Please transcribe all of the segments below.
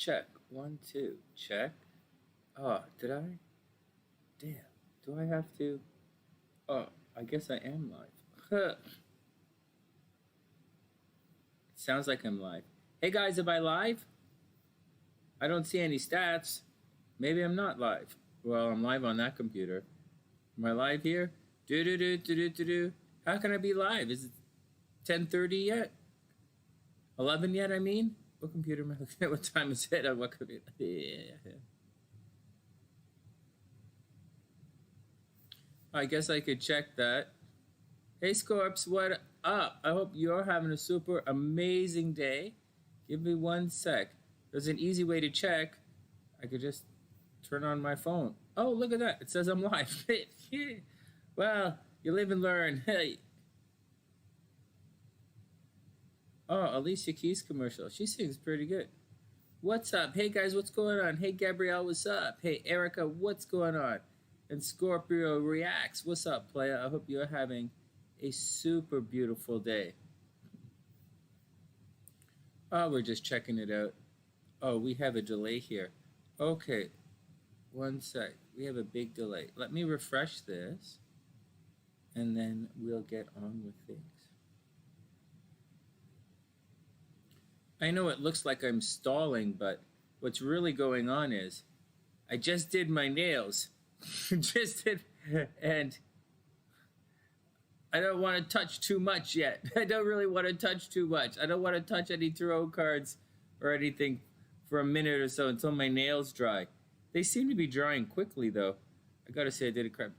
Check. 1, 2. Check. Oh, did I? Damn. Do I have to? Oh, I guess I am live. It sounds like I'm live. Hey guys, am I live? I don't see any stats. Maybe I'm not live. Well, I'm live on that computer. Am I live here? Do. How can I be live? Is it 10:30 yet? 11 yet, I mean? What computer am I looking at? What time is it? What computer? Yeah. I guess I could check that. Hey Scorps, what up? I hope you're having a super amazing day. Give me 1 sec. There's an easy way to check. I could just turn on my phone. Oh, look at that. It says I'm live. Well, you live and learn. Hey. Oh, Alicia Keys commercial. She sings pretty good. What's up? Hey guys, what's going on? Hey Gabrielle, what's up? Hey Erica, what's going on? And Scorpio reacts. What's up, playa? I hope you're having a super beautiful day. Oh, we're just checking it out. Oh, we have a delay here. Okay, 1 sec. We have a big delay. Let me refresh this, and then we'll get on with things. I know it looks like I'm stalling, but what's really going on is I just did my nails. And I don't want to touch too much yet. I don't really want to touch too much. I don't want to touch any tarot cards or anything for a minute or so until my nails dry. They seem to be drying quickly, though. I gotta say I did a crap.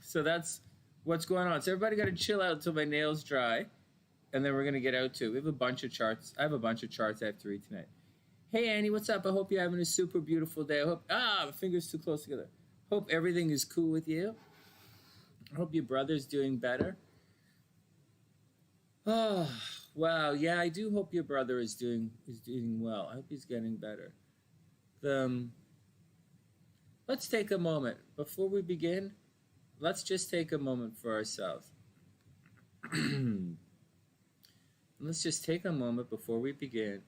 So that's what's going on. So everybody gotta chill out until my nails dry, and then we're gonna get out to. We have a bunch of charts. I have a bunch of charts I have to read tonight. Hey Annie, what's up? I hope you're having a super beautiful day. I hope my fingers too close together. Hope everything is cool with you. I hope your brother's doing better. Oh wow, yeah, I do hope your brother is doing well. I hope he's getting better. Let's take a moment before we begin. Let's just take a moment for ourselves. Let's just take a moment before we begin.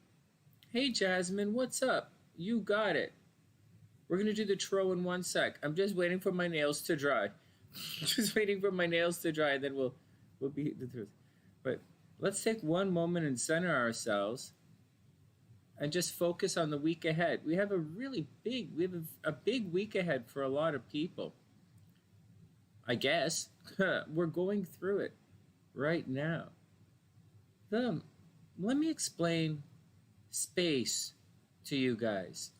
Hey Jasmine, what's up? You got it. We're gonna do the tro in 1 sec. I'm just waiting for my nails to dry. Just waiting for my nails to dry, then we'll be the truth. But let's take one moment and center ourselves and just focus on the week ahead. We have a big week ahead for a lot of people. I guess. We're going through it right now. Let me explain space to you guys.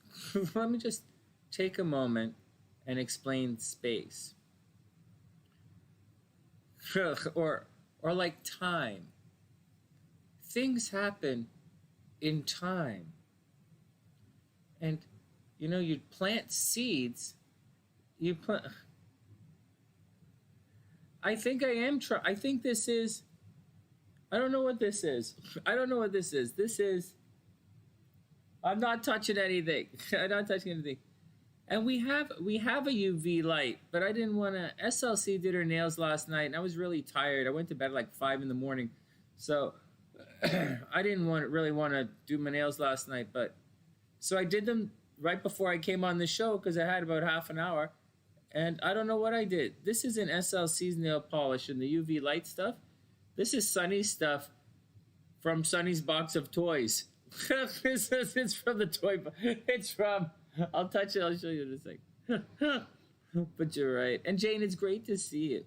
Let me just take a moment and explain space. or like time. Things happen in time. And you plant seeds. I think this is, I don't know what this is. This is, I'm not touching anything. I'm not touching anything. And we have a UV light, but I didn't want to. SLC did her nails last night, and I was really tired. I went to bed at like 5 in the morning, so I didn't really want to do my nails last night. But so I did them right before I came on the show because I had about half an hour, and I don't know what I did. This isn't SLC's nail polish and the UV light stuff. This is Sonny's stuff from Sonny's box of toys. It's from the toy box. It's from. I'll touch it. I'll show you in a second. But you're right. And Jane, it's great to see it.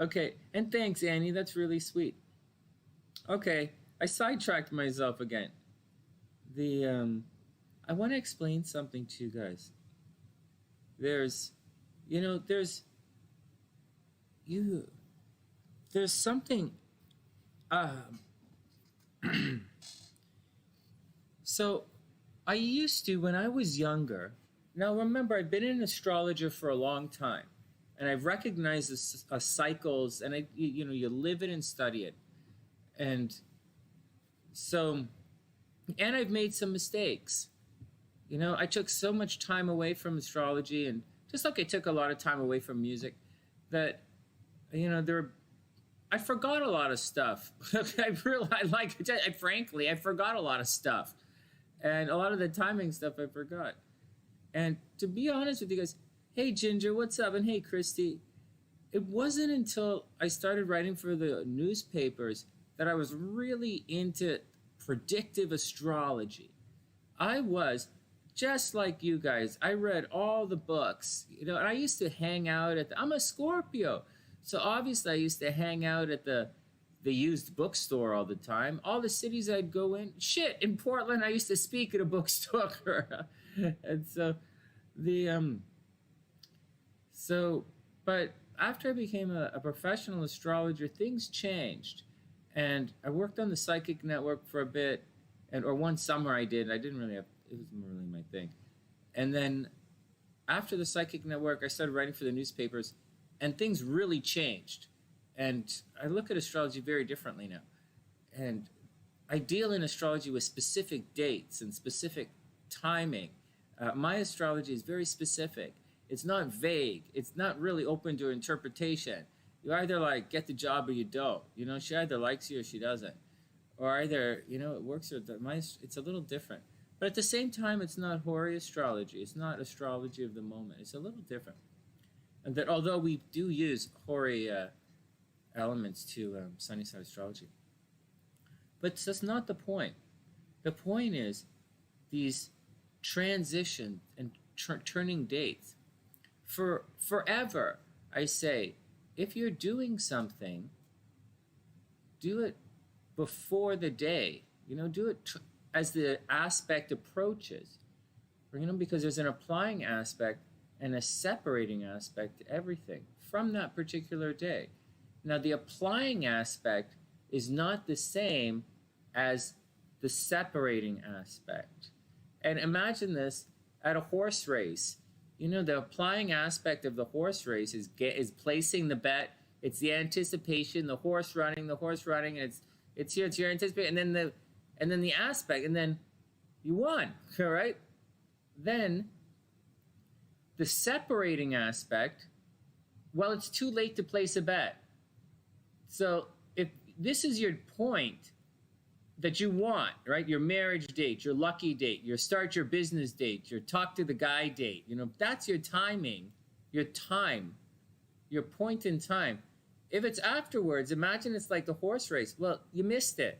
Okay. And thanks, Annie. That's really sweet. Okay. I sidetracked myself again. I want to explain something to you guys. There's something. So I used to, when I was younger, now remember, I've been an astrologer for a long time, and I've recognized the cycles, and you live it and study it. And so, and I've made some mistakes. I took so much time away from astrology, and just like I took a lot of time away from music, that, I forgot a lot of stuff. I realized, like, frankly, I forgot a lot of stuff. And a lot of the timing stuff I forgot. And to be honest with you guys, hey, Ginger, what's up? And hey, Christy, it wasn't until I started writing for the newspapers that I was really into predictive astrology. I was just like you guys. I read all the books, and I used to hang out I'm a Scorpio. So obviously I used to hang out at the used bookstore all the time. All the cities I'd go in, in Portland I used to speak at a bookstore. And so but after I became a professional astrologer, things changed. And I worked on the Psychic Network for a bit, or one summer I did. I didn't really have, it wasn't really my thing. And then after the Psychic Network, I started writing for the newspapers, and things really changed. And I look at astrology very differently now. And I deal in astrology with specific dates and specific timing. My astrology is very specific. It's not vague. It's not really open to interpretation. You either like get the job or you don't. She either likes you or she doesn't. Or either, it works or it's a little different. But at the same time, it's not Hori astrology. It's not astrology of the moment. It's a little different. And that although we do use Hori elements to SunnySide astrology. But that's not the point. The point is these transition and turning dates. For forever, I say, if you're doing something, do it before the day. Do it as the aspect approaches. Because there's an applying aspect and a separating aspect to everything from that particular day. Now, the applying aspect is not the same as the separating aspect. And imagine this at a horse race. The applying aspect of the horse race is placing the bet. It's the anticipation, the horse running, and it's your anticipation, and then the aspect, and then you won, all right? Then the separating aspect, well, it's too late to place a bet. So if this is your point that you want, right? Your marriage date, your lucky date, your start your business date, your talk to the guy date, that's your timing, your time, your point in time. If it's afterwards, imagine it's like the horse race. Well, you missed it.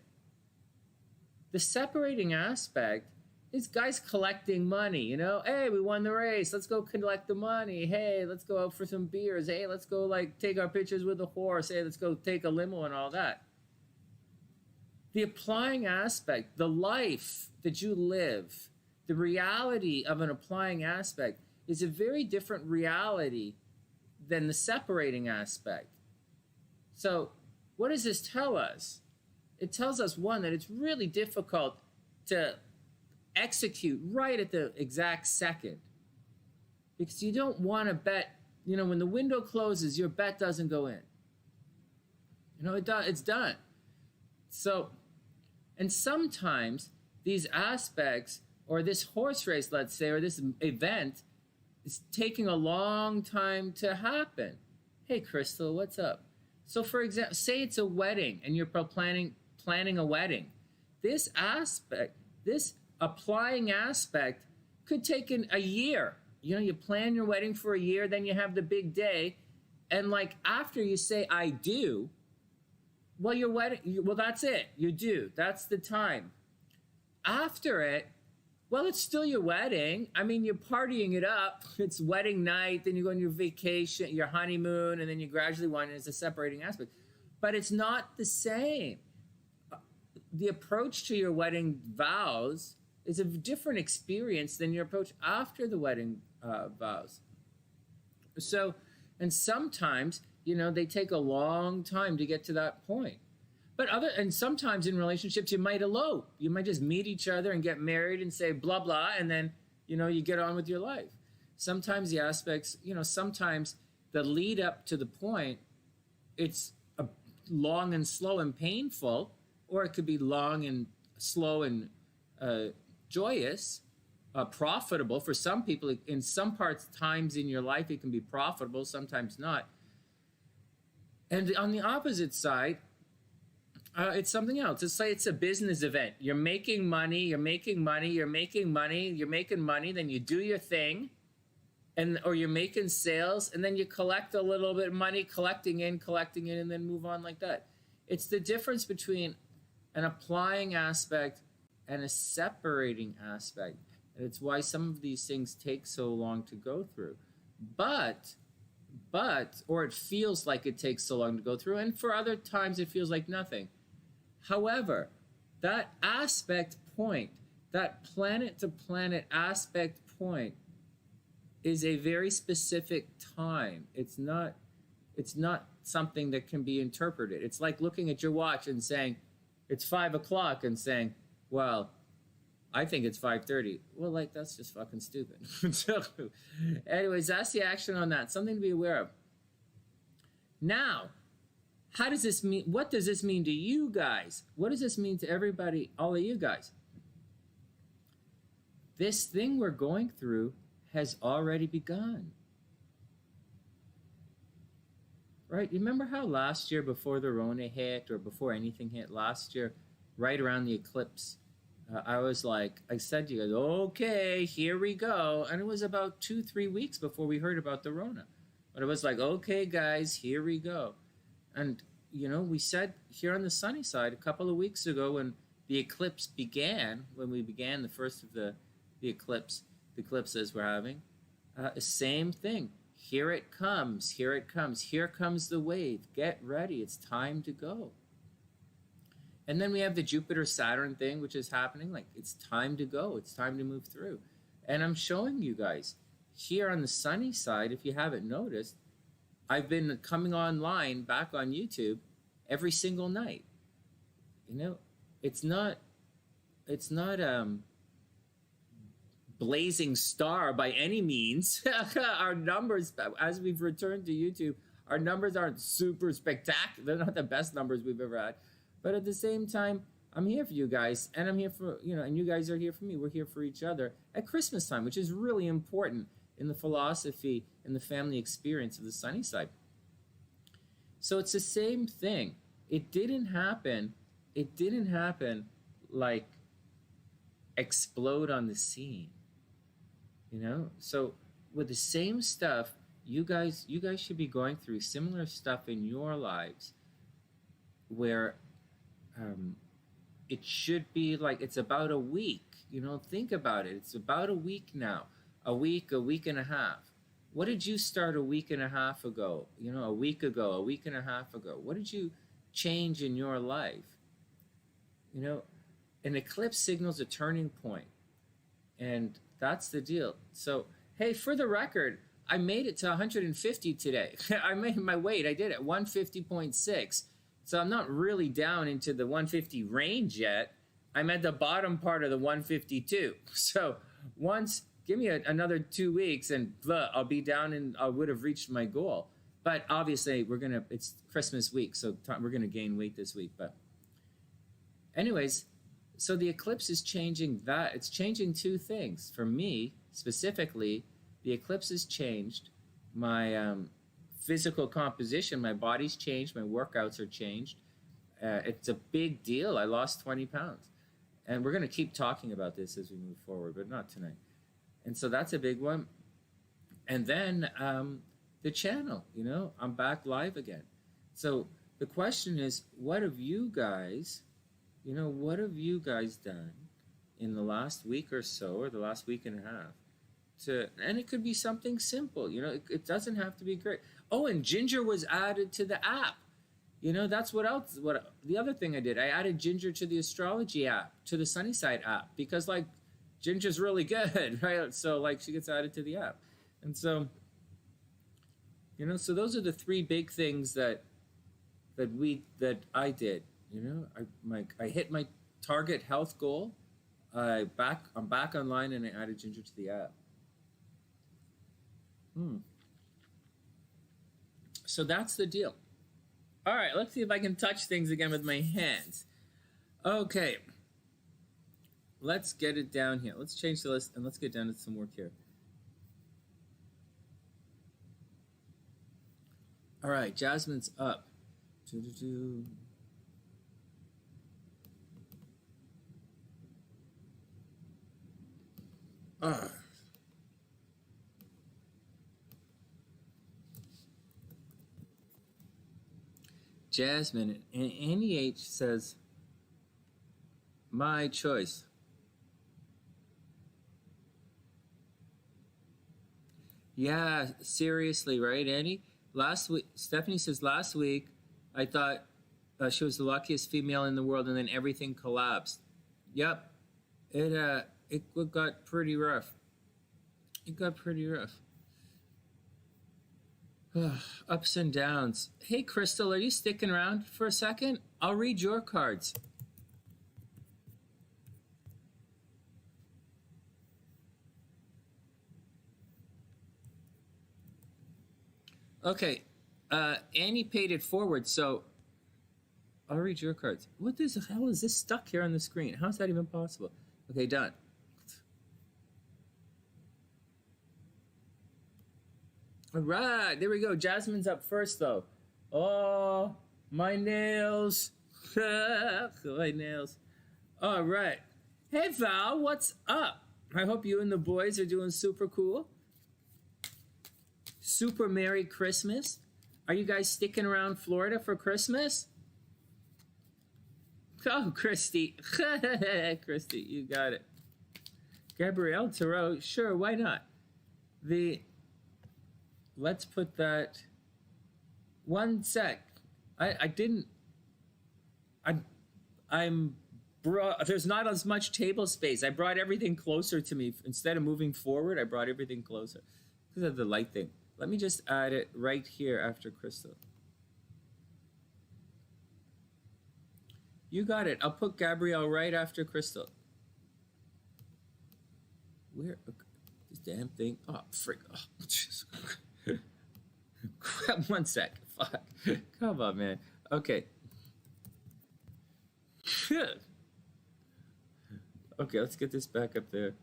The separating aspect is guys collecting money, Hey, we won the race. Let's go collect the money. Hey, let's go out for some beers. Hey, let's go take our pictures with the horse. Hey, let's go take a limo and all that. The applying aspect, the life that you live, the reality of an applying aspect is a very different reality than the separating aspect. So what does this tell us? It tells us, one, that it's really difficult to execute right at the exact second, because you don't want to bet, when the window closes, your bet doesn't go in. It's done. So, and sometimes these aspects, or this horse race, let's say, or this event, is taking a long time to happen. Hey, Crystal, what's up? So, for example, say it's a wedding, and you're planning a wedding. This aspect, this applying aspect, could take a year. You plan your wedding for a year, then you have the big day, and after you say I do, well, your wedding, that's it. You do. That's the time. After it, well, it's still your wedding. I mean, you're partying it up. It's wedding night, then you go on your vacation, your honeymoon, and then you gradually wind it as a separating aspect. But it's not the same. The approach to your wedding vows is a different experience than your approach after the wedding vows. So, and sometimes, they take a long time to get to that point. And sometimes in relationships, you might elope. You might just meet each other and get married and say blah, blah, and then, you get on with your life. Sometimes the aspects, sometimes the lead up to the point, it's long and slow and painful, or it could be long and slow and joyous, profitable. For some people, in some times in your life, it can be profitable, sometimes not. And on the opposite side, it's something else. It's like it's a business event. You're making money, you're making money, you're making money, you're making money, then you do your thing, or you're making sales, and then you collect a little bit of money, collecting in, and then move on like that. It's the difference between an applying aspect and a separating aspect. And it's why some of these things take so long to go through. But, or it feels like it takes so long to go through, and for other times it feels like nothing. However, that aspect point, that planet to planet aspect point, is a very specific time. It's not something that can be interpreted. It's like looking at your watch and saying, it's 5 o'clock, and saying, well, I think it's 5:30. Well, like, that's just fucking stupid. So, anyways, that's the action on that. Something to be aware of. Now, how does this mean? What does this mean to you guys? What does this mean to everybody, all of you guys? This thing we're going through has already begun. Right? You remember how last year, before the Rona hit, or before anything hit last year, right around the eclipse, I was like, I said to you guys, okay, here we go. And it was about 2-3 weeks before we heard about the Rona. But it was like, okay, guys, here we go. And, you know, we said here on the sunny side a couple of weeks ago, when the eclipse began, when we began the first of the eclipses we're having, same thing. Here it comes, here it comes, here comes the wave. Get ready, it's time to go. And then we have the Jupiter-Saturn thing, which is happening. Like, it's time to go, it's time to move through. And I'm showing you guys, here on the sunny side, if you haven't noticed, I've been coming online back on YouTube every single night. You know, it's not blazing star by any means. Our numbers, as we've returned to YouTube, our numbers aren't super spectacular. They're not the best numbers we've ever had. But at the same time, I'm here for you guys, and I'm here for, you know, and you guys are here for me. We're here for each other at Christmas time, which is really important in the philosophy and the family experience of the sunny side. So it's the same thing. It didn't happen like explode on the scene. You know? So with the same stuff, you guys should be going through similar stuff in your lives, where it should be like, it's about a week. You know, think about it. It's about a week now. A week and a half. What did you start a week and a half ago? You know, a week ago, a week and a half ago. What did you change in your life? You know, an eclipse signals a turning point. And that's the deal. So, hey, for the record, I made it to 150 today. I made my weight. I did it, 150.6. So I'm not really down into the 150 range yet. I'm at the bottom part of the 152. So give me another 2 weeks, and I'll be down, and I would have reached my goal. But obviously, it's Christmas week, so we're going to gain weight this week. But anyways, so the eclipse is changing that. It's changing two things. For me, specifically, the eclipse has changed my physical composition. My body's changed. My workouts are changed. It's a big deal. I lost 20 pounds. And we're going to keep talking about this as we move forward, but not tonight. And so that's a big one. And then the channel, you know, I'm back live again. So the question is, what have you guys done in the last week or so, or the last week and a half? And it could be something simple, you know, it doesn't have to be great. Oh, and Ginger was added to the app. You know, that's what the other thing I did. I added Ginger to the astrology app, to the SunnySide app, because, like, Ginger's really good, right? So, like, she gets added to the app. And so, you know, so those are the three big things that I did. You know, I hit my target health goal. I'm back online, and I added Ginger to the app. So that's the deal. All right, let's see if I can touch things again with my hands. Okay. Let's get it down here. Let's change the list, and let's get down to some work here. All right, Jasmine's up. Do-do-do. Jasmine and NEH says, my choice. Yeah, seriously, right, Annie? Last week, Stephanie says, last week, I thought she was the luckiest female in the world, and then everything collapsed. Yep, it got pretty rough. It got pretty rough. Ups and downs. Hey, Crystal, are you sticking around for a second? I'll read your cards. Okay, Annie paid it forward, so I'll read your cards. What the hell is this stuck here on the screen? How's that even possible? Okay, done. All right, there we go. Jasmine's up first, though. Oh, my nails. My nails. All right. Hey, Val, what's up? I hope you and the boys are doing super cool. Super Merry Christmas. Are you guys sticking around Florida for Christmas? Oh, Christy. Christy, you got it. Gabrielle Tarot. Sure, why not? Let's put that. One sec. There's not as much table space. I brought everything closer to me. Instead of moving forward, I brought everything closer. Because of the light thing. Let me just add it right here after Crystal. You got it. I'll put Gabrielle right after Crystal. Where? This damn thing. Oh, frick. Oh, one sec. Fuck. Come on, man. Okay. Okay, let's get this back up there.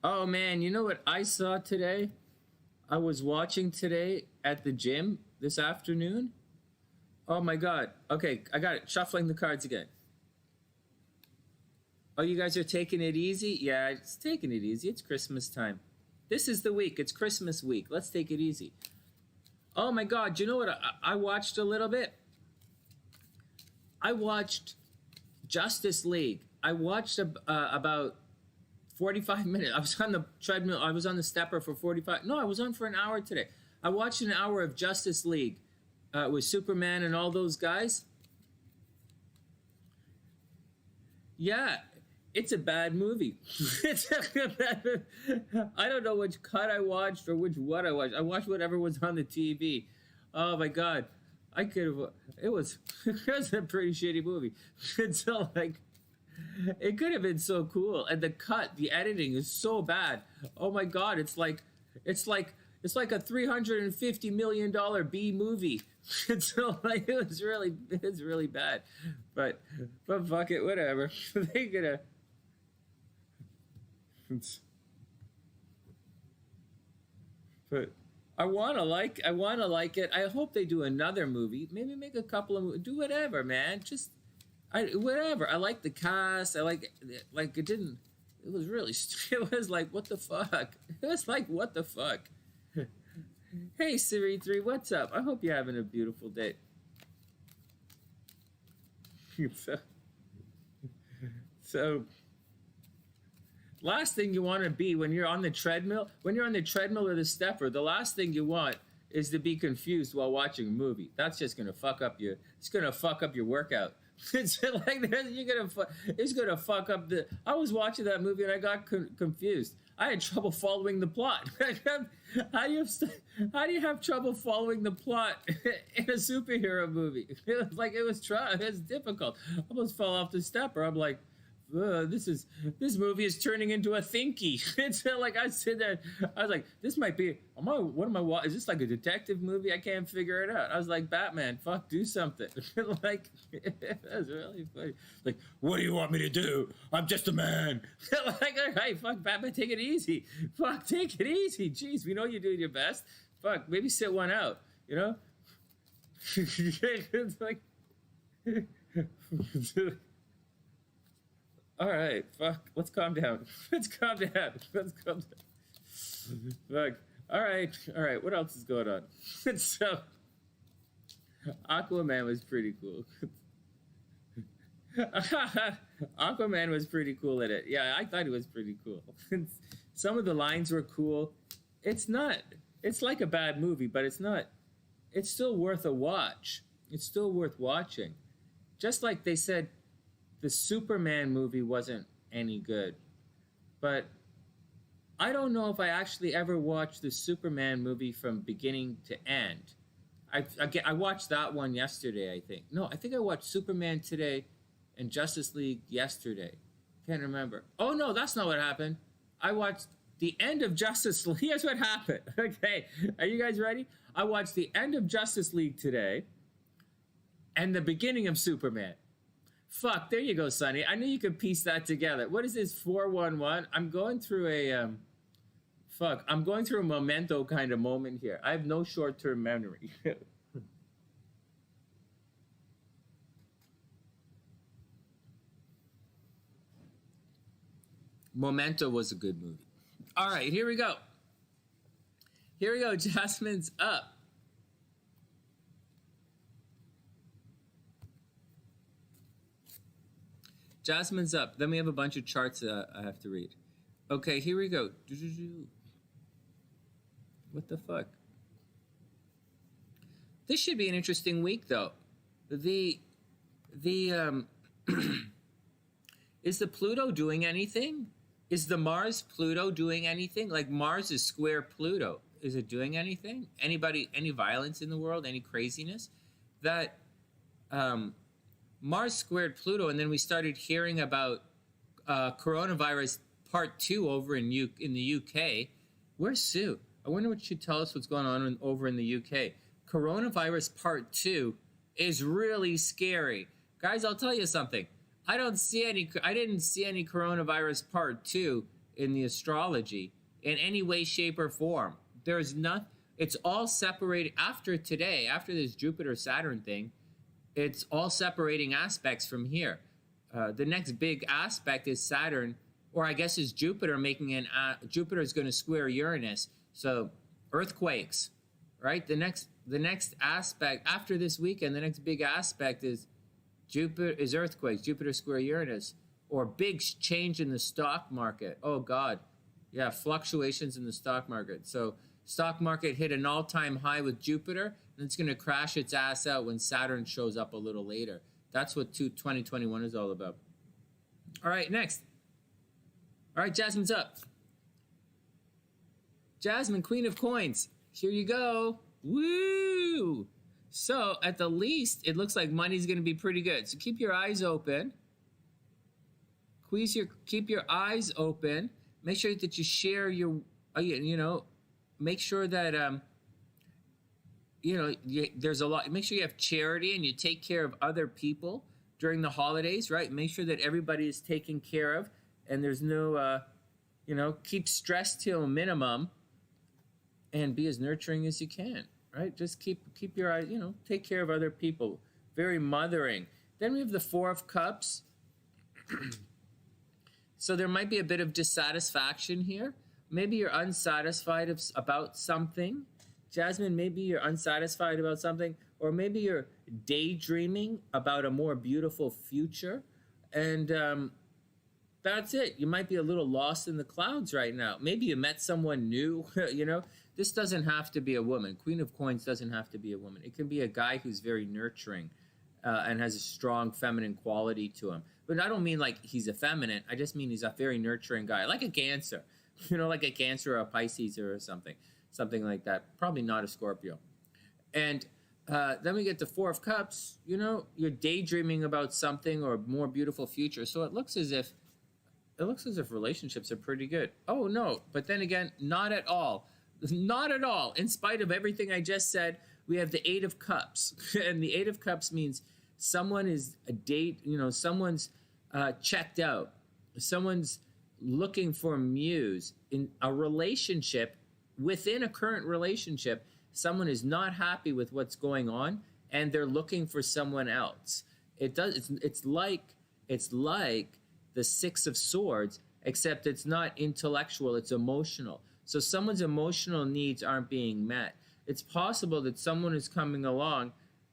Oh, man, you know what I saw today? I was watching today at the gym this afternoon. Oh, my God. Okay, I got it. Shuffling the cards again. Oh, you guys are taking it easy? Yeah, it's taking it easy. It's Christmas time. This is the week. It's Christmas week. Let's take it easy. Oh, my God. You know what I watched a little bit? I watched Justice League. I watched about 45 minutes. I was on the treadmill. I was on the stepper for 45. No, I was on for an hour today. I watched an hour of Justice League with Superman and all those guys. Yeah, it's a bad movie. I don't know which cut I watched or what I watched. I watched whatever was on the TV. Oh my God. I could have, it was a pretty shitty movie. It's so like, it could have been so cool. And the editing is so bad. Oh my God. It's like a $350 million B movie. It's so like, it's really bad. But fuck it, whatever. They gonna. But I wanna like it. I hope they do another movie. Maybe make a couple of do whatever, man. Just whatever. I like the cast. I like it didn't. It was really. It was like what the fuck. It was like what the fuck. Hey Siri 3, what's up? I hope you're having a beautiful day. So last thing you want to be when you're on the treadmill, or the stepper, the last thing you want is to be confused while watching a movie. That's just gonna fuck up your workout. It's like it's gonna fuck up the. I was watching that movie and I got confused. I had trouble following the plot. How do you have trouble following the plot in a superhero movie? It was difficult. I almost fell off the stepper. I'm like, this movie is turning into a thinky. It's like I sit there, I was like, this might be, is this like a detective movie? I can't figure it out. I was like, Batman, fuck, do something. Like, that's really funny. Like, what do you want me to do? I'm just a man. Like, all right, fuck, Batman, take it easy. Fuck, take it easy. Jeez, we know you're doing your best. Fuck, maybe sit one out, you know? It's like, all right, fuck, let's calm down. Let's calm down. Fuck. All right, what else is going on? So, Aquaman was pretty cool. Aquaman was pretty cool in it. Yeah, I thought it was pretty cool. Some of the lines were cool. It's like a bad movie, but it's still worth a watch. It's still worth watching. Just like they said the Superman movie wasn't any good. But I don't know if I actually ever watched the Superman movie from beginning to end. I watched that one yesterday, I think. No, I think I watched Superman today and Justice League yesterday. Can't remember. Oh, no, that's not what happened. I watched the end of Justice League. Here's what happened. Okay, are you guys ready? I watched the end of Justice League today and the beginning of Superman. Fuck, there you go, Sonny. I knew you could piece that together. What is this, 411? I'm going through a, I'm going through a memento kind of moment here. I have no short-term memory. Memento was a good movie. All right, here we go. Here we go. Jasmine's up. Jasmine's up. Then we have a bunch of charts I have to read. Okay, here we go. What the fuck? This should be an interesting week, though. Is the Pluto doing anything? Is the Mars Pluto doing anything? Like Mars is square Pluto. Is it doing anything? Anybody, any violence in the world? Any craziness? That Mars squared Pluto, and then we started hearing about coronavirus part 2 over in the UK. Where's Sue? I wonder what she'd tell us what's going on over in the UK. Coronavirus part 2 is really scary. Guys, I'll tell you something. I didn't see any coronavirus part 2 in the astrology in any way, shape, or form. There's not. It's all separated after today, after this Jupiter-Saturn thing. It's all separating aspects from here. The next big aspect is Saturn, or I guess is Jupiter making Jupiter is going to square Uranus. So earthquakes, right? The next aspect after this weekend, the next big aspect is earthquakes, Jupiter square Uranus, or big change in the stock market. Oh God, yeah, fluctuations in the stock market. So stock market hit an all-time high with Jupiter, and it's going to crash its ass out when Saturn shows up a little later. That's what 2021 is all about. All right, next. All right, Jasmine's up. Jasmine, Queen of Coins. Here you go. Woo! So, at the least, it looks like money's going to be pretty good. So, keep your eyes open. Keep your eyes open. Make sure that you share your, make sure that, there's a lot. Make sure you have charity and you take care of other people during the holidays, right? Make sure that everybody is taken care of and there's no, keep stress to a minimum and be as nurturing as you can, right? Just keep your eyes, take care of other people. Very mothering. Then we have the Four of Cups. So there might be a bit of dissatisfaction here. Maybe you're unsatisfied about something. Jasmine, maybe you're unsatisfied about something, or maybe you're daydreaming about a more beautiful future. And that's it. You might be a little lost in the clouds right now. Maybe you met someone new, This doesn't have to be a woman. Queen of Coins doesn't have to be a woman. It can be a guy who's very nurturing and has a strong feminine quality to him. But I don't mean like he's effeminate. I just mean he's a very nurturing guy, like a Cancer. Like a Cancer or a Pisces or something like that. Probably not a Scorpio. And then we get the Four of Cups. You're daydreaming about something or a more beautiful future. So it looks as if it looks as if relationships are pretty good. Oh no, but then again, not at all. Not at all. In spite of everything I just said, we have the Eight of Cups. And the Eight of Cups means someone is someone's checked out. Someone's looking for a muse in a relationship. Within a current relationship, someone is not happy with what's going on and they're looking for someone else. It's like the Six of Swords, except it's not intellectual, it's emotional. So someone's emotional needs aren't being met. It's possible that someone is coming along,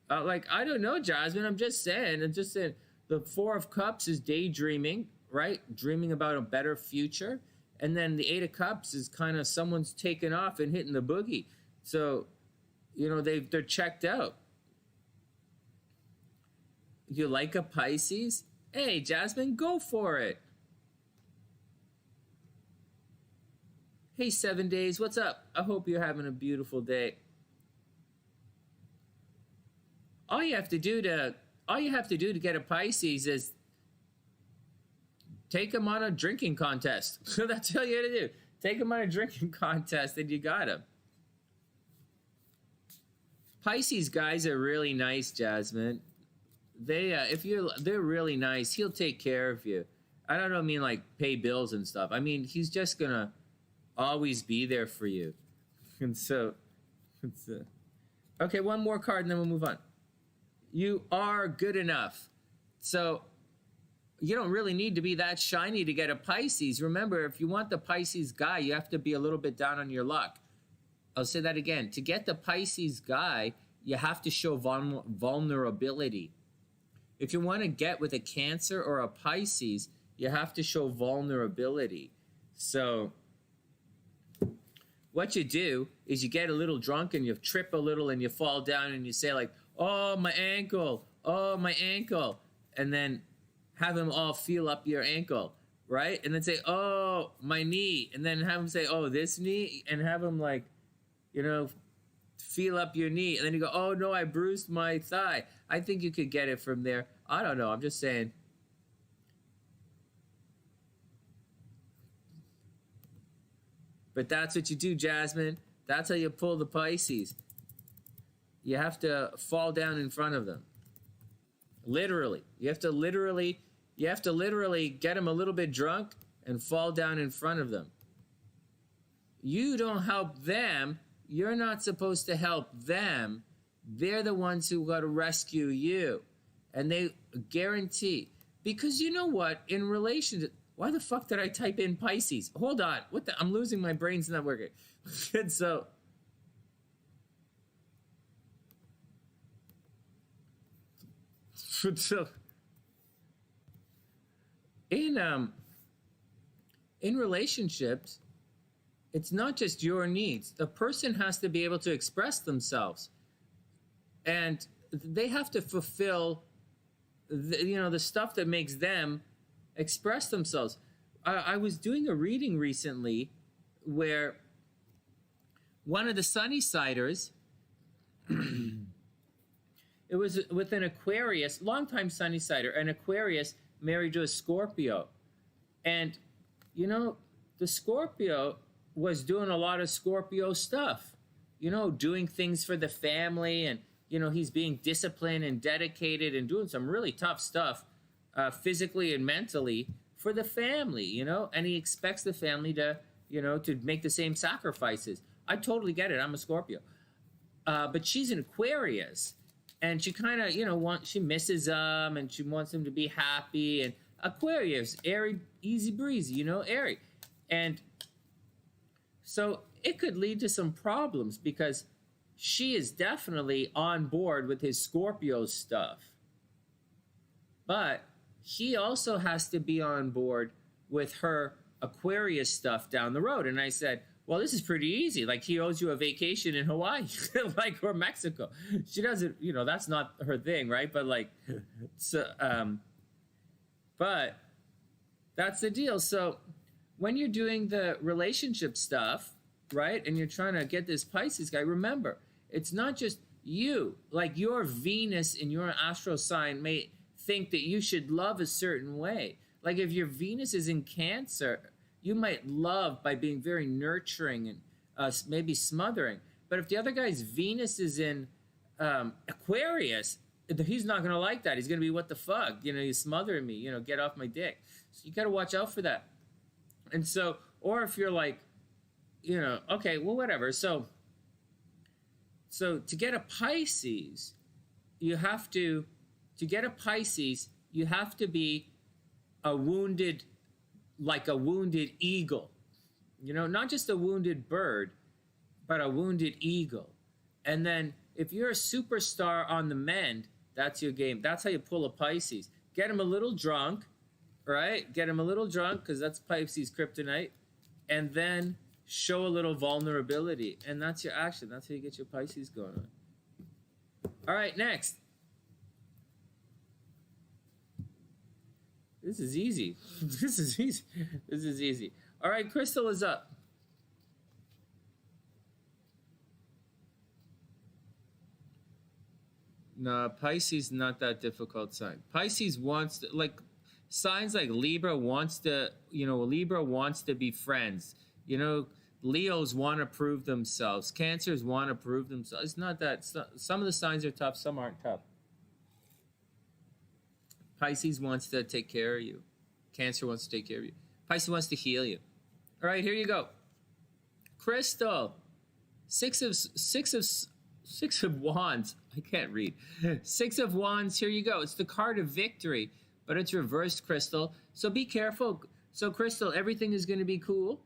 I don't know, Jasmine, I'm just saying, the Four of Cups is daydreaming, right? Dreaming about a better future. And then the Eight of Cups is kind of someone's taken off and hitting the boogie. So, they're checked out. You like a Pisces? Hey, Jasmine, go for it. Hey, 7 days, what's up? I hope you're having a beautiful day. All you have to do to get a Pisces is take them on a drinking contest. So that's all you got to do. Take them on a drinking contest and you got them. Pisces guys are really nice, Jasmine. They're really nice. He'll take care of you. I don't mean like pay bills and stuff. I mean, he's just gonna always be there for you. And so, okay, one more card and then we'll move on. You are good enough. So you don't really need to be that shiny to get a Pisces. Remember, if you want the Pisces guy, you have to be a little bit down on your luck. I'll say that again. To get the Pisces guy, you have to show vulnerability. If you want to get with a Cancer or a Pisces, you have to show vulnerability. So what you do is you get a little drunk and you trip a little and you fall down and you say like, oh, my ankle, and then have them all feel up your ankle, right? And then say, oh, my knee, and then have them say, oh, this knee, and have them like, feel up your knee, and then you go, oh no, I bruised my thigh. I think you could get it from there. I don't know, I'm just saying. But that's what you do, Jasmine. That's how you pull the Pisces. You have to fall down in front of them. Literally. You have to literally get them a little bit drunk and fall down in front of them. You don't help them. You're not supposed to help them. They're the ones who got to rescue you. And they guarantee. Because you know what? In relation to... Why the fuck did I type in Pisces? Hold on. I'm losing my brain's not working. And so... in relationships, it's not just your needs. The person has to be able to express themselves. And they have to fulfill the stuff that makes them express themselves. I was doing a reading recently where one of the Sunnysiders, it was with an Aquarius, longtime Sunnysider, an Aquarius married to a Scorpio. And, the Scorpio was doing a lot of Scorpio stuff, doing things for the family, and, he's being disciplined and dedicated and doing some really tough stuff physically and mentally for the family, and he expects the family to, to make the same sacrifices. I totally get it. I'm a Scorpio. But she's an Aquarius. And she kind of, she misses them and she wants them to be happy. And Aquarius, airy, easy breezy, airy. And so it could lead to some problems because she is definitely on board with his Scorpio stuff. But he also has to be on board with her Aquarius stuff down the road. And I said, well, this is pretty easy. Like, he owes you a vacation in Hawaii, or Mexico. She doesn't, that's not her thing, right? But but that's the deal. So when you're doing the relationship stuff, right, and you're trying to get this Pisces guy, remember, it's not just you. Like, your Venus in your astro sign may think that you should love a certain way. Like if your Venus is in Cancer, you might love by being very nurturing and maybe smothering. But if the other guy's Venus is in Aquarius, he's not going to like that. He's going to be, what the fuck? You know, you're smothering me, you know, get off my dick. So you got to watch out for that. And so, or if you're like, you know, okay, well, whatever. So to get a Pisces, you have to get a Pisces, you have to be a wounded, like a wounded eagle, you know, not just a wounded bird, but a wounded eagle. And then if you're a superstar on the mend, that's your game. That's how you pull a Pisces. Get him a little drunk, right? Get him a little drunk, because that's Pisces kryptonite. And then show a little vulnerability. And that's your action. That's how you get your Pisces going on. All right, next. This is easy. This is easy. This is easy. All right, Crystal is up. No, Pisces not that difficult sign. Pisces wants to, like, signs like Libra wants to, you know, Libra wants to be friends. You know, Leos want to prove themselves. Cancers want to prove themselves. It's not that. Some of the signs are tough. Some aren't tough. Pisces wants to take care of you. Cancer wants to take care of you. Pisces wants to heal you. All right, here you go. Crystal, six of wands. I can't read. Six of wands. Here you go. It's the card of victory, but it's reversed, Crystal. So be careful. So Crystal, everything is going to be cool.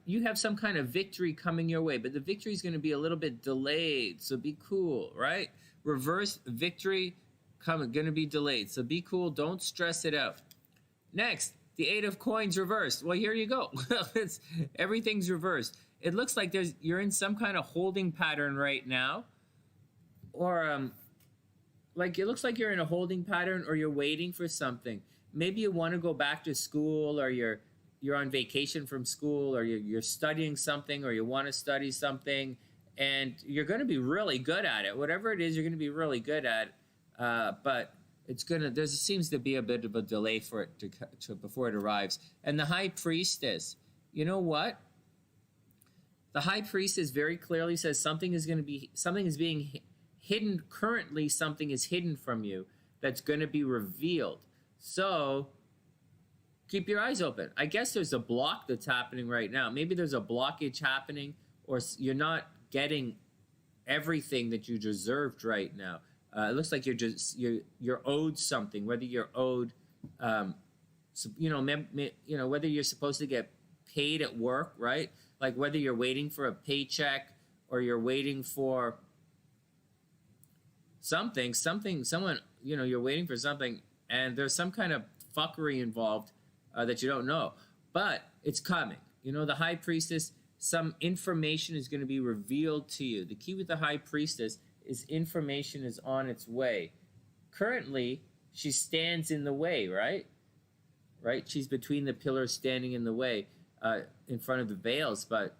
You have some kind of victory coming your way, but the victory is going to be a little bit delayed. So be cool, right? Reverse victory going to be delayed. So be cool. Don't stress it out. Next, the Eight of Coins reversed. Well, here you go. Everything's reversed. It looks like you're in some kind of holding pattern right now, or like it looks like you're in a holding pattern, or you're waiting for something. Maybe you want to go back to school, or you're on vacation from school, or you're studying something, or you want to study something, and you're going to be really good at it. Whatever it is, you're going to be really good at. But there seems to be a bit of a delay for it to before it arrives. And the High Priestess, you know what? The High Priestess very clearly says something is being hidden currently. Something is hidden from you that's going to be revealed. So keep your eyes open. I guess there's a block that's happening right now. Maybe there's a blockage happening, or you're not getting everything that you deserved right now. It looks like you're owed something, whether you're owed, whether you're supposed to get paid at work, right? Like whether you're waiting for a paycheck, or you're waiting for someone, you're waiting for something, and there's some kind of fuckery involved that you don't know, but it's coming. You know, the High Priestess, some information is going to be revealed to you. The key with the High Priestess is information is on its way. Currently, she stands in the way, right? Right? She's between the pillars, standing in the way, in front of the veils, but,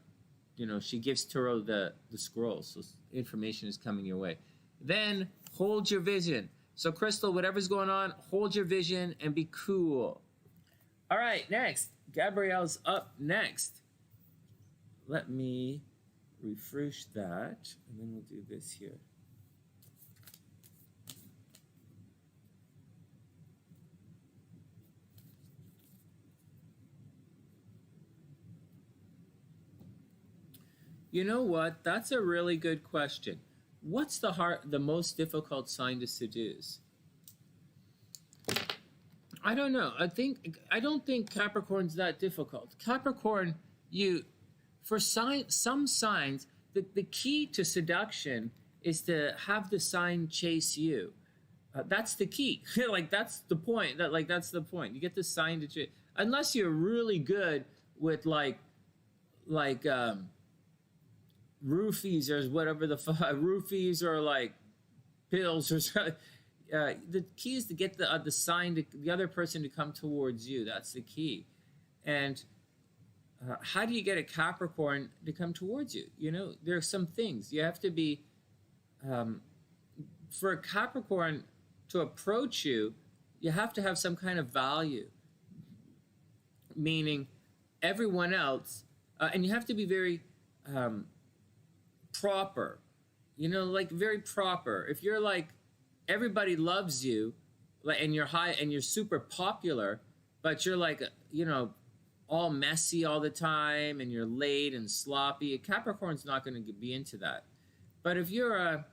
you know, she gives Turo the scroll, so information is coming your way. Then, hold your vision. So, Crystal, whatever's going on, hold your vision and be cool. All right, next. Gabrielle's up next. Let me refresh that, and then we'll do this here. You know what? That's a really good question. What's the most difficult sign to seduce? I don't know. I don't think Capricorn's that difficult. Capricorn, some signs, the key to seduction is to have the sign chase you. That's the key. Like that's the point. That's the point. You get the sign to chase. Unless you're really good with like roofies or whatever roofies or like pills or something. The key is to get the sign the other person to come towards you. That's the key. And how do you get a Capricorn to come towards you? You know, there are some things you have to be. For a Capricorn to approach you, you have to have some kind of value. meaning everyone else, and you have to be very proper, you know, like very proper. If you're like, everybody loves you, like, and you're high and you're super popular, but you're like, you know, all messy all the time and you're late and sloppy, a Capricorn's not going to be into that. But if you're a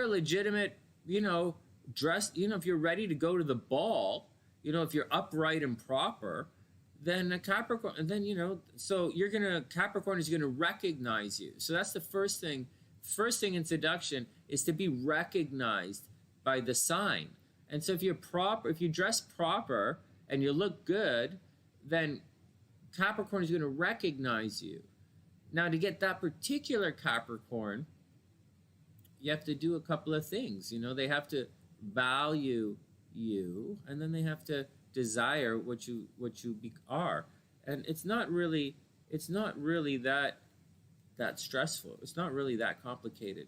legitimate, you know, dressed, you know, if you're ready to go to the ball, you know, if you're upright and proper, then a Capricorn, and then, you know, so Capricorn is gonna recognize you. So that's the first thing. First thing in seduction is to be recognized by the sign. And so if you dress proper and you look good, then Capricorn is gonna recognize you. Now, to get that particular Capricorn, you have to do a couple of things. You know, they have to value you, and then they have to desire what you are. And it's not really that stressful. It's not really that complicated.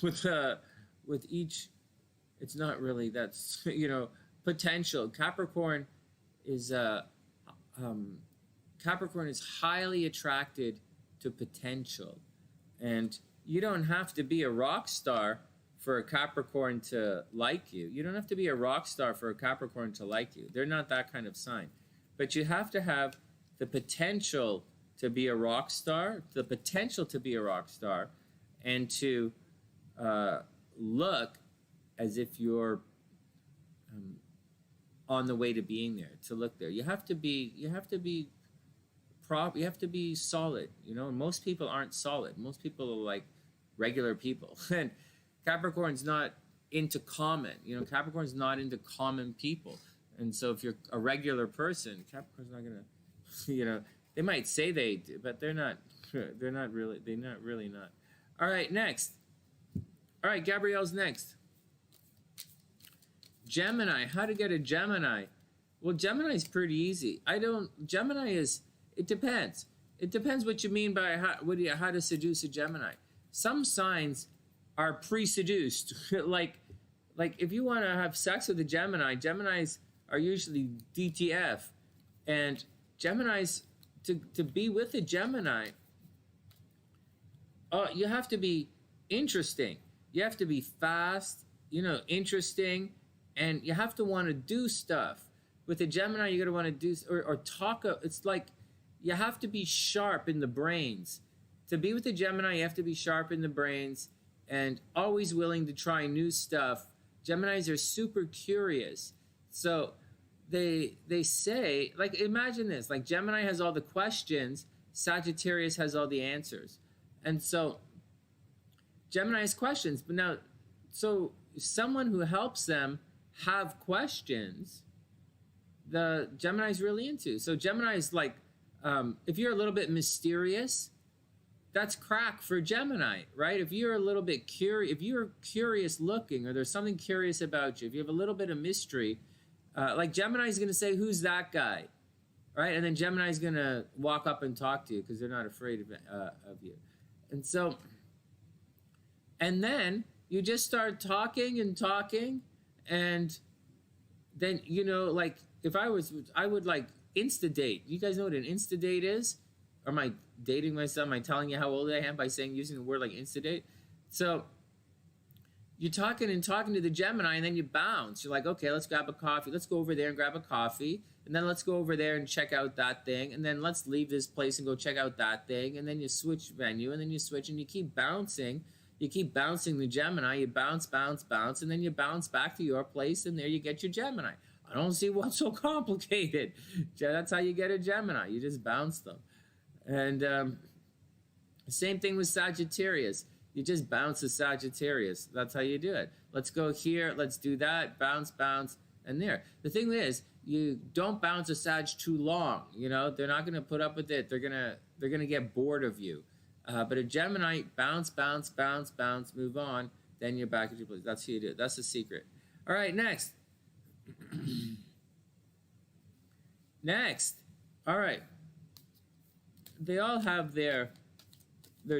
With each, it's not really that, you know, potential. Capricorn is highly attracted to potential, and you don't have to be a rock star for a Capricorn to like you. You don't have to be a rock star for a Capricorn to like you. They're not that kind of sign. But you have to have the potential to be a rock star, and to look as if you're on the way to being there, to look there. You have to be solid, you know. Most people aren't solid. Most people are like regular people. And Capricorn's not into common, you know, Capricorn's not into common people. And so if you're a regular person, Capricorn's not gonna, you know, they might say they do, but they're not really not. All right, next. All right, Gabrielle's next. Gemini, how to get a Gemini? Well, Gemini's pretty easy. It depends. It depends what you mean by how to seduce a Gemini. Some signs are pre-seduced. like if you want to have sex with a Gemini, Geminis are usually DTF. And Geminis, to be with a Gemini, you have to be interesting. You have to be fast, you know, interesting, and you have to want to do stuff. With a Gemini, you're going to want to do, or talk. It's like you have to be sharp in the brains. To be with a Gemini, you have to be sharp in the brains and always willing to try new stuff. Geminis are super curious. So they say, like, imagine this, like Gemini has all the questions, Sagittarius has all the answers. And so Gemini has questions, but now, so someone who helps them have questions, the Gemini's really into. So Gemini's like, if you're a little bit mysterious, that's crack for Gemini, right? If you're a little bit curious, if you're curious looking, or there's something curious about you, if you have a little bit of mystery, like Gemini's going to say, who's that guy, right? And then Gemini's going to walk up and talk to you because they're not afraid of you. And so, and then you just start talking, and then, you know, like I would like Insta-date. You guys know what an Insta-date is? Or am I dating myself? Am I telling you how old I am by using the word like Insta-date? So you're talking to the Gemini, and then you bounce. You're like, okay, let's grab a coffee. Let's go over there and grab a coffee. And then let's go over there and check out that thing. And then let's leave this place and go check out that thing. And then you switch venue, and then you switch, and you keep bouncing. You keep bouncing the Gemini. You bounce, and then you bounce back to your place, and there you get your Gemini. I don't see what's so complicated. That's how you get a Gemini. You just bounce them. And same thing with Sagittarius. You just bounce the Sagittarius. That's how you do it. Let's go here. Let's do that. Bounce, and there. The thing is, you don't bounce a Sag too long. You know, they're not going to put up with it. They're gonna get bored of you. But a Gemini, bounce, move on. Then you're back at your place. That's how you do it. That's the secret. All right, next. Next. All right. They all have their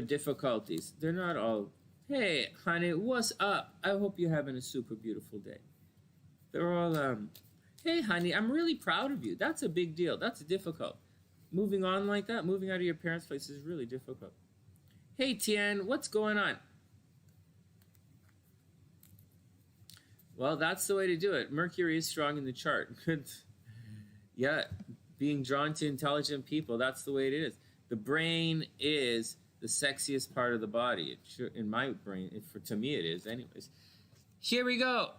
difficulties. They're not all, hey, honey, what's up? I hope you're having a super beautiful day. They're all, Hey, honey, I'm really proud of you. That's a big deal. That's difficult. Moving on like that, moving out of your parents' place is really difficult. Hey, Tian, what's going on? Well, that's the way to do it. Mercury is strong in the chart. Yeah, being drawn to intelligent people, that's the way it is. The brain is the sexiest part of the body. In my brain, to me it is anyways. Here we go.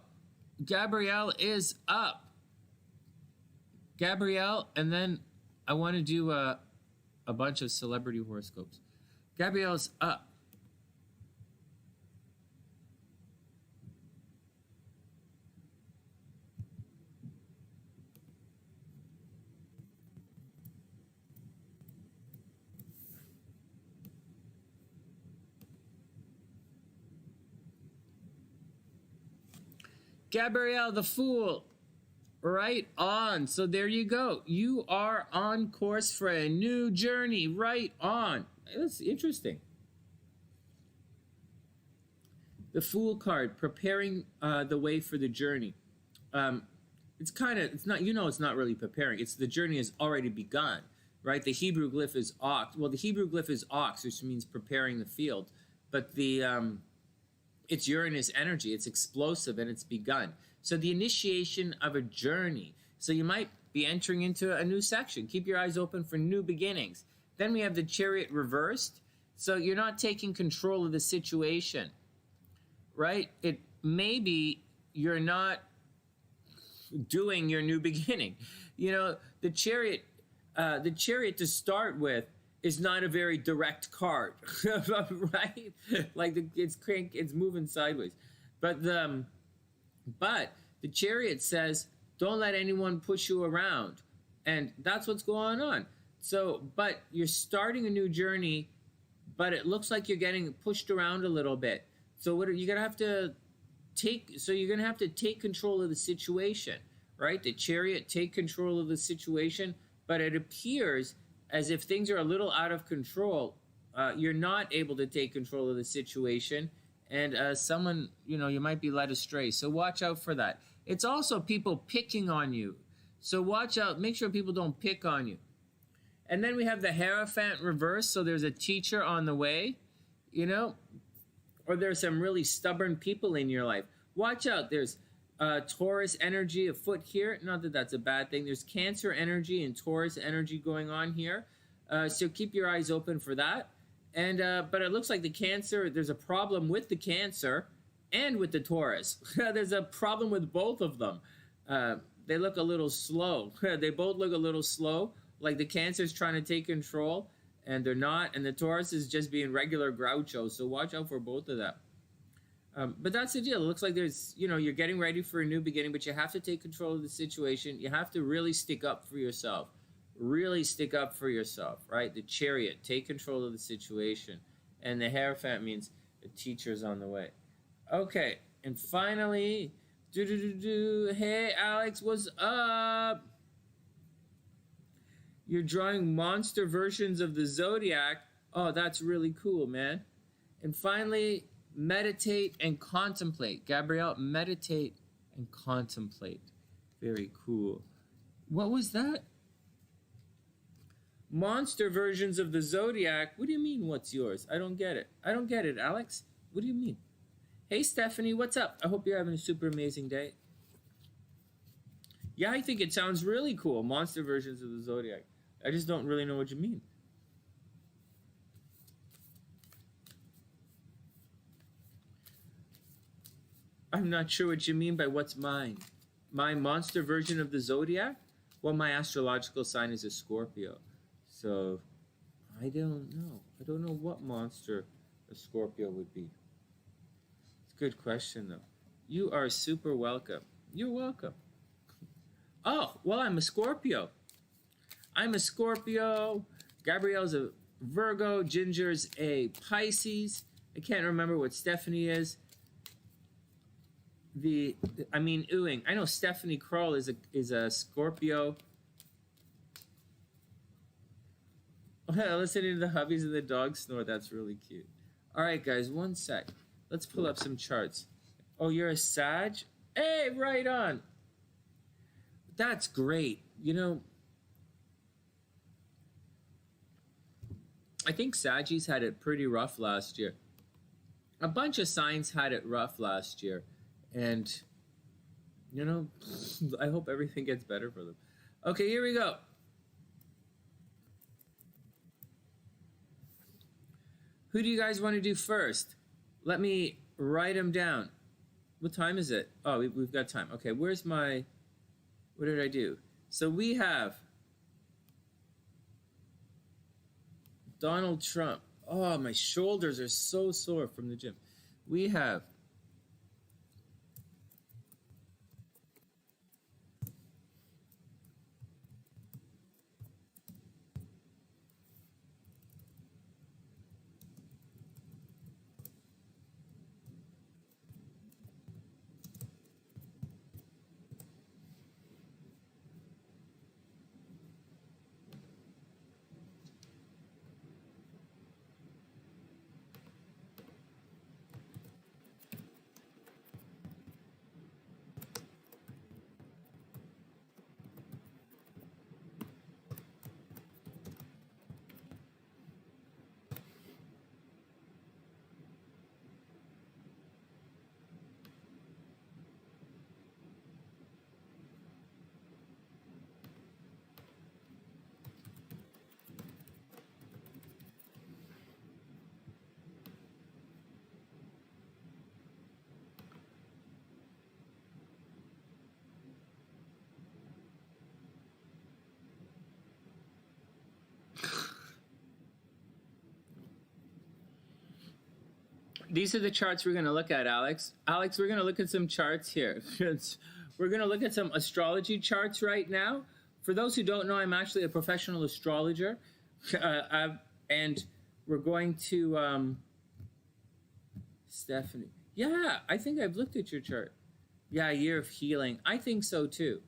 Gabrielle is up. Gabrielle, and then I want to do a bunch of celebrity horoscopes. Gabrielle's up. Gabrielle, the Fool. Right on. So there you go. You are on course for a new journey. Right on. That's interesting. The Fool card, preparing the way for the journey. It's not really preparing. It's the journey has already begun, right? The Hebrew glyph is ox. Well, the Hebrew glyph is ox, which means preparing the field. But it's Uranus energy. It's explosive and it's begun. So the initiation of a journey. So you might be entering into a new section. Keep your eyes open for new beginnings. Then we have the Chariot reversed. So you're not taking control of the situation, right? It maybe you're not doing your new beginning. You know, the Chariot to start with is not a very direct card, right? Like it's moving sideways, but the Chariot says don't let anyone push you around, and that's what's going on. So, but you're starting a new journey, but it looks like you're getting pushed around a little bit. So what are you gonna have to take? So you're gonna have to take control of the situation, right? The Chariot take control of the situation, but it appears as if things are a little out of control. You're not able to take control of the situation, and someone, you might be led astray. So watch out for that. It's also people picking on you. So watch out. Make sure people don't pick on you. And then we have the Heraphant Reverse. So there's a teacher on the way, or there's some really stubborn people in your life. Watch out. There's Taurus energy afoot here. Not that that's a bad thing. There's Cancer energy and Taurus energy going on here. So keep your eyes open for that. And but it looks like the Cancer, there's a problem with the Cancer and with the Taurus. There's a problem with both of them. They look a little slow. They both look a little slow. Like the Cancer's trying to take control and they're not. And the Taurus is just being regular Groucho. So watch out for both of them. But that's the deal. It looks like there's, you're getting ready for a new beginning, but you have to take control of the situation. You have to really stick up for yourself. Really stick up for yourself, right? The Chariot, take control of the situation. And the Hierophant means the teacher's on the way. Okay, and finally, hey, Alex, what's up? You're drawing monster versions of the Zodiac. Oh, that's really cool, man. And finally, meditate and contemplate. Gabrielle, meditate and contemplate. Very cool. What was that? Monster versions of the Zodiac. What do you mean, what's yours? I don't get it. I don't get it, Alex. What do you mean? Hey, Stephanie, what's up? I hope you're having a super amazing day. Yeah, I think it sounds really cool. Monster versions of the Zodiac. I just don't really know what you mean. I'm not sure what you mean by what's mine. My monster version of the Zodiac? Well, my astrological sign is a Scorpio. So, I don't know. I don't know what monster a Scorpio would be. It's a good question, though. You are super welcome. You're welcome. Oh, well, I'm a Scorpio. I'm a Scorpio. Gabrielle's a Virgo. Ginger's a Pisces. I can't remember what Stephanie is. Ewing. I know Stephanie Kroll is a Scorpio. Listening to the hubbies and the dog snore. That's really cute. All right, guys, one sec. Let's pull up some charts. Oh, you're a Sag? Hey, right on. That's great. You know, I think Sagittarius had it pretty rough last year. A bunch of signs had it rough last year. And, you know, I hope everything gets better for them. Okay, here we go. Who do you guys want to do first? Let me write them down. What time is it? Oh, we've got time. Okay, where's my... What did I do? So we have Donald Trump. Oh, my shoulders are so sore from the gym. We have these are the charts we're going to look at, Alex. Alex, we're going to look at some charts here. We're going to look at some astrology charts right now. For those who don't know, I'm actually a professional astrologer. And we're going to... Stephanie. Yeah, I think I've looked at your chart. Yeah, year of healing. I think so, too.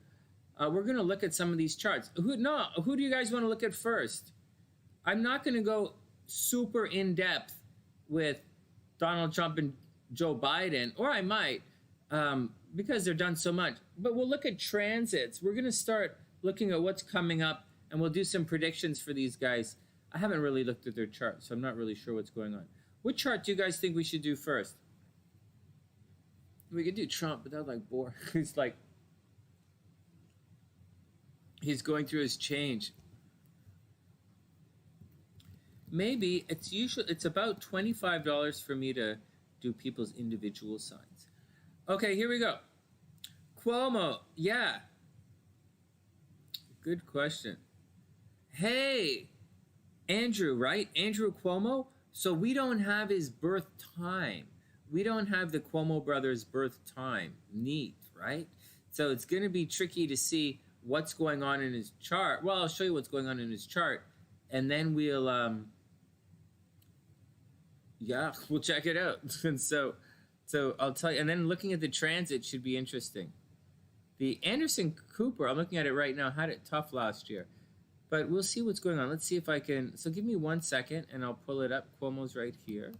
We're going to look at some of these charts. Who do you guys want to look at first? I'm not going to go super in-depth with Donald Trump and Joe Biden, or I might, because they're done so much. But we'll look at transits. We're going to start looking at what's coming up, and we'll do some predictions for these guys. I haven't really looked at their chart, so I'm not really sure what's going on. What chart do you guys think we should do first? We could do Trump, but that'd like bore. He's like, he's going through his change. Maybe it's about $25 for me to do people's individual signs. Okay, here we go. Cuomo, yeah. Good question. Hey, Andrew, right? Andrew Cuomo. So we don't have his birth time. We don't have the Cuomo brothers' birth time. Neat, right? So it's going to be tricky to see what's going on in his chart. Well, I'll show you what's going on in his chart, and then we'll check it out. And so I'll tell you. And then looking at the transit should be interesting. The Anderson Cooper, I'm looking at it right now, had it tough last year. But we'll see what's going on. Let's see if I can. So give me 1 second, and I'll pull it up. Cuomo's right here.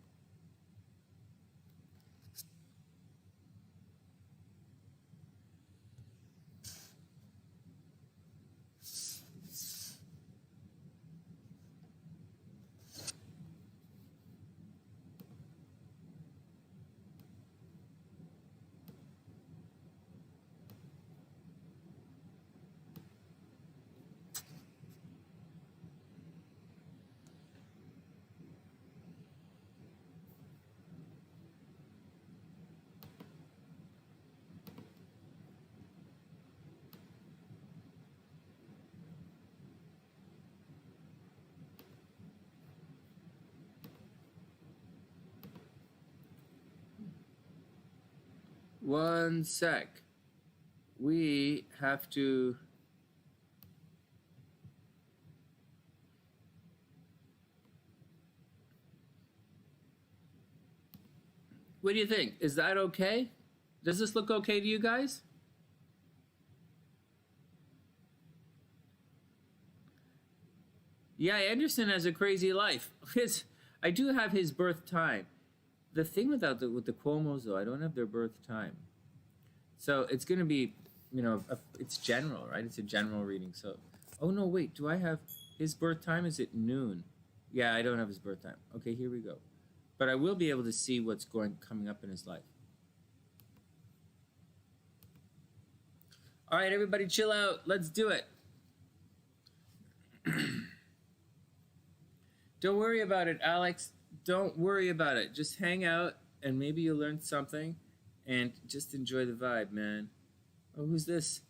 One sec. We have to... What do you think? Is that okay? Does this look okay to you guys? Yeah, Anderson has a crazy life. I do have his birth time. The thing with the Cuomos, though, I don't have their birth time. So it's going to be it's general, right? It's a general reading. So, oh no, wait, do I have his birth time? Is it noon? Yeah, I don't have his birth time. Okay, here we go. But I will be able to see what's coming up in his life. All right, everybody chill out. Let's do it. Don't worry about it, Alex. Don't worry about it. Just hang out and maybe you'll learn something and just enjoy the vibe, man. Oh, who's this?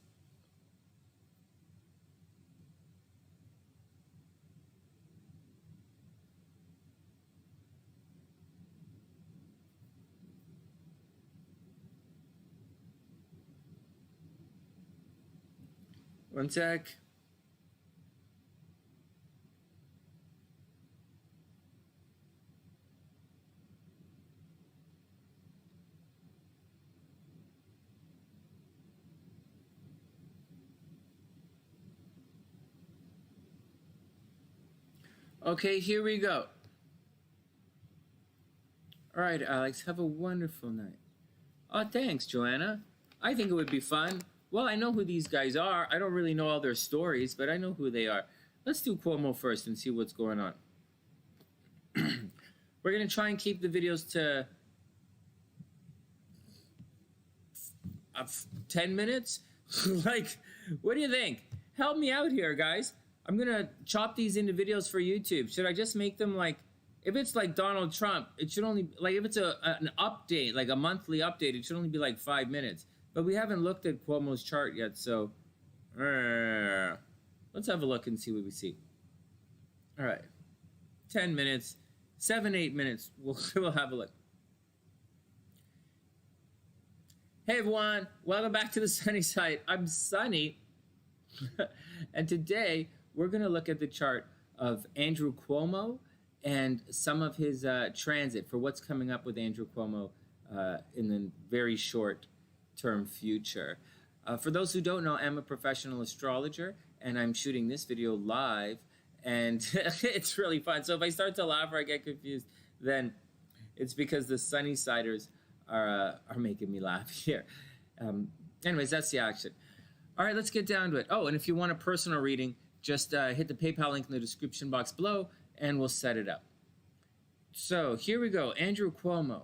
One sec. Okay, here we go. All right, Alex, have a wonderful night. Oh, thanks, Joanna. I think it would be fun. Well, I know who these guys are. I don't really know all their stories, but I know who they are. Let's do Cuomo first and see what's going on. We're going to try and keep the videos to 10 minutes. Like, what do you think? Help me out here, guys. I'm going to chop these into videos for YouTube. Should I just make them like, if it's like Donald Trump, it should only, like if it's an update, like a monthly update, it should only be like 5 minutes. But we haven't looked at Cuomo's chart yet, so let's have a look and see what we see. All right, 10 minutes, 7-8 minutes, we'll have a look. Hey everyone, welcome back to the Sunny Side. I'm Sunny, and today we're gonna look at the chart of Andrew Cuomo and some of his transit for what's coming up with Andrew Cuomo in the very short term future. For those who don't know, I'm a professional astrologer and I'm shooting this video live and it's really fun. So if I start to laugh or I get confused, then it's because the Sunny Siders are making me laugh here. Anyways, that's the action. All right, let's get down to it. Oh, and if you want a personal reading, just hit the PayPal link in the description box below and we'll set it up. So here we go, Andrew Cuomo.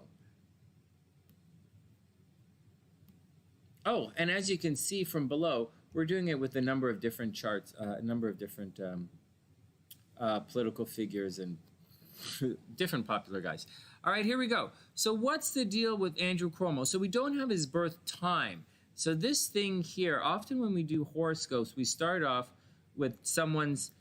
Oh, and as you can see from below, we're doing it with a number of different charts, a number of different political figures and different popular guys. All right, here we go. So what's the deal with Andrew Cuomo? So we don't have his birth time. So this thing here, often when we do horoscopes, we start off with someone's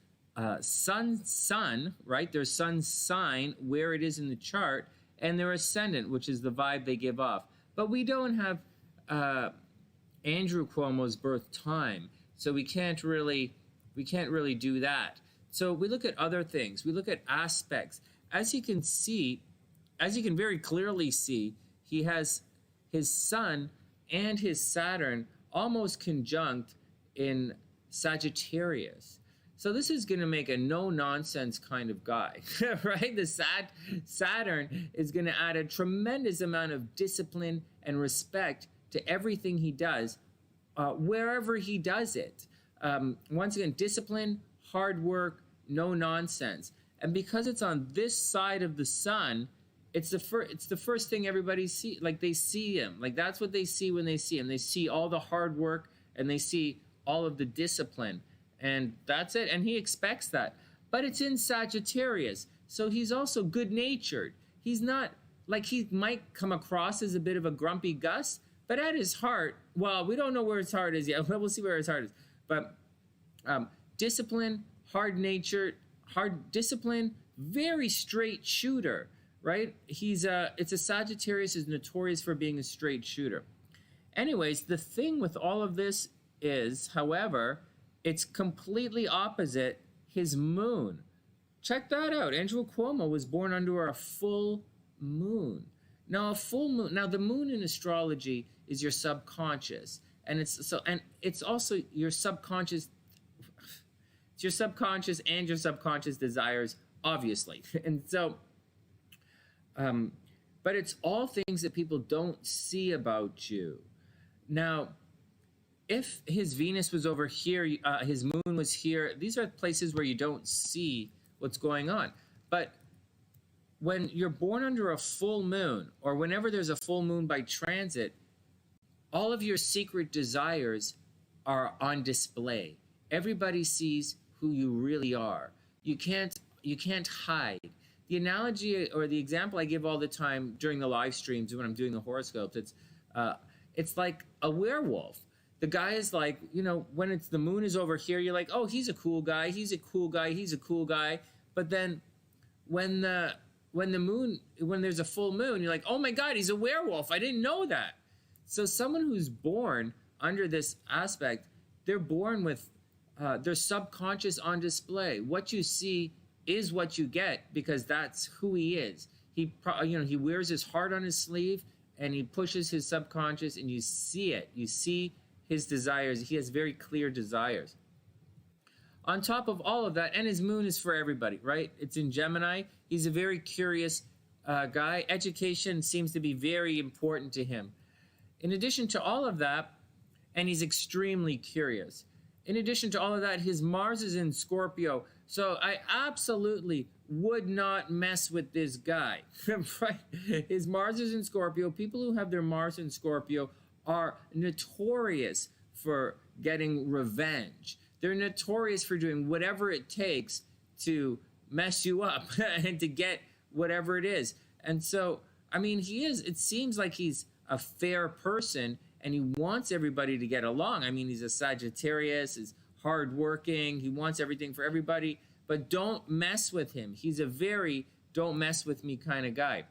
sun, right? Their sun sign, where it is in the chart, and their ascendant, which is the vibe they give off. But we don't have Andrew Cuomo's birth time, so we can't really do that. So we look at other things. We look at aspects. As you can see, as you can very clearly see, he has his sun and his Saturn almost conjunct in Sagittarius. So this is going to make a no-nonsense kind of guy, right? The Saturn is going to add a tremendous amount of discipline and respect to everything he does, wherever he does it. Once again, discipline, hard work, no nonsense. And because it's on this side of the sun, it's the first thing everybody see. Like they see him. Like that's what they see when they see him. They see all the hard work and they see all of the discipline. And that's it. And he expects that. But it's in Sagittarius. So he's also good-natured. He's not, like he might come across as a bit of a grumpy Gus, but at his heart, well, we don't know where his heart is yet. We'll see where his heart is. But discipline, hard-natured, hard discipline, very straight shooter, right? It's a Sagittarius is notorious for being a straight shooter. Anyways, the thing with all of this is, however, it's completely opposite his moon. Check that out. Andrew Cuomo was born under a full moon. Now, a full moon. Now, the moon in astrology is your subconscious, and it's also your subconscious. It's your subconscious and your subconscious desires, obviously, and so. But it's all things that people don't see about you. Now, if his Venus was over here, his moon was here, these are places where you don't see what's going on. But when you're born under a full moon, or whenever there's a full moon by transit, all of your secret desires are on display. Everybody sees who you really are. You can't hide. The analogy or the example I give all the time during the live streams when I'm doing the horoscopes, it's like a werewolf. The guy is like, you know, when it's the moon is over here, you're like, oh, he's a cool guy, he's a cool guy, he's a cool guy. But then when there's a full moon, you're like, oh my God, he's a werewolf. I didn't know that. So someone who's born under this aspect, they're born with their subconscious on display. What you see is what you get, because that's who he is. He wears his heart on his sleeve, and he pushes his subconscious, and you see it. You see his desires. He has very clear desires. On top of all of that, and his moon is for everybody, right? It's in Gemini. He's a very curious guy. Education seems to be very important to him. In addition to all of that, and he's extremely curious. In addition to all of that, his Mars is in Scorpio. So I absolutely would not mess with this guy. Right? His Mars is in Scorpio. People who have their Mars in Scorpio are notorious for getting revenge. They're notorious for doing whatever it takes to mess you up and to get whatever it is. And so, I mean, it seems like he's a fair person, and he wants everybody to get along. I mean, he's a Sagittarius, he's hardworking, he wants everything for everybody, but don't mess with him. He's a very don't mess with me kind of guy.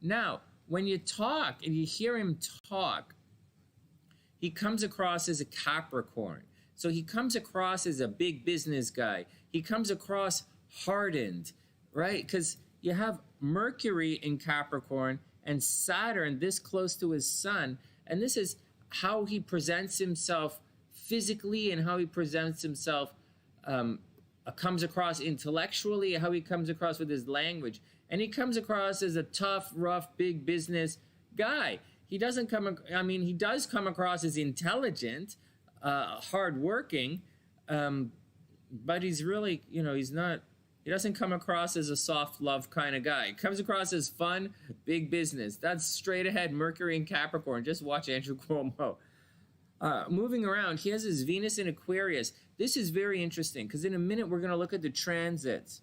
Now, when you talk and you hear him talk, he comes across as a Capricorn. So he comes across as a big business guy. He comes across hardened, right? Because you have Mercury in Capricorn and Saturn this close to his sun. And this is how he presents himself physically, and how he presents himself, comes across intellectually, how he comes across with his language. And he comes across as a tough, rough, big business guy. He does come across as intelligent, hardworking, but he's really, he doesn't come across as a soft love kind of guy. He comes across as fun, big business. That's straight ahead Mercury and Capricorn. Just watch Andrew Cuomo. Moving around, he has his Venus in Aquarius. This is very interesting, because in a minute we're going to look at the transits.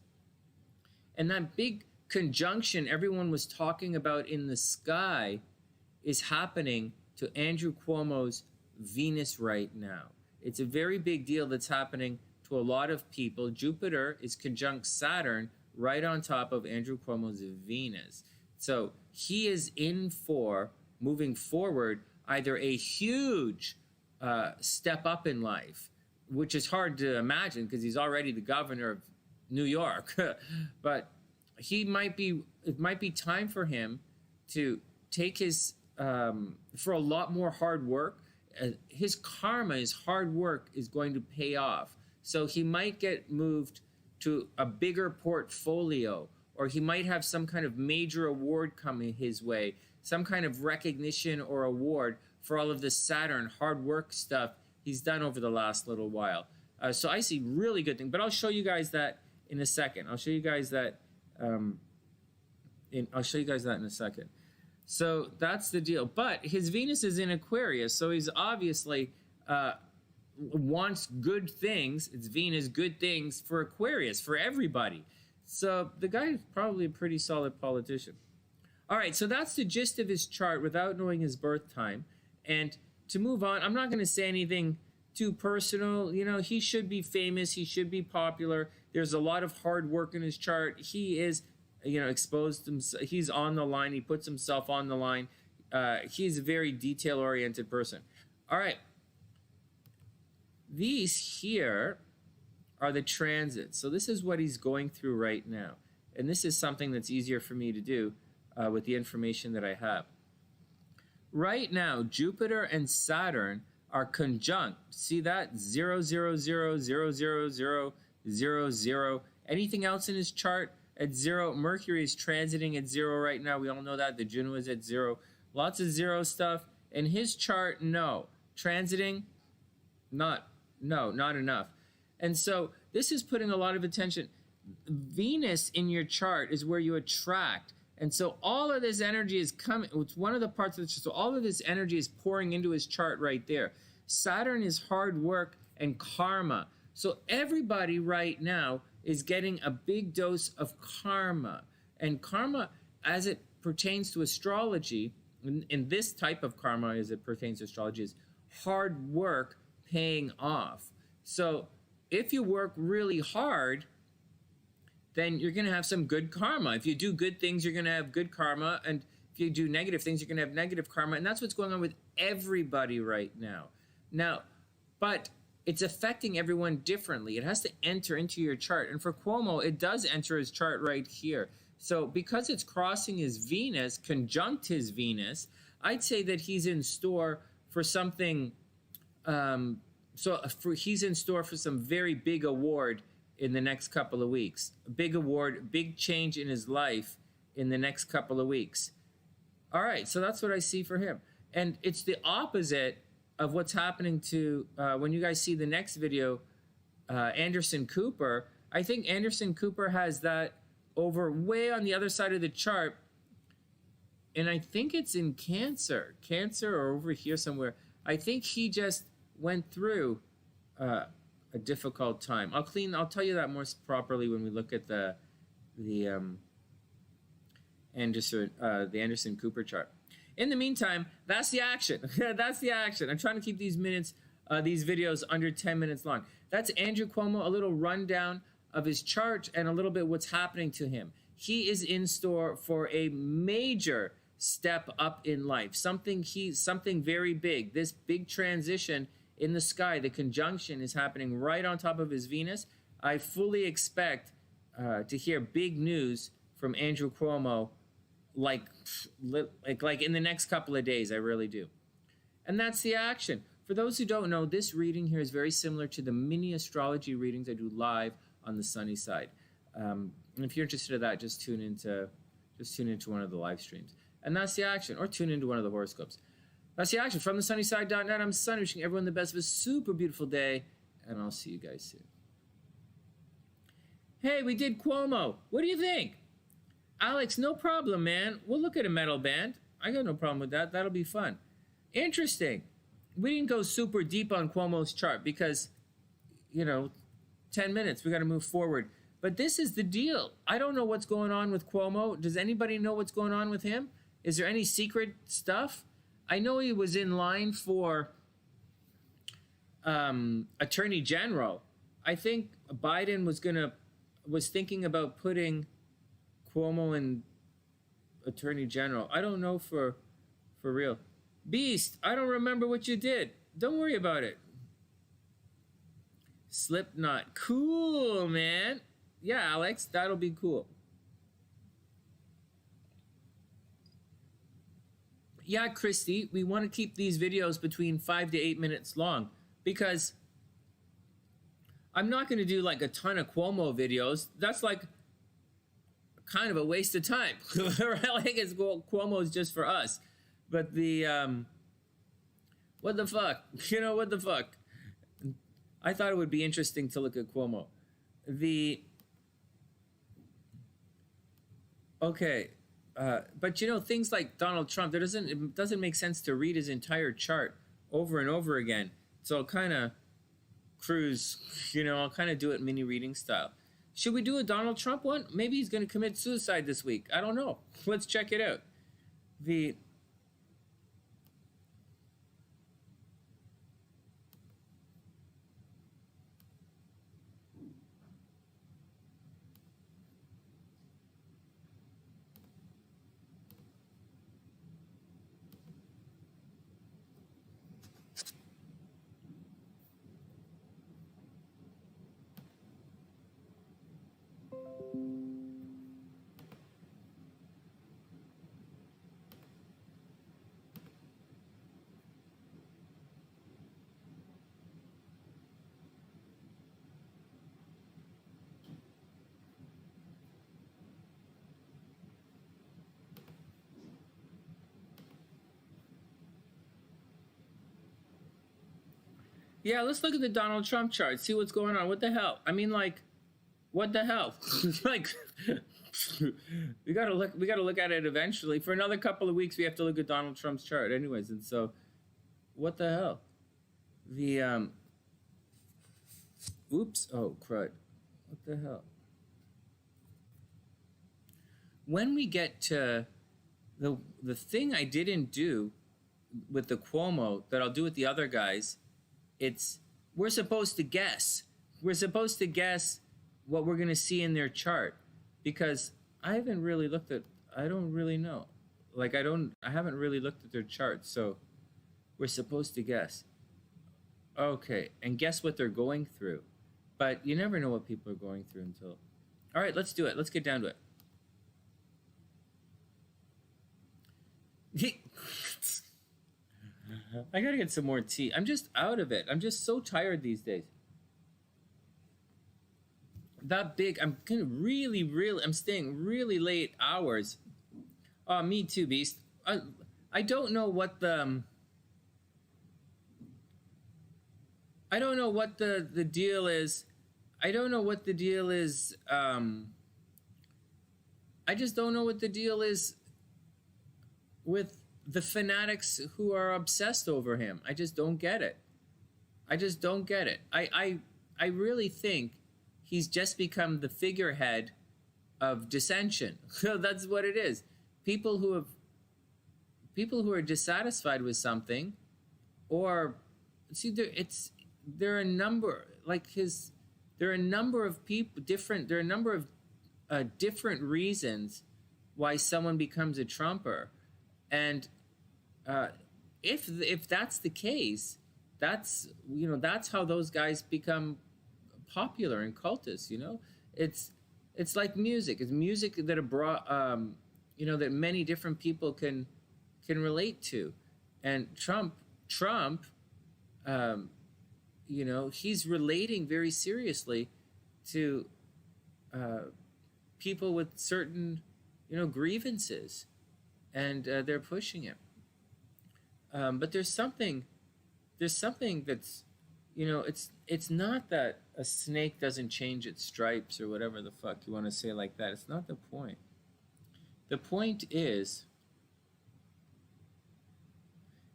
And that big conjunction everyone was talking about in the sky is happening to Andrew Cuomo's Venus right now. It's a very big deal that's happening to a lot of people. Jupiter is conjunct Saturn right on top of Andrew Cuomo's Venus. So he is in for, moving forward, either a huge step up in life, which is hard to imagine because he's already the governor of New York, but it might be time for him to take his, for a lot more hard work. His karma, his hard work is going to pay off. So he might get moved to a bigger portfolio, or he might have some kind of major award coming his way, some kind of recognition or award for all of the Saturn hard work stuff he's done over the last little while. So I see really good thing, but I'll show you guys that in a second. I'll show you guys that in a second. So that's the deal. But his Venus is in Aquarius, so he's obviously wants good things. It's Venus, good things for Aquarius, for everybody. So the guy is probably a pretty solid politician. All right, so that's the gist of his chart without knowing his birth time. And to move on, I'm not going to say anything too personal. You know, he should be famous. He should be popular. There's a lot of hard work in his chart. He is, exposed himself. He's on the line. He puts himself on the line. He's a very detail-oriented person. All right. These here are the transits. So this is what he's going through right now. And this is something that's easier for me to do with the information that I have. Right now, Jupiter and Saturn are conjunct. See that? 0, 0, 0, 0, 0, 0, 0, 0. Anything else in his chart at 0? Mercury is transiting at 0 right now. We all know that. The Juno is at 0. Lots of 0 stuff. In his chart, no. Transiting Not, no, not enough. And so this is putting a lot of attention. Venus in your chart is where you attract. And so all of this energy is coming. It's one of the parts of the chart. So all of this energy is pouring into his chart right there. Saturn is hard work and karma. So everybody right now is getting a big dose of karma. And karma, as it pertains to astrology, in this type of karma as it pertains to astrology, is hard work paying off. So if you work really hard, then you're going to have some good karma. If you do good things, you're going to have good karma. And if you do negative things, you're going to have negative karma. And that's what's going on with everybody right now. Now, but it's affecting everyone differently. It has to enter into your chart. And for Cuomo, it does enter his chart right here. So because it's crossing his Venus, conjunct his Venus, I'd say that he's in store for something. He's in store for some very big award in the next couple of weeks. A big award, big change in his life in the next couple of weeks. All right, so that's what I see for him. And it's the opposite of what's happening to, when you guys see the next video, Anderson Cooper. I think Anderson Cooper has that over way on the other side of the chart. And I think it's in Cancer or over here somewhere. I think he just went through a difficult time. I'll tell you that more properly when we look at the Anderson Cooper chart. In the meantime, that's the action. That's the action. I'm trying to keep these videos under 10 minutes long. That's Andrew Cuomo, a little rundown of his chart and a little bit what's happening to him. He is in store for a major step up in life. Something very big. This big transition in the sky, the conjunction is happening right on top of his Venus. I fully expect to hear big news from Andrew Cuomo like in the next couple of days. I really do. And that's the action. For those who don't know, this reading here is very similar to the mini astrology readings I do live on the Sunny Side. And if you're interested in that, just tune into one of the live streams. And that's the action, or tune into one of the horoscopes. That's the action. From TheSunnySide.net, I'm Sonny, wishing everyone the best of a super beautiful day, and I'll see you guys soon. Hey, we did Cuomo. What do you think? Alex, no problem, man. We'll look at a metal band. I got no problem with that. That'll be fun. Interesting. We didn't go super deep on Cuomo's chart because, 10 minutes. We got to move forward. But this is the deal. I don't know what's going on with Cuomo. Does anybody know what's going on with him? Is there any secret stuff? I know he was in line for Attorney General. I think Biden was thinking about putting Cuomo in Attorney General. I don't know for real. Beast, I don't remember what you did. Don't worry about it. Slipknot. Cool, man. Yeah, Alex, that'll be cool. Yeah, Christy, we want to keep these videos between 5 to 8 minutes long because I'm not going to do like a ton of Cuomo videos. That's like kind of a waste of time. I think Cuomo is just for us. But what the fuck? What the fuck? I thought it would be interesting to look at Cuomo. But things like Donald Trump, it doesn't make sense to read his entire chart over and over again. So I'll kind of cruise, I'll kind of do it mini reading style. Should we do a Donald Trump one? Maybe he's going to commit suicide this week. I don't know. Let's check it out. Yeah, let's look at the Donald Trump chart, see what's going on. What the hell? I mean, like, what the hell? Like, we gotta look at it eventually. For another couple of weeks, we have to look at Donald Trump's chart, anyways. And so, what the hell? The oops! Oh crud! What the hell? When we get to the thing I didn't do with the Cuomo that I'll do with the other guys, we're supposed to guess. We're supposed to guess what we're gonna see in their chart, because I haven't really looked at. I don't really know. Like I haven't really looked at their chart, so we're supposed to guess. Okay, and guess what they're going through, but you never know what people are going through until. All right, let's do it. Let's get down to it. I gotta get some more tea. I'm just out of it. I'm just so tired these days. That big. I'm gonna really. I'm staying really late hours. Me too, Beast. I don't know what the. I don't know what the deal is. I don't know what the deal is. I just don't know what the deal is with the fanatics who are obsessed over him. I just don't get it. I just don't get it. I really think he's just become the figurehead of dissension. That's what it is. People who are dissatisfied with something, or see, there are a number there are a number of people there are a number of different reasons why someone becomes a Trumper, and if that's the case, that's how those guys become popular and cultists. It's like music. It's music that that many different people can relate to, and Trump, he's relating very seriously to people with certain grievances, and they're pushing it. But there's something that's it's not that a snake doesn't change its stripes or whatever the fuck you want to say like that. It's not the point. The point is,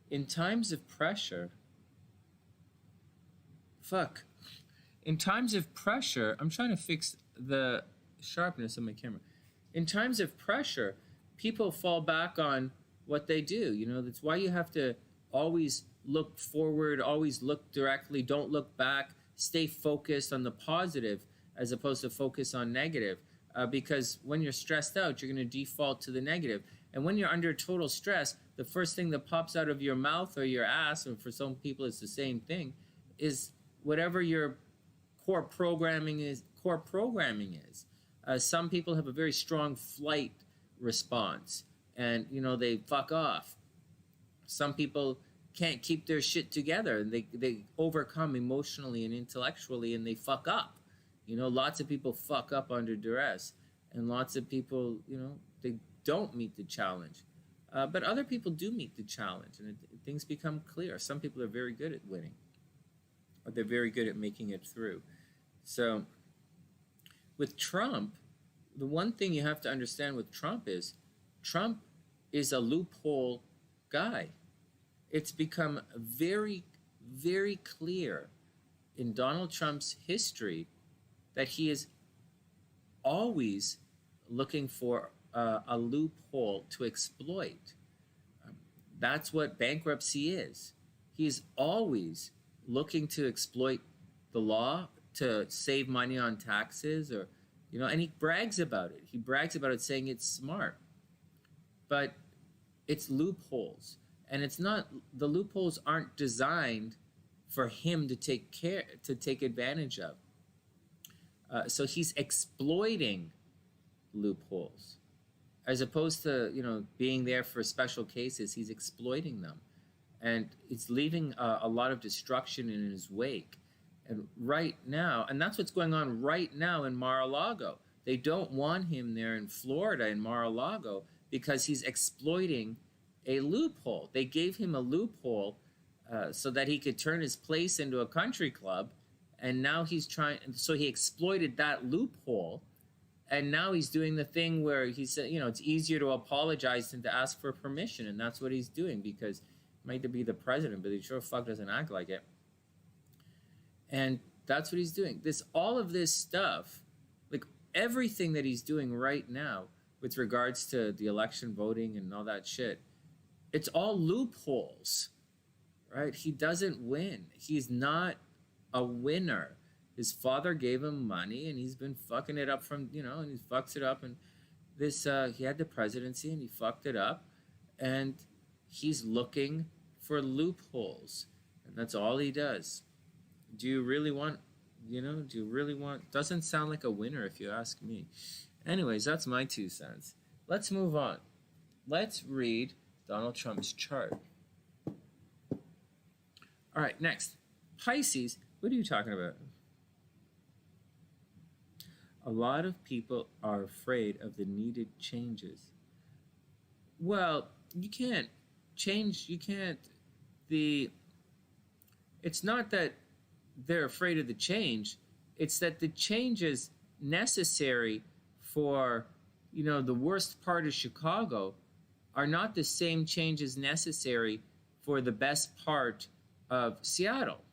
in times of pressure, in times of pressure, I'm trying to fix the sharpness of my camera. In times of pressure, people fall back on what they do. That's why you have to always look forward, always look directly, don't look back, stay focused on the positive as opposed to focus on negative. Because when you're stressed out, you're going to default to the negative. And when you're under total stress, the first thing that pops out of your mouth or your ass, and for some people it's the same thing, is whatever your core programming is. Some people have a very strong flight response, and they fuck off. Some people can't keep their shit together, and they overcome emotionally and intellectually, and they fuck up. Lots of people fuck up under duress, and lots of people, they don't meet the challenge. But other people do meet the challenge, and things become clear. Some people are very good at winning, or they're very good at making it through. So with Trump, the one thing you have to understand with Trump is a loophole guy. It's become very, very clear in Donald Trump's history that he is always looking for a loophole to exploit. That's what bankruptcy is. He's always looking to exploit the law to save money on taxes, or and he brags about it. He brags about it, saying it's smart. But it's loopholes, and the loopholes aren't designed for him to take advantage of. So he's exploiting loopholes, as opposed to being there for special cases. He's exploiting them, and it's leaving a lot of destruction in his wake. And right now, and that's what's going on right now in Mar-a-Lago. They don't want him there in Florida, in Mar-a-Lago, because he's exploiting a loophole. They gave him a loophole so that he could turn his place into a country club. And now he's trying, so he exploited that loophole. And now he's doing the thing where he said, it's easier to apologize than to ask for permission. And that's what he's doing, because he might be the president, but he sure fuck doesn't act like it. And that's what he's doing. All of this stuff, like everything that he's doing right now with regards to the election voting and all that shit, it's all loopholes, right? He doesn't win. He's not a winner. His father gave him money, and he's been fucking it up and he fucks it up. And he had the presidency, and he fucked it up, and he's looking for loopholes, and that's all he does. Do you really want, doesn't sound like a winner if you ask me. Anyways, that's my 2 cents. Let's move on. Let's read Donald Trump's chart. All right, next. Pisces, what are you talking about? A lot of people are afraid of the needed changes. Well, you can't change, it's not that they're afraid of the change, it's that the change is necessary for, the worst part of Chicago are not the same changes necessary for the best part of Seattle,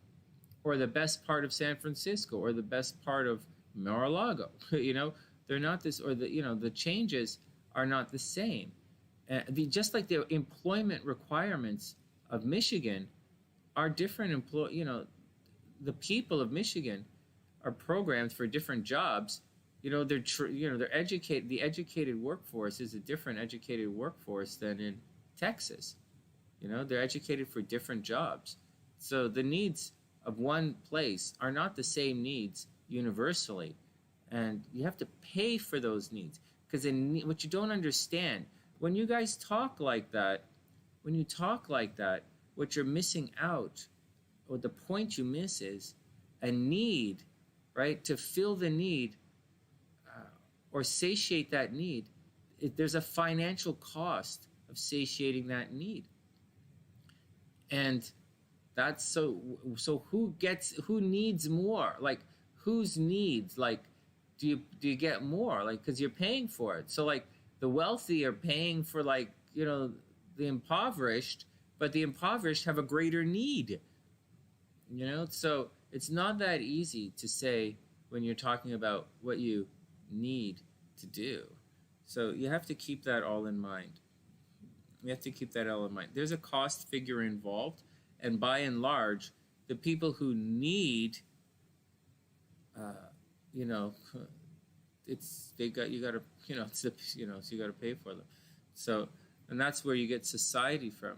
or the best part of San Francisco, or the best part of Mar-a-Lago. They're not this, or the changes are not the same. Just like the employment requirements of Michigan are different. The people of Michigan are programmed for different jobs. They're educated. The educated workforce is a different educated workforce than in Texas. They're educated for different jobs. So the needs of one place are not the same needs universally, and you have to pay for those needs. Because what you don't understand, when you guys talk like that, what you're missing out, or the point you miss is a need, right? To fill the need or satiate that need, there's a financial cost of satiating that need. And that's so who needs more? Like, whose needs? Like, do you get more? Like, because you're paying for it. So like the wealthy are paying for, like, the impoverished, but the impoverished have a greater need. So it's not that easy to say when you're talking about what you need to do. So you have to keep that all in mind. There's a cost figure involved, and by and large, the people who need, you got to pay for them. So, and that's where you get society from.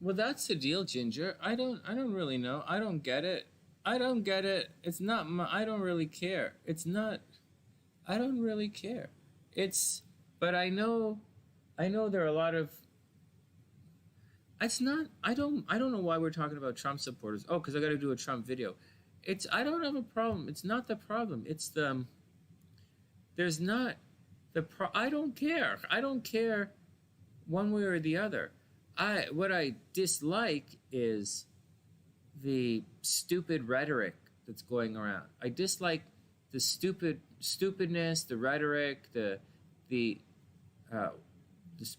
Well, that's the deal, Ginger. I don't really know. I don't get it. It's not I don't really care. I don't really care. But I know there are a lot of, I don't know why we're talking about Trump supporters. Oh, because I got to do a Trump video. I don't have a problem. It's not the problem. I don't care. I don't care one way or the other. What I dislike is the stupid rhetoric that's going around. I dislike the stupidness, the rhetoric, the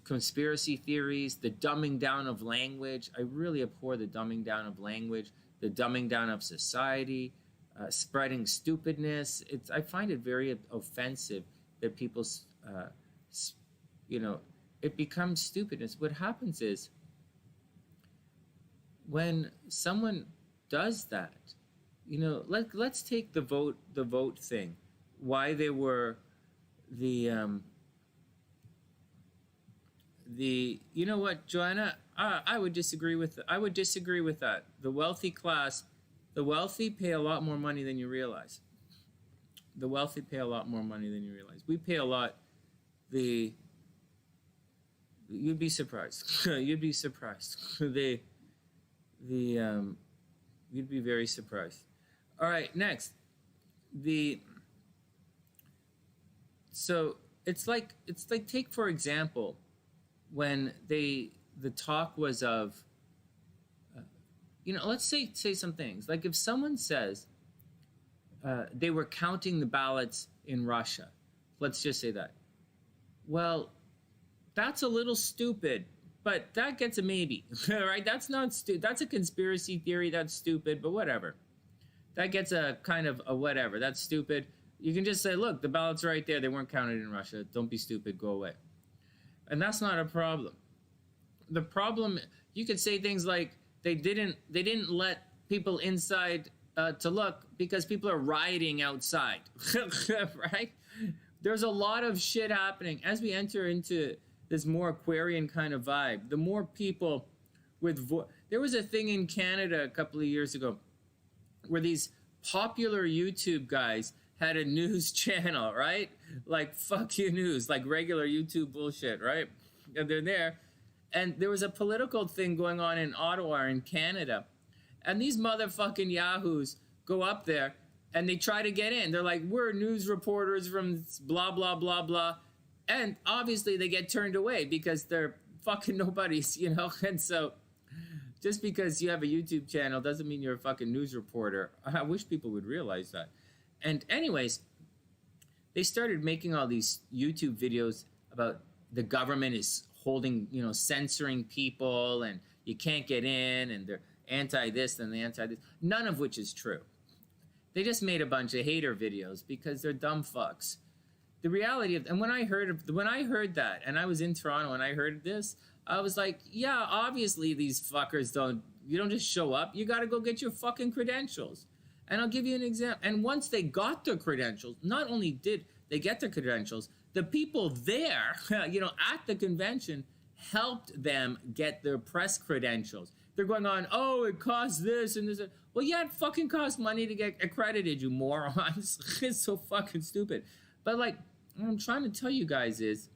conspiracy theories, the dumbing down of language. I really abhor the dumbing down of language, the dumbing down of society, spreading stupidness. I find it very offensive that people, it becomes stupidness. What happens is, when someone does that, let's take the vote thing. Why they were you know what, Joanna? I would disagree with that. The wealthy class, the wealthy pay a lot more money than you realize. We pay a lot. You'd be surprised. You'd be very surprised. All right, next. So it's like take, for example, when the talk was of, let's say some things. Like if someone says they were counting the ballots in Russia, let's just say that. Well, that's a little stupid, but that gets a maybe, right? That's not stupid. That's a conspiracy theory. That's stupid, but whatever. That gets a kind of a whatever. That's stupid. You can just say, look, the ballots are right there. They weren't counted in Russia. Don't be stupid. Go away. And that's not a problem. The problem, you could say things like they didn't let people inside to look because people are rioting outside, right? There's a lot of shit happening as we enter into this more Aquarian kind of vibe. The more people with there was a thing in Canada a couple of years ago where these popular YouTube guys had a news channel, right? Like fuck you news, like regular YouTube bullshit, right? And they're there. And there was a political thing going on in Ottawa in Canada. And these motherfucking yahoos go up there and they try to get in. They're like, we're news reporters from blah, blah, blah, blah. And obviously they get turned away because they're fucking nobodies, And so just because you have a YouTube channel doesn't mean you're a fucking news reporter. I wish people would realize that. And anyways, they started making all these YouTube videos about the government is holding, censoring people and you can't get in and they're anti-this and the anti-this. None of which is true. They just made a bunch of hater videos because they're dumb fucks. The reality of, and when I heard that, and I was in Toronto and I heard this, I was like, yeah, obviously these fuckers you don't just show up. You got to go get your fucking credentials. And I'll give you an example. And once they got their credentials, not only did they get their credentials, the people there, at the convention helped them get their press credentials. They're going on, oh, it costs this and this. Well, yeah, it fucking costs money to get accredited, you morons. It's so fucking stupid. But like, what I'm trying to tell you guys is,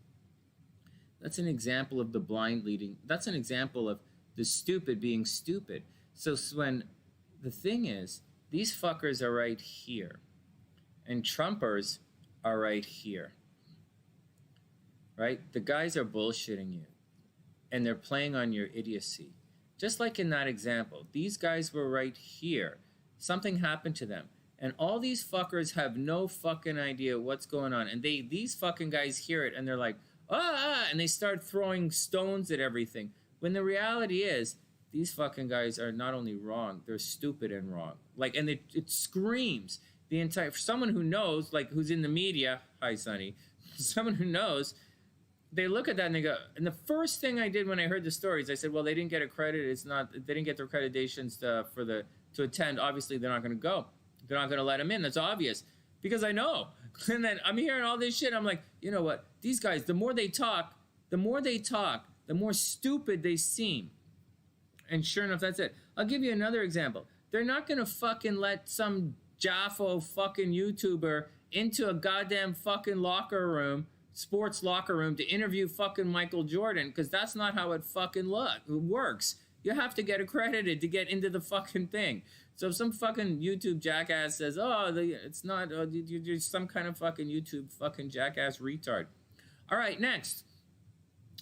that's an example of the blind leading. That's an example of the stupid being stupid. So when the thing is, these fuckers are right here. And Trumpers are right here. Right? The guys are bullshitting you. And they're playing on your idiocy. Just like in that example, these guys were right here. Something happened to them. And all these fuckers have no fucking idea what's going on. And these fucking guys hear it and they're like, and they start throwing stones at everything. When the reality is, these fucking guys are not only wrong, they're stupid and wrong. Like, and it screams the entire, for someone who knows, like who's in the media, hi Sonny, someone who knows, they look at that and they go, and the first thing I did when I heard the stories, I said, well, they didn't get accredited. They didn't get their accreditations to attend. Obviously, they're not going to go. They're not going to let them in. That's obvious because I know. And then I'm hearing all this shit. I'm like, you know what? These guys, the more they talk, the more stupid they seem. And sure enough, that's it. I'll give you another example. They're not going to fucking let some Jaffo fucking YouTuber into a goddamn fucking locker room, sports locker room, to interview fucking Michael Jordan, because that's not how it fucking works. You have to get accredited to get into the fucking thing. So if some fucking YouTube jackass says, it's not, you're some kind of fucking YouTube fucking jackass retard. All right, next.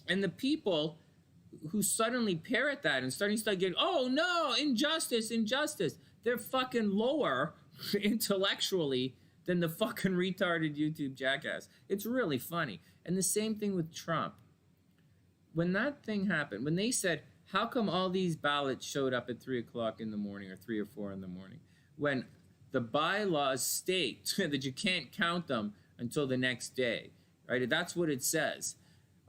And the people who suddenly parrot that and start getting, oh no, injustice, they're fucking lower intellectually than the fucking retarded YouTube jackass. It's really funny. And the same thing with Trump. When that thing happened, when they said, how come all these ballots showed up at 3 o'clock in the morning or 3 or 4 in the morning? When the bylaws state that you can't count them until the next day, right? That's what it says.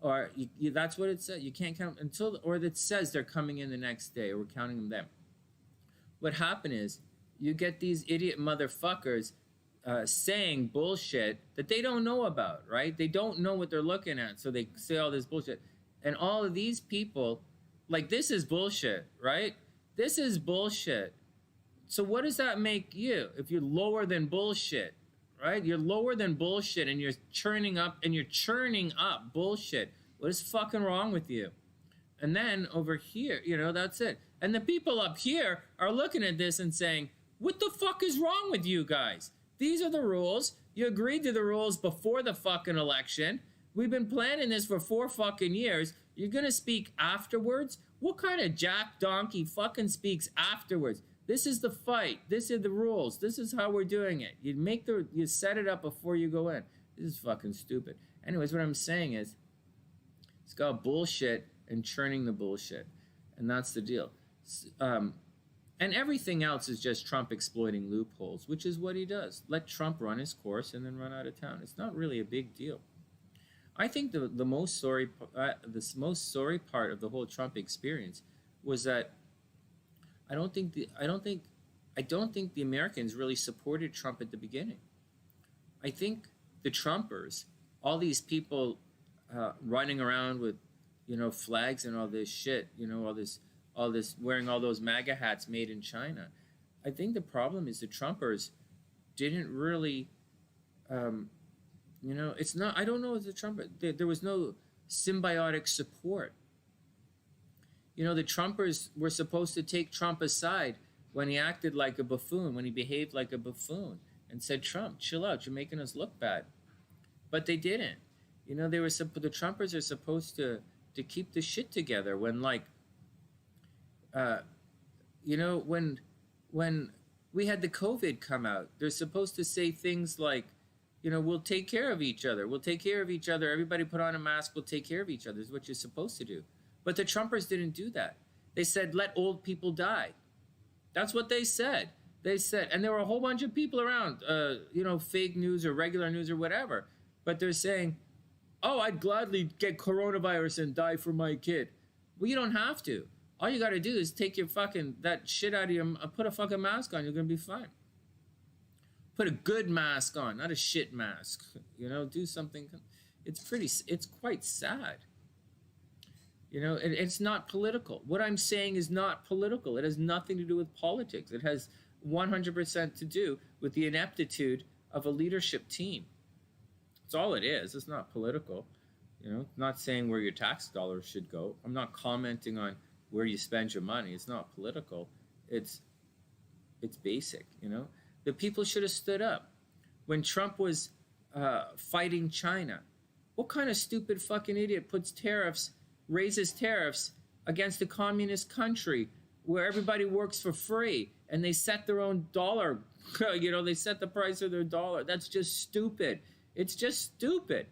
Or that's what it says. You can't count until, or that says they're coming in the next day, or we're counting them then. What happened is, you get these idiot motherfuckers saying bullshit that they don't know about, right? They don't know what they're looking at, so they say all this bullshit. And all of these people, like, this is bullshit, right? This is bullshit. So what does that make you if you're lower than bullshit, right? You're lower than bullshit and you're churning up bullshit. What is fucking wrong with you? And then over here, that's it. And the people up here are looking at this and saying, what the fuck is wrong with you guys? These are the rules. You agreed to the rules before the fucking election. We've been planning this for 4 fucking years. You're going to speak afterwards? What kind of jack donkey fucking speaks afterwards? This is the fight. This is the rules. This is how we're doing it. You set it up before you go in. This is fucking stupid. Anyways, what I'm saying is, it's got bullshit and churning the bullshit. And that's the deal. And everything else is just Trump exploiting loopholes, which is what he does. Let Trump run his course and then run out of town. It's not really a big deal. I think the most sorry part of the whole Trump experience was that I don't think the Americans really supported Trump at the beginning. I think the Trumpers, all these people running around with, flags and all this shit, all this wearing all those MAGA hats made in China. I think the problem is the Trumpers didn't really, it's not, I don't know if the Trumper, there was no symbiotic support. The Trumpers were supposed to take Trump aside when he acted like a buffoon, when he behaved like a buffoon, and said, Trump, chill out, you're making us look bad. But they didn't. The Trumpers are supposed to keep the shit together when, when we had the COVID come out, they're supposed to say things like, we'll take care of each other. We'll take care of each other. Everybody put on a mask. We'll take care of each other is what you're supposed to do. But the Trumpers didn't do that. They said, let old people die. That's what they said. And there were a whole bunch of people around, fake news or regular news or whatever. But they're saying, oh, I'd gladly get coronavirus and die for my kid. Well, you don't have to. All you got to do is take your that shit out of your, put a fucking mask on. You're going to be fine. Put a good mask on, not a shit mask. Do something. It's quite sad. It's not political. What I'm saying is not political. It has nothing to do with politics. It has 100% to do with the ineptitude of a leadership team. That's all it is. It's not political. Not saying where your tax dollars should go. I'm not commenting on where you spend your money. It's not political. It's basic, The people should have stood up. When Trump was fighting China, what kind of stupid fucking idiot raises tariffs against a communist country where everybody works for free and they set their own dollar, they set the price of their dollar. That's just stupid. It's just stupid.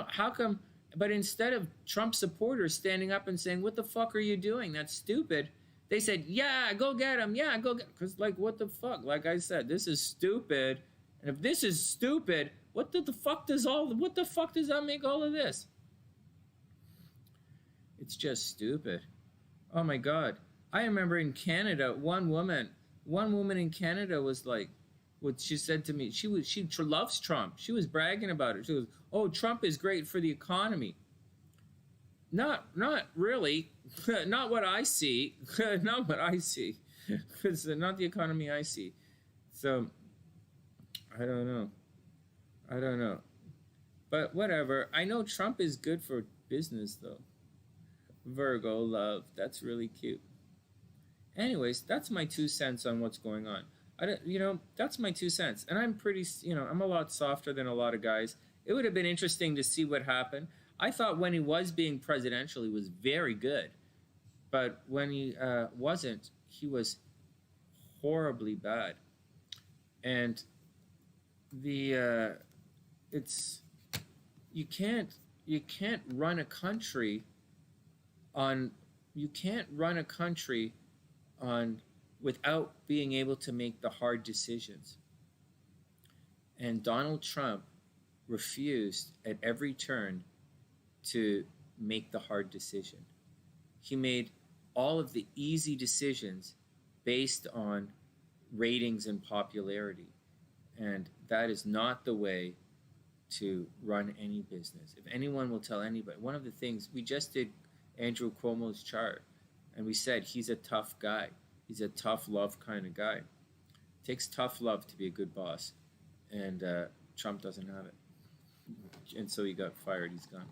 How come? But instead of Trump supporters standing up and saying, what the fuck are you doing? That's stupid. They said, yeah, go get him. Yeah, go get him. Because, what the fuck? Like I said, this is stupid. And if this is stupid, what the fuck does that make all of this? It's just stupid. Oh my God. I remember in Canada, one woman in Canada was like, what she said to me, she loves Trump. She was bragging about it. She goes, oh, Trump is great for the economy. Not really. Not what I see. Not what I see. It's not the economy I see. So, I don't know. But whatever. I know Trump is good for business, though. Virgo love. That's really cute. Anyways, that's my 2 cents on what's going on. That's my 2 cents. And I'm pretty, I'm a lot softer than a lot of guys. It would have been interesting to see what happened. I thought when he was being presidential, he was very good. But when he wasn't, he was horribly bad. And you can't run a country on without being able to make the hard decisions. And Donald Trump refused at every turn to make the hard decision. He made all of the easy decisions based on ratings and popularity. And that is not the way to run any business. If anyone will tell anybody, one of the things, we just did Andrew Cuomo's chart, and we said he's a tough guy. He's a tough love kind of guy. It takes tough love to be a good boss. And Trump doesn't have it. And so he got fired. He's gone.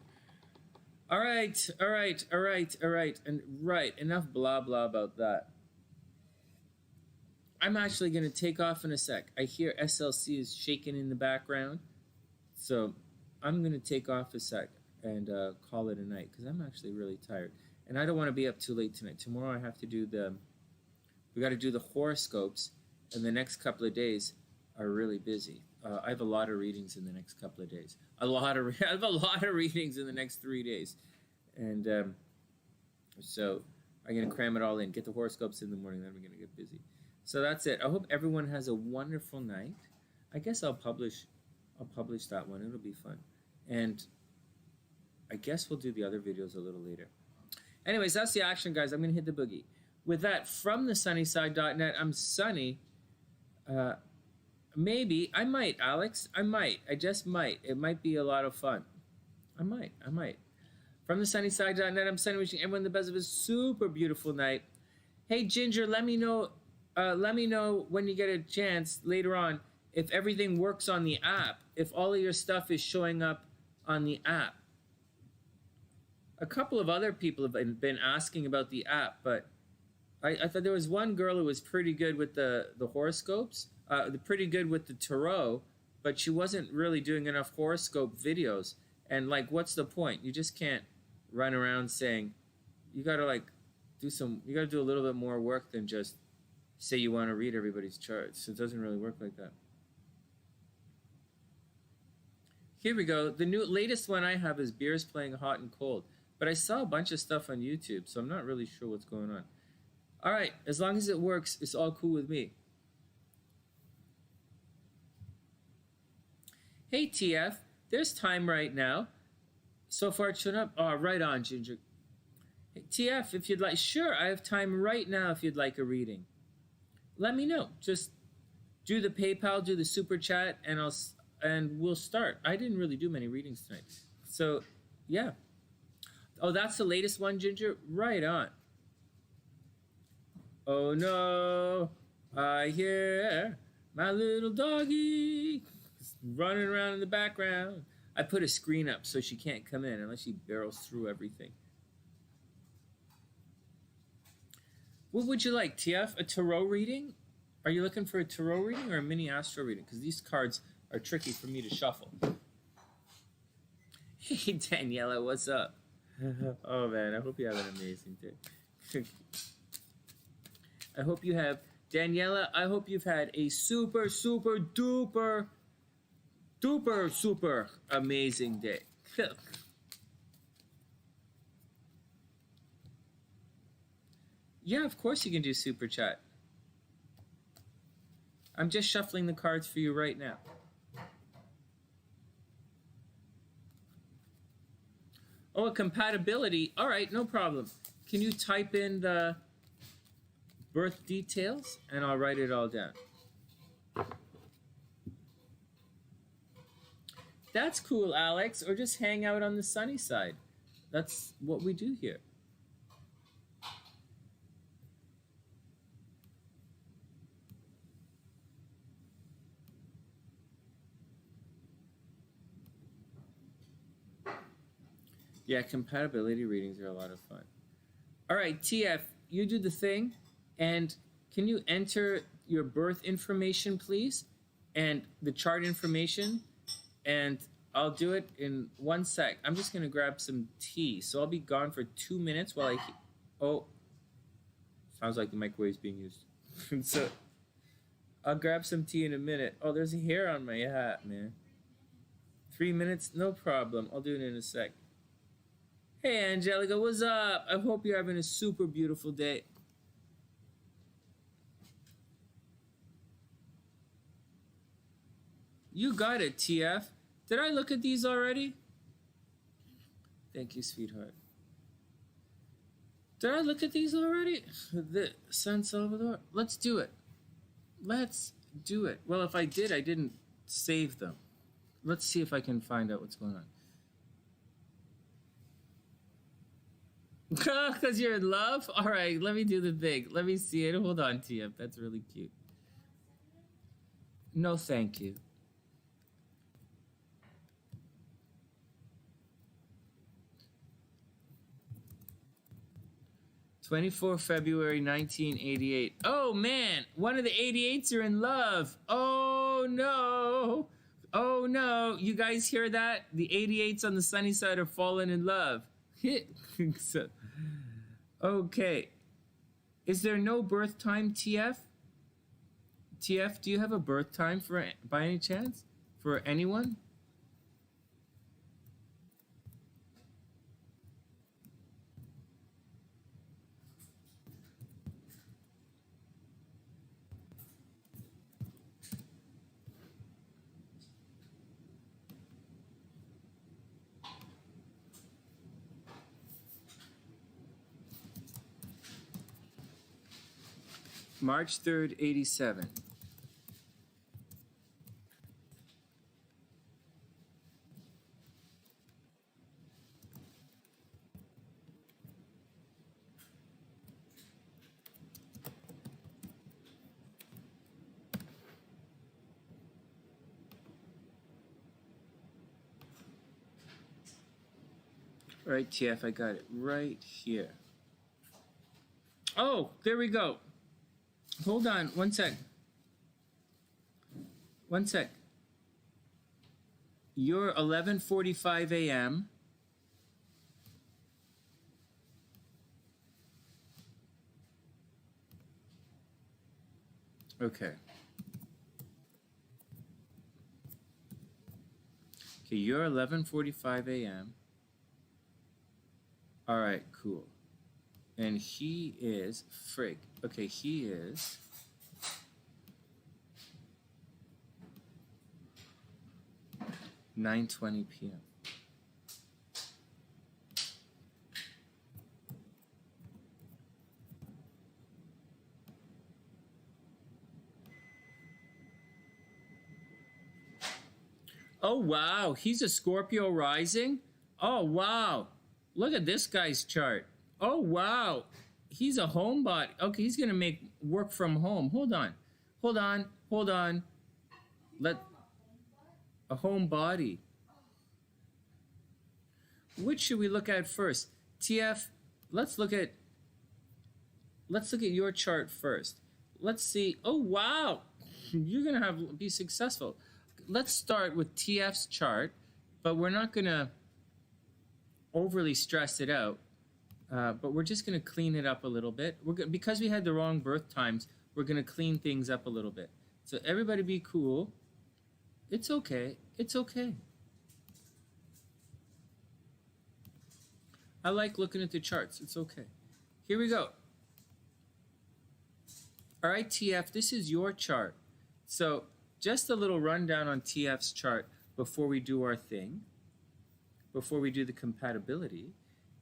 All right. And enough blah, blah about that. I'm actually going to take off in a sec. I hear SLC is shaking in the background. So I'm going to take off a sec. and call it a night because I'm actually really tired. And I don't want to be up too late tonight. Tomorrow I have to do we got to do the horoscopes, and the next couple of days are really busy. I have a lot of readings in the next couple of days. I have a lot of readings in the next 3 days. And so I'm going to cram it all in, get the horoscopes in the morning, then we're going to get busy. So that's it. I hope everyone has a wonderful night. I guess I'll publish that one. It'll be fun. And I guess we'll do the other videos a little later. Anyways, that's the action, guys. I'm going to hit the boogie. With that, from TheSunnySide.net, I'm Sonny. Maybe. I might, Alex. I might. I just might. It might be a lot of fun. I might. From TheSunnySide.net, I'm Sonny, wishing everyone the best of a super beautiful night. Hey, Ginger, let me know when you get a chance later on if everything works on the app, if all of your stuff is showing up on the app. A couple of other people have been asking about the app, but I thought there was one girl who was pretty good with the horoscopes, pretty good with the tarot, but she wasn't really doing enough horoscope videos. And like, what's the point? You just can't run around saying, you gotta do a little bit more work than just say you want to read everybody's charts. It doesn't really work like that. Here we go. The latest one I have is Beers Playing Hot and Cold. But I saw a bunch of stuff on YouTube, so I'm not really sure what's going on. All right, as long as it works, it's all cool with me. Hey, TF, there's time right now. So far, it's shown up. Oh, right on, Ginger. Hey, TF, if you'd like, sure, I have time right now if you'd like a reading. Let me know. Just do the PayPal, do the super chat, and we'll start. I didn't really do many readings tonight. So, yeah. Oh, that's the latest one, Ginger? Right on. Oh, no. I hear my little doggy running around in the background. I put a screen up so she can't come in unless she barrels through everything. What would you like, TF? A tarot reading? Are you looking for a tarot reading or a MiniAstro reading? Because these cards are tricky for me to shuffle. Hey, Daniela, what's up? Oh, man, I hope you have an amazing day. I hope you have, Daniela, I hope you've had a super, super, duper, duper, super amazing day. Yeah, of course you can do super chat. I'm just shuffling the cards for you right now. Oh, a compatibility. All right, no problem. Can you type in the birth details and I'll write it all down. That's cool, Alex. Or just hang out on the sunny side. That's what we do here. Yeah, compatibility readings are a lot of fun. All right, TF, you do the thing. And can you enter your birth information, please? And the chart information. And I'll do it in 1 sec. I'm just going to grab some tea. So I'll be gone for 2 minutes while I... Oh. Sounds like the microwave's being used. So I'll grab some tea in a minute. Oh, there's a hair on my hat, man. 3 minutes? No problem. I'll do it in a sec. Hey, Angelica, what's up? I hope you're having a super beautiful day. You got it, TF. Did I look at these already? Thank you, sweetheart. Did I look at these already? The San Salvador? Let's do it. Let's do it. Well, if I did, I didn't save them. Let's see if I can find out what's going on. Because you're in love? All right, let me do the thing. Let me see it. Hold on, TF. That's really cute. No, thank you. February 1988. Oh, man. One of the 88s are in love. Oh, no. Oh, no, you guys hear that? The 88s on the sunny side are falling in love. So, okay. Is there no birth time, TF? TF, do you have a birth time for by any chance? For anyone? March 3rd, 87. All right, TF, I got it right here. Oh, there we go. Hold on, one sec. One sec. You're 11:45 a.m. Okay. Okay, you're 11:45 a.m. All right, cool. And he is frig. Okay, he is 9:20 p.m. Oh wow, he's a Scorpio rising. Oh wow, look at this guy's chart. Oh wow, he's a homebody. Okay, he's gonna make work from home. Hold on. Let a homebody. Which should we look at first? TF, let's look at your chart first. Let's see. Oh wow, you're gonna be successful. Let's start with TF's chart, but we're not gonna overly stress it out. But we're just going to clean it up a little bit. Because we had the wrong birth times, we're going to clean things up a little bit. So everybody be cool. It's okay. It's okay. I like looking at the charts. It's okay. Here we go. All right, TF, this is your chart. So just a little rundown on TF's chart before we do our thing, before we do the compatibility.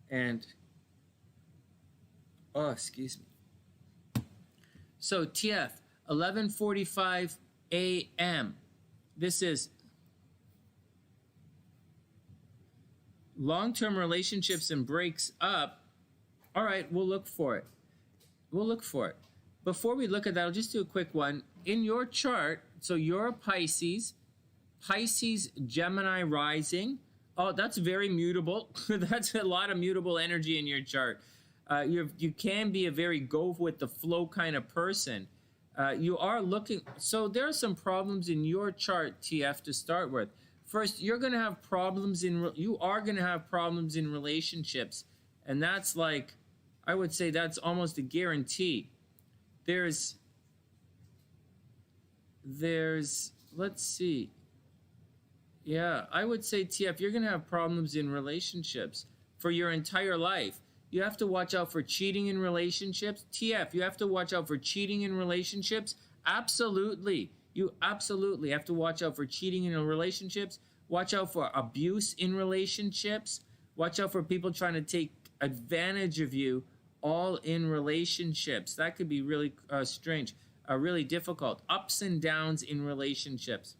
And oh, excuse me. So TF, 11:45 a.m. This is long-term relationships and breaks up. All right, we'll look for it. We'll look for it. Before we look at that, I'll just do a quick one. In your chart, so you're a Pisces, Gemini rising. Oh, that's very mutable. That's a lot of mutable energy in your chart. You can be a very go with the flow kind of person. You are looking, so there are some problems in your chart, TF, to start with. First, you're going to have problems you are going to have problems in relationships. And that's like, I would say that's almost a guarantee. There's, let's see. Yeah, I would say, TF, you're going to have problems in relationships for your entire life. You have to watch out for cheating in relationships. TF, you have to watch out for cheating in relationships. Absolutely. You absolutely have to watch out for cheating in relationships. Watch out for abuse in relationships. Watch out for people trying to take advantage of you, all in relationships. That could be really strange, really difficult. Ups and downs in relationships.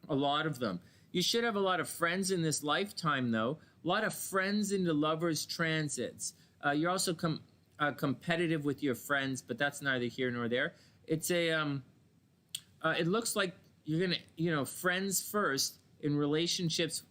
A lot of them. You should have a lot of friends in this lifetime, though. A lot of friends into lovers transits. You're also competitive with your friends, but that's neither here nor there. It's a, it looks like you're gonna, friends first in relationships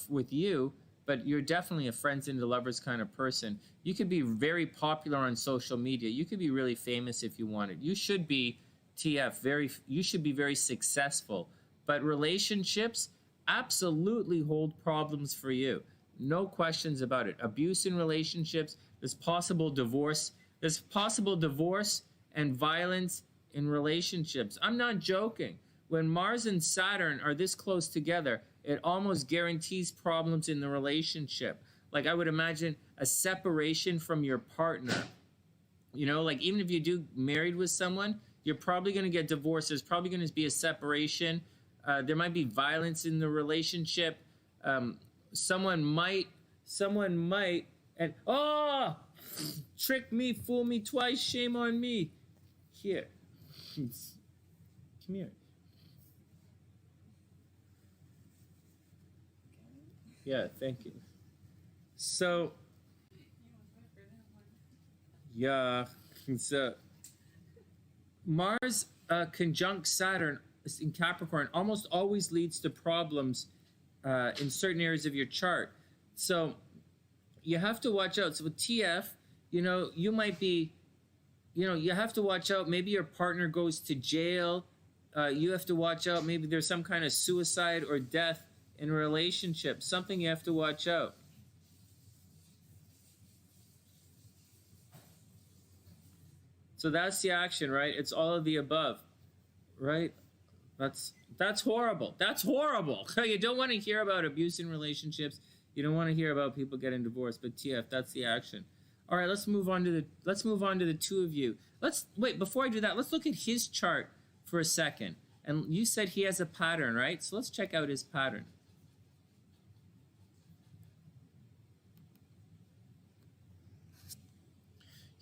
with you, but you're definitely a friends into lovers kind of person. You could be very popular on social media. You could be really famous if you wanted. You should be, TF, you should be very successful. But relationships absolutely hold problems for you. No questions about it. Abuse in relationships, there's possible divorce. There's possible divorce and violence in relationships. I'm not joking. When Mars and Saturn are this close together, it almost guarantees problems in the relationship. Like I would imagine a separation from your partner. You know, like even if you do married with someone, you're probably going to get divorced. There's probably going to be a separation. There might be violence in the relationship. Someone might, and oh, trick me, fool me twice, shame on me. Here, come here. Yeah, thank you. So, yeah, so Mars conjunct Saturn in Capricorn almost always leads to problems in certain areas of your chart. So you have to watch out. So with TF, you know, you might be, you know, you have to watch out. Maybe your partner goes to jail. You have to watch out. Maybe there's some kind of suicide or death in a relationship. Something you have to watch out. So that's the action, right? It's all of the above, right? That's horrible. That's horrible. You don't want to hear about abuse in relationships. You don't want to hear about people getting divorced. But TF, that's the action. All right, let's move on to the two of you. Let's wait before I do that. Let's look at his chart for a second. And you said he has a pattern, right? So let's check out his pattern.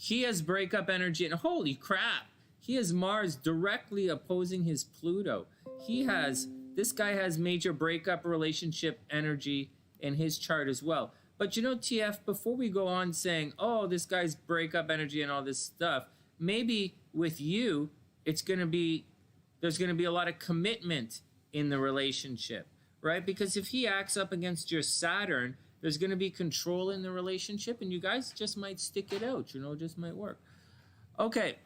He has breakup energy, and holy crap, he has Mars directly opposing his Pluto. This guy has major breakup relationship energy in his chart as well. But you know, TF, before we go on saying, oh, this guy's breakup energy and all this stuff, maybe with you, there's going to be a lot of commitment in the relationship, right? Because if he acts up against your Saturn, there's going to be control in the relationship, and you guys just might stick it out, you know, just might work. Okay,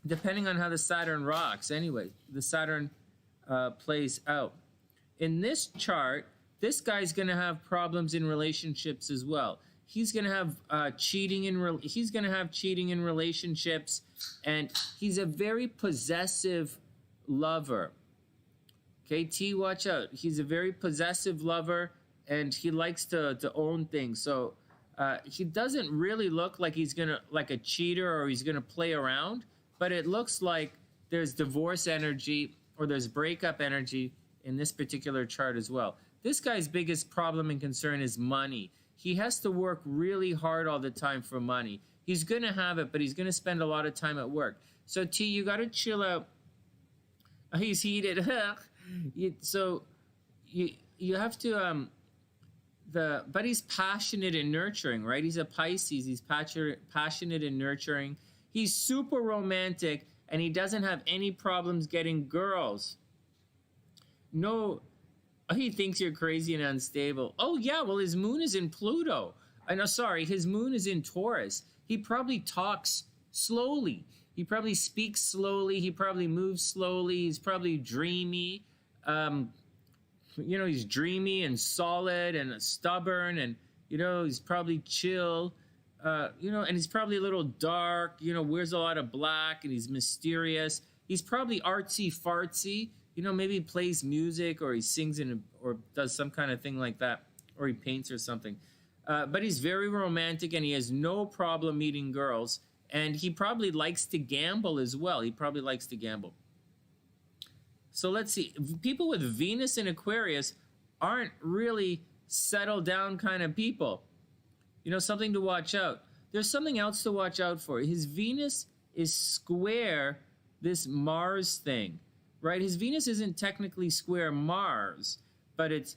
depending on how the Saturn rocks. Anyway, the Saturn plays out. In this chart, this guy's going to have problems in relationships as well. He's going to have cheating in relationships, and he's a very possessive lover. Okay, T, watch out. He's a very possessive lover, and he likes to own things. So he doesn't really look like he's gonna like a cheater or he's gonna play around, but it looks like there's divorce energy or there's breakup energy in this particular chart as well. This guy's biggest problem and concern is money. He has to work really hard all the time for money. He's gonna have it, but he's gonna spend a lot of time at work. So T, you gotta chill out. He's heated. So you have to but he's passionate and nurturing, right? He's a Pisces. He's passionate and nurturing. He's super romantic, and he doesn't have any problems getting girls. No, he thinks you're crazy and unstable. Oh yeah, well his moon is in Pluto. No, sorry, his moon is in Taurus. He probably talks slowly. He probably speaks slowly. He probably moves slowly. He's probably dreamy. You know, he's dreamy and solid and stubborn, and you know, he's probably chill. You know, and he's probably a little dark. You know, wears a lot of black, and he's mysterious. He's probably artsy fartsy. You know, maybe he plays music or he sings or does some kind of thing like that, or he paints or something. But he's very romantic, and he has no problem meeting girls. And he probably likes to gamble as well. He probably likes to gamble. So let's see. People with Venus in Aquarius aren't really settled down kind of people. You know, something to watch out. There's something else to watch out for. His Venus is square this Mars thing, right? His Venus isn't technically square Mars, but it's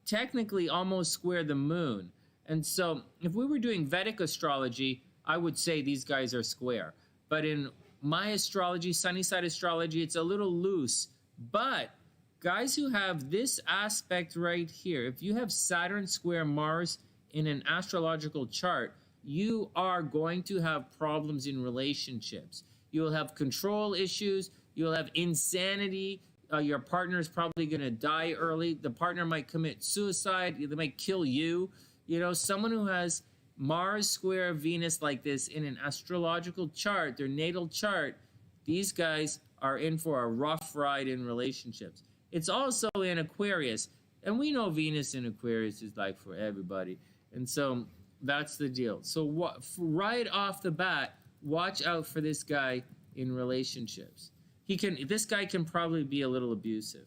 technically almost square the moon. And so if we were doing Vedic astrology, I would say these guys are square. But in my astrology, SunnySide astrology, it's a little loose. But guys who have this aspect right here, if you have Saturn square Mars in an astrological chart, you are going to have problems in relationships. You'll have control issues. You'll have insanity. Your partner is probably going to die early. The partner might commit suicide. They might kill you. You know, someone who has Mars square Venus like this in an astrological chart, their natal chart, these guys are in for a rough ride in relationships. It's also in Aquarius, and we know Venus in Aquarius is like for everybody. And so that's the deal. So right off the bat, watch out for this guy in relationships. This guy can probably be a little abusive.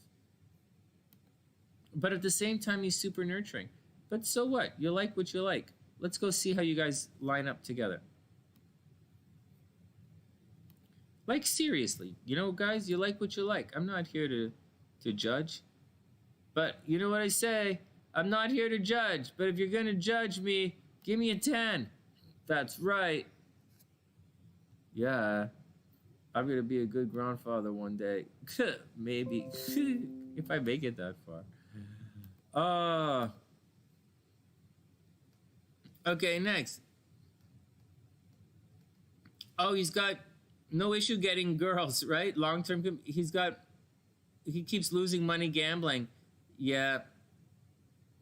But at the same time, he's super nurturing. But so what? You like what you like. Let's go see how you guys line up together. Like, seriously, you know, guys, you like what you like. I'm not here to judge. But you know what I say? I'm not here to judge. But if you're going to judge me, give me a 10. That's right. Yeah. I'm going to be a good grandfather one day. Maybe. If I make it that far. Okay, next. Oh, he's got no issue getting girls, right? Long-term. He keeps losing money gambling. Yeah.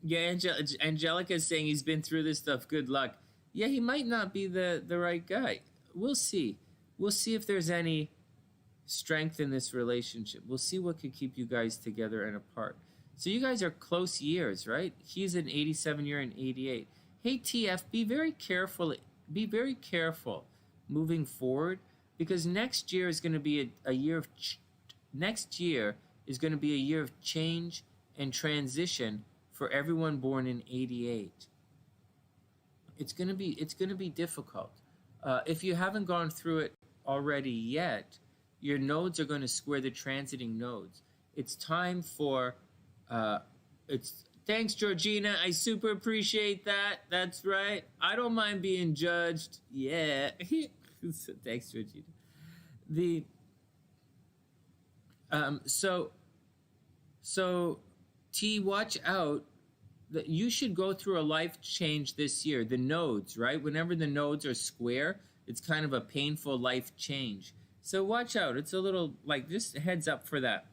Yeah, Angelica's saying he's been through this stuff. Good luck. Yeah, he might not be the right guy. We'll see. We'll see if there's any strength in this relationship. We'll see what could keep you guys together and apart. So you guys are close years, right? He's an 87 year and 88. Hey, TF, be very careful. Be very careful moving forward, because next year is going to be a year of next year is going to be a year of change and transition for everyone born in 88. It's going to be difficult. If you haven't gone through it already yet, your nodes are going to square the transiting nodes. It's time for thanks, Georgina. I super appreciate that. That's right. I don't mind being judged. Yeah. Thanks, Georgina. So T, watch out. That you should go through a life change this year. The nodes, right? Whenever the nodes are square, it's kind of a painful life change. So watch out. It's a little, like, just heads up for that.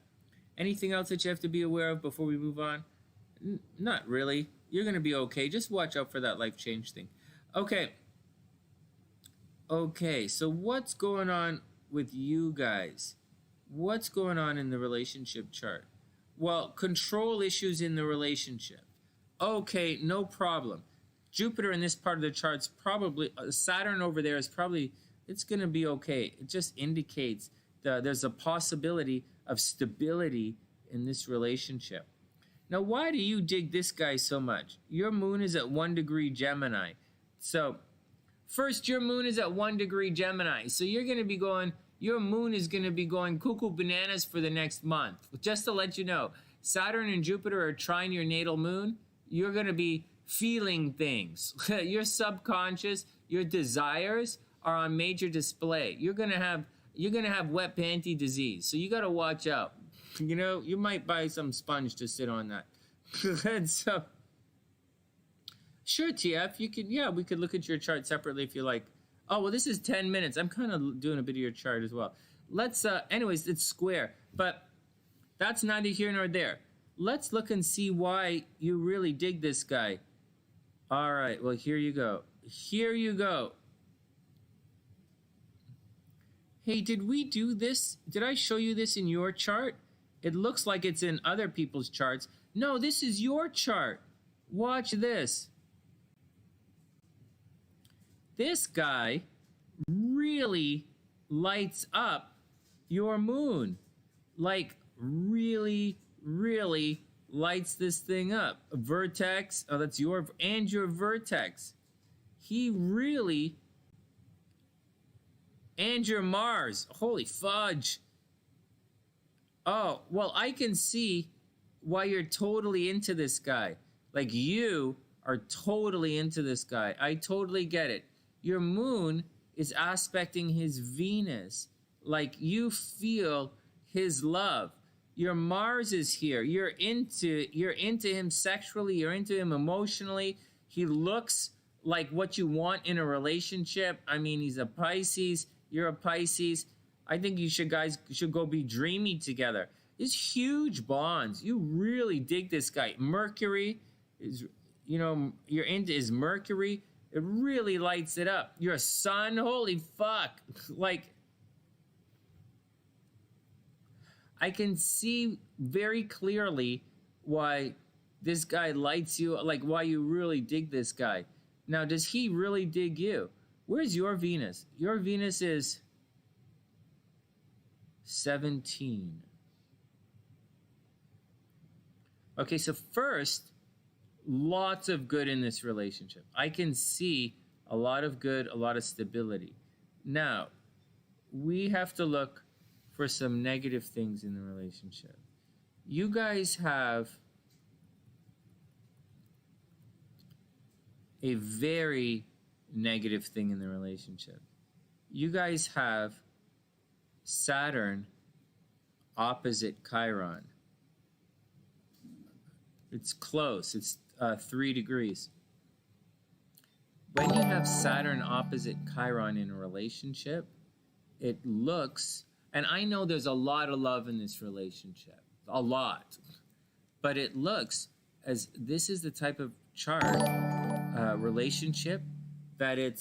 Anything else that you have to be aware of before we move on? Not really. You're going to be okay. Just watch out for that life change thing. Okay. Okay, so what's going on with you guys? What's going on in the relationship chart? Well, control issues in the relationship. Okay, no problem. Jupiter in this part of the chart's probably, Saturn over there is probably, it's going to be okay. It just indicates there's a possibility of stability in this relationship. Now, why do you dig this guy so much? Your moon is at 1 degree Gemini. So, first, your moon is at 1 degree Gemini. So you're going to be going, your moon is going to be going cuckoo bananas for the next month. Just to let you know, Saturn and Jupiter are trine your natal moon. You're going to be feeling things. Your subconscious, your desires are on major display. You're going to have wet panty disease. So you got to watch out. You know, you might buy some sponge to sit on that. And so, sure, TF, you could, yeah, we could look at your chart separately if you like. Oh, well, this is 10 minutes. I'm kind of doing a bit of your chart as well. Let's, anyways, it's square, but that's neither here nor there. Let's look and see why you really dig this guy. All right, well, here you go. Here you go. Hey, did we do this? Did I show you this in your chart? It looks like it's in other people's charts. No, this is your chart. Watch this. This guy really lights up your moon. Like, really, really lights this thing up. A vertex, oh, that's your, and your vertex. He really, and your Mars, holy fudge. Oh, well, I can see why you're totally into this guy. Like, you are totally into this guy. I totally get it. Your moon is aspecting his Venus. Like, you feel his love. Your Mars is here. You're into him sexually. You're into him emotionally. He looks like what you want in a relationship. I mean, he's a Pisces. You're a Pisces. I think you guys should go be dreamy together. It's huge bonds. You really dig this guy. Mercury is, you're into his Mercury. It really lights it up. Your sun, holy fuck. Like, I can see very clearly why this guy lights you, like why you really dig this guy. Now, does he really dig you? Where's your Venus? Your Venus is 17. Okay, so first, lots of good in this relationship. I can see a lot of good, a lot of stability. Now, we have to look for some negative things in the relationship. You guys have a very negative thing in the relationship. You guys have Saturn opposite Chiron. It's close. It's 3 degrees. When you have Saturn opposite Chiron in a relationship, it looks, and I know there's a lot of love in this relationship, a lot, but it looks as this is the type of chart, relationship, that it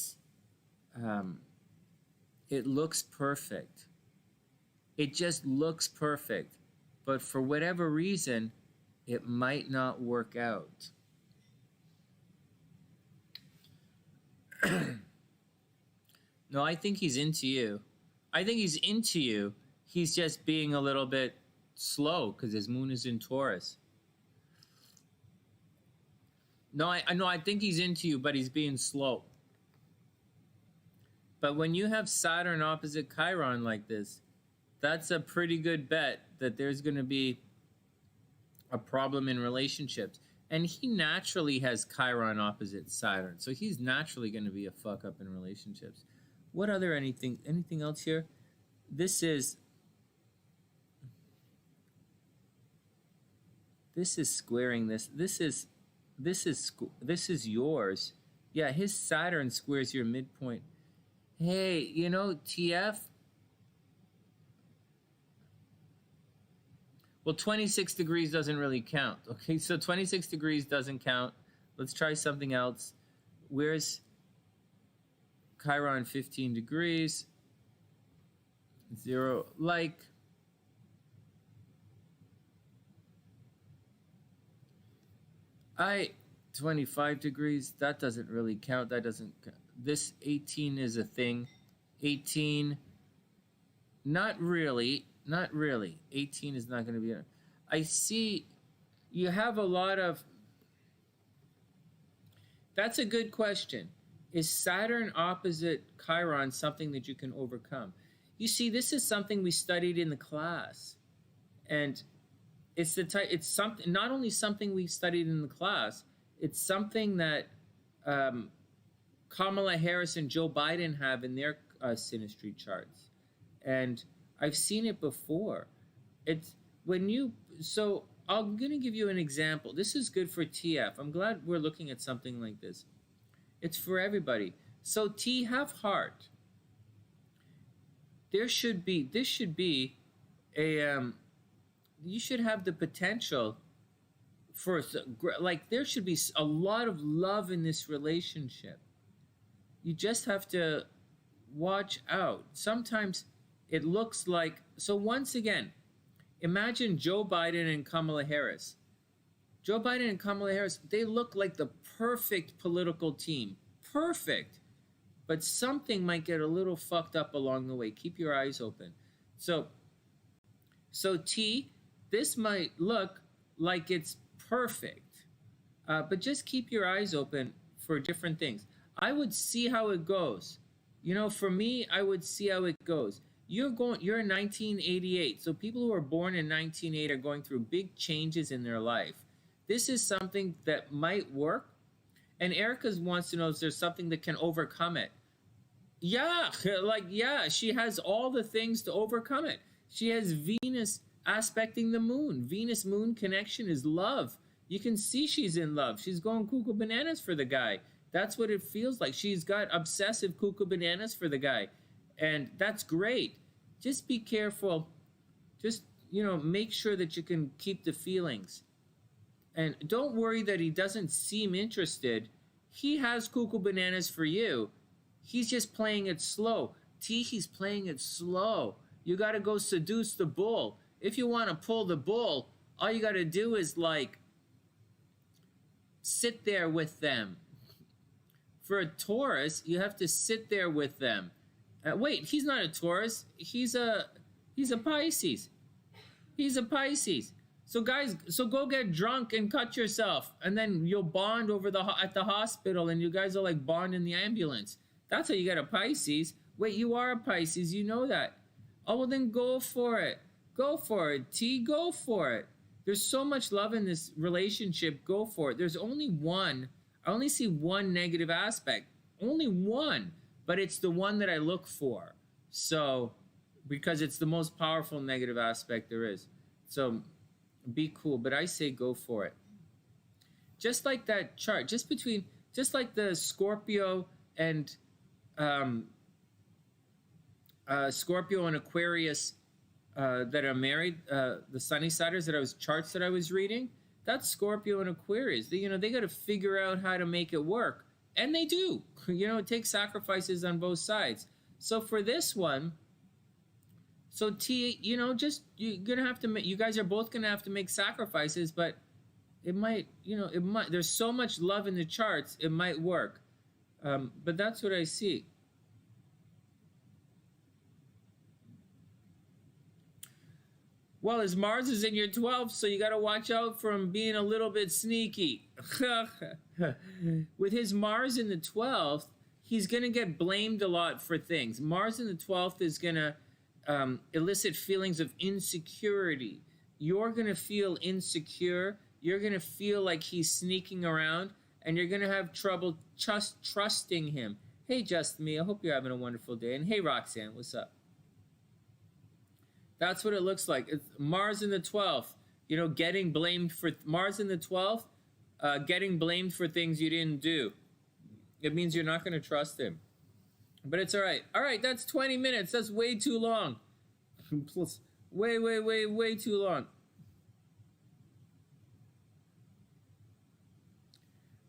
looks perfect. It just looks perfect, but for whatever reason, it might not work out. No, I think he's into you. I think he's into you. He's just being a little bit slow because his moon is in Taurus. No, I think he's into you, but he's being slow. But when you have Saturn opposite Chiron like this, that's a pretty good bet that there's going to be a problem in relationships. And he naturally has Chiron opposite Saturn, so he's naturally going to be a fuck up in relationships. What other anything else here? This is squaring this. This is yours. Yeah, his Saturn squares your midpoint. Hey, TF. Well, 26 degrees doesn't really count. Okay, so 26 degrees doesn't count. Let's try something else. Where's Chiron 15 degrees? 0, like. I 25 degrees, that doesn't really count. That doesn't, this 18 is a thing. 18, not really. 18 is not going to be, I see you have a lot of, that's a good question. Is Saturn opposite Chiron something that you can overcome? You see, this is something we studied in the class. And it's something, not only something we studied in the class, it's something that Kamala Harris and Joe Biden have in their synastry charts. And I've seen it before. It's when you, so I'm going to give you an example. This is good for TF. I'm glad we're looking at something like this. It's for everybody. So T, have heart. This should be a, you should have the potential for, like, there should be a lot of love in this relationship. You just have to watch out. Sometimes it looks like, so once again, imagine Joe Biden and Kamala Harris. Joe Biden and Kamala Harris, they look like the perfect political team. Perfect. But something might get a little fucked up along the way. Keep your eyes open. So T, this might look like it's perfect, but just keep your eyes open for different things. I would see how it goes. For me, I would see how it goes. You're in 1988, so people who are born in 1988 are going through big changes in their life. This is something that might work, and Erica wants to know if there's something that can overcome it. Yeah, she has all the things to overcome it. She has Venus aspecting the moon. Venus-moon connection is love. You can see she's in love. She's going cuckoo bananas for the guy. That's what it feels like. She's got obsessive cuckoo bananas for the guy. And that's great. Just be careful. Just, make sure that you can keep the feelings. And don't worry that he doesn't seem interested. He has cuckoo bananas for you. He's just playing it slow. He's playing it slow. You got to go seduce the bull. If you want to pull the bull, all you got to do is like sit there with them. For a Taurus, you have to sit there with them. Wait, he's not a Taurus. He's a Pisces. He's a Pisces. So guys, go get drunk and cut yourself, and then you'll bond at the hospital, and you guys will like bond in the ambulance. That's how you get a Pisces. Wait, you are a Pisces. You know that. Oh, well then go for it. Go for it, T. Go for it. There's so much love in this relationship. Go for it. There's only one. I only see one negative aspect. Only one. But it's the one that I look for. So, because it's the most powerful negative aspect there is. So, be cool. But I say go for it. Just like that chart. Just like the Scorpio and Aquarius that are married, the SunnySiders charts that I was reading, that's Scorpio and Aquarius. They got to figure out how to make it work. And they do. It takes sacrifices on both sides. So for this one, so T, you're gonna have to make, you guys are both gonna have to make sacrifices, but it might, there's so much love in the charts, it might work. But that's what I see. Well, his Mars is in your 12th, so you got to watch out from being a little bit sneaky. With his Mars in the 12th, he's going to get blamed a lot for things. Mars in the 12th is going to elicit feelings of insecurity. You're going to feel insecure. You're going to feel like he's sneaking around, and you're going to have trouble just trusting him. Hey, Just Me, I hope you're having a wonderful day. And hey, Roxanne, what's up? That's what it looks like. It's Mars in the 12th, getting blamed for Mars in the 12th, getting blamed for things you didn't do. It means you're not going to trust him. But it's all right. All right, that's 20 minutes. That's way too long. Way too long.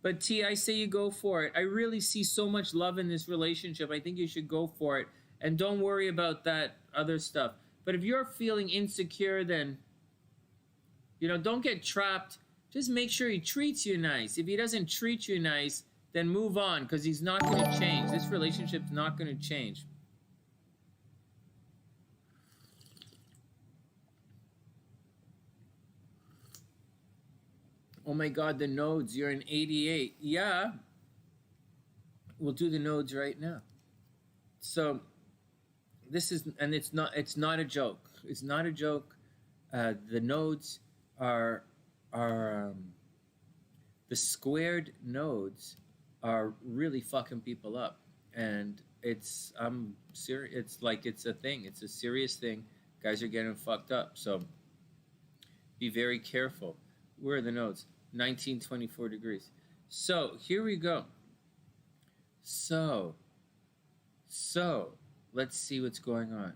But T, I say you go for it. I really see so much love in this relationship. I think you should go for it. And don't worry about that other stuff. But if you're feeling insecure, then, don't get trapped. Just make sure he treats you nice. If he doesn't treat you nice, then move on, because he's not going to change. This relationship's not going to change. Oh my God, the nodes. You're in 88. Yeah. We'll do the nodes right now. So this is, and it's not a joke. It's not a joke. The nodes are the squared nodes are really fucking people up, and it's serious. It's like it's a thing. It's a serious thing. Guys are getting fucked up. So be very careful. Where are the nodes? 19, 24 degrees. So here we go. So let's see what's going on.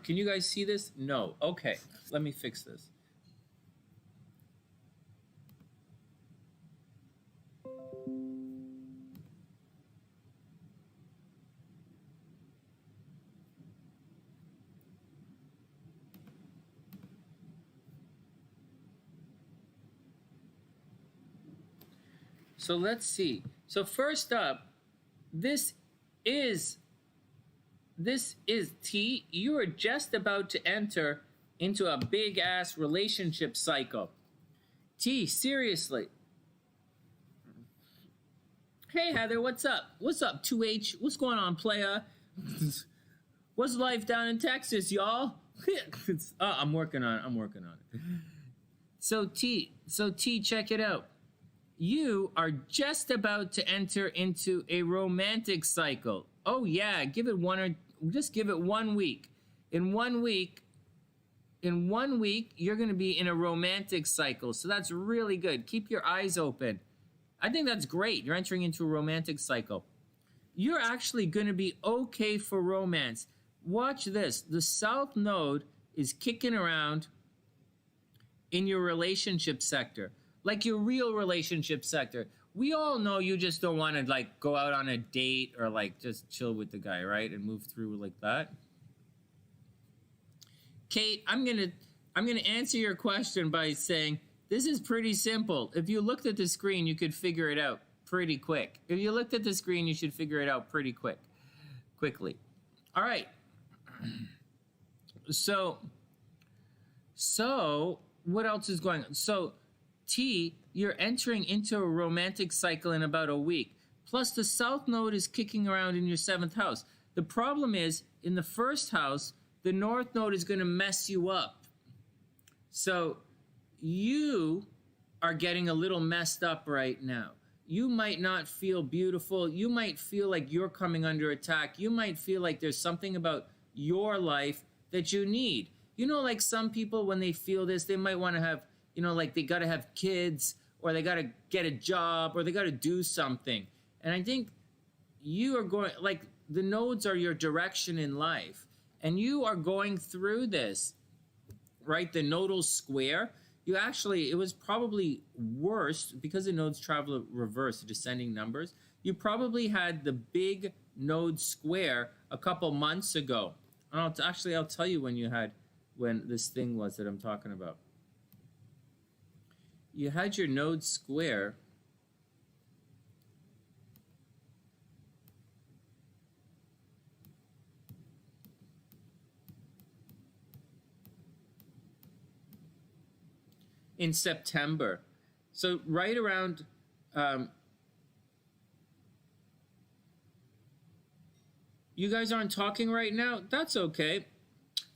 Can you guys see this? No. Okay. Let me fix this. So let's see. So first up, this is T. You are just about to enter into a big ass relationship cycle. T, seriously. Hey Heather, what's up? What's up, 2H? What's going on, playa? What's life down in Texas, y'all? I'm working on it. So T, check it out. You are just about to enter into a romantic cycle. Oh yeah, give it 1 week. In 1 week, you're going to be in a romantic cycle. So that's really good. Keep your eyes open. I think that's great. You're entering into a romantic cycle. You're actually going to be okay for romance. Watch this. The South Node is kicking around in your relationship sector, like your real relationship sector. We all know you just don't want to like go out on a date or like just chill with the guy, right? And move through like that. Kate, I'm gonna answer your question by saying this is pretty simple. If you looked at the screen, you could figure it out pretty quick. If you looked at the screen, you should figure it out pretty quickly. All right. So what else is going on? So T, you're entering into a romantic cycle in about a week. Plus the South Node is kicking around in your 7th house. The problem is, in the 1st house, the North Node is going to mess you up. So you are getting a little messed up right now. You might not feel beautiful. You might feel like you're coming under attack. You might feel like there's something about your life that you need. You know, like some people, when they feel this, they might want to have, you know, like they got to have kids, or they got to get a job, or they got to do something. And I think you are going, like, the nodes are your direction in life. And you are going through this, right? The nodal square. You actually, it was probably worse because the nodes travel reverse, descending numbers. You probably had the big node square a couple months ago. And I'll tell you when this thing was that I'm talking about. You had your node square in September. So right around you guys aren't talking right now? That's okay.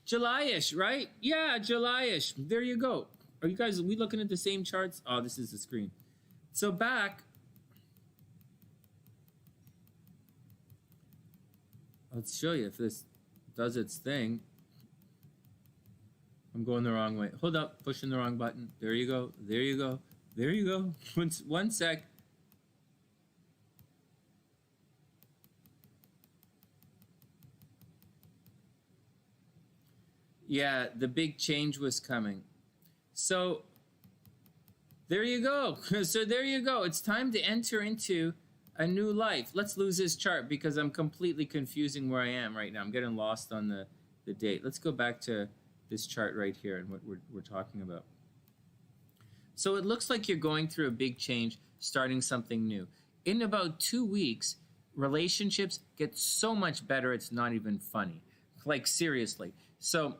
July-ish, right? Yeah, July-ish. There you go. Are we looking at the same charts? Oh, this is the screen. So back. Let's show you if this does its thing. I'm going the wrong way. Hold up, pushing the wrong button. There you go. There you go. There you go. One sec. Yeah, the big change was coming. So there you go. So there you go. It's time to enter into a new life. Let's lose this chart because I'm completely confusing where I am right now. I'm getting lost on the date. Let's go back to this chart right here and what we're talking about. So it looks like you're going through a big change, starting something new. In about 2 weeks, relationships get so much better, it's not even funny. Like, seriously. So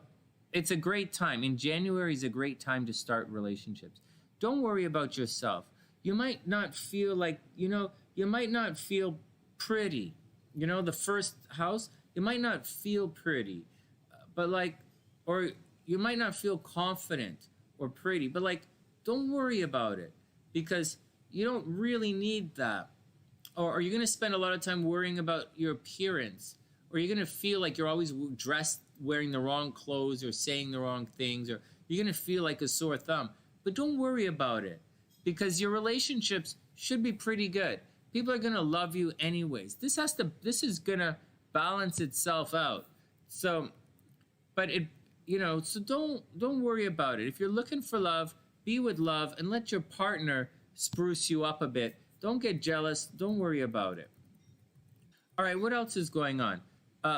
it's a great time. In January is a great time to start relationships. Don't worry about yourself. You might not feel like, you might not feel pretty. The 1st house, you might not feel pretty. But like, or you might not feel confident or pretty. But like, don't worry about it because you don't really need that. Or are you going to spend a lot of time worrying about your appearance? Or you're going to feel like you're always dressed wearing the wrong clothes or saying the wrong things, or you're going to feel like a sore thumb. But don't worry about it because your relationships should be pretty good. People are going to love you anyways. This is going to balance itself out. So, but so don't worry about it. If you're looking for love, be with love and let your partner spruce you up a bit. Don't get jealous. Don't worry about it. All right, what else is going on?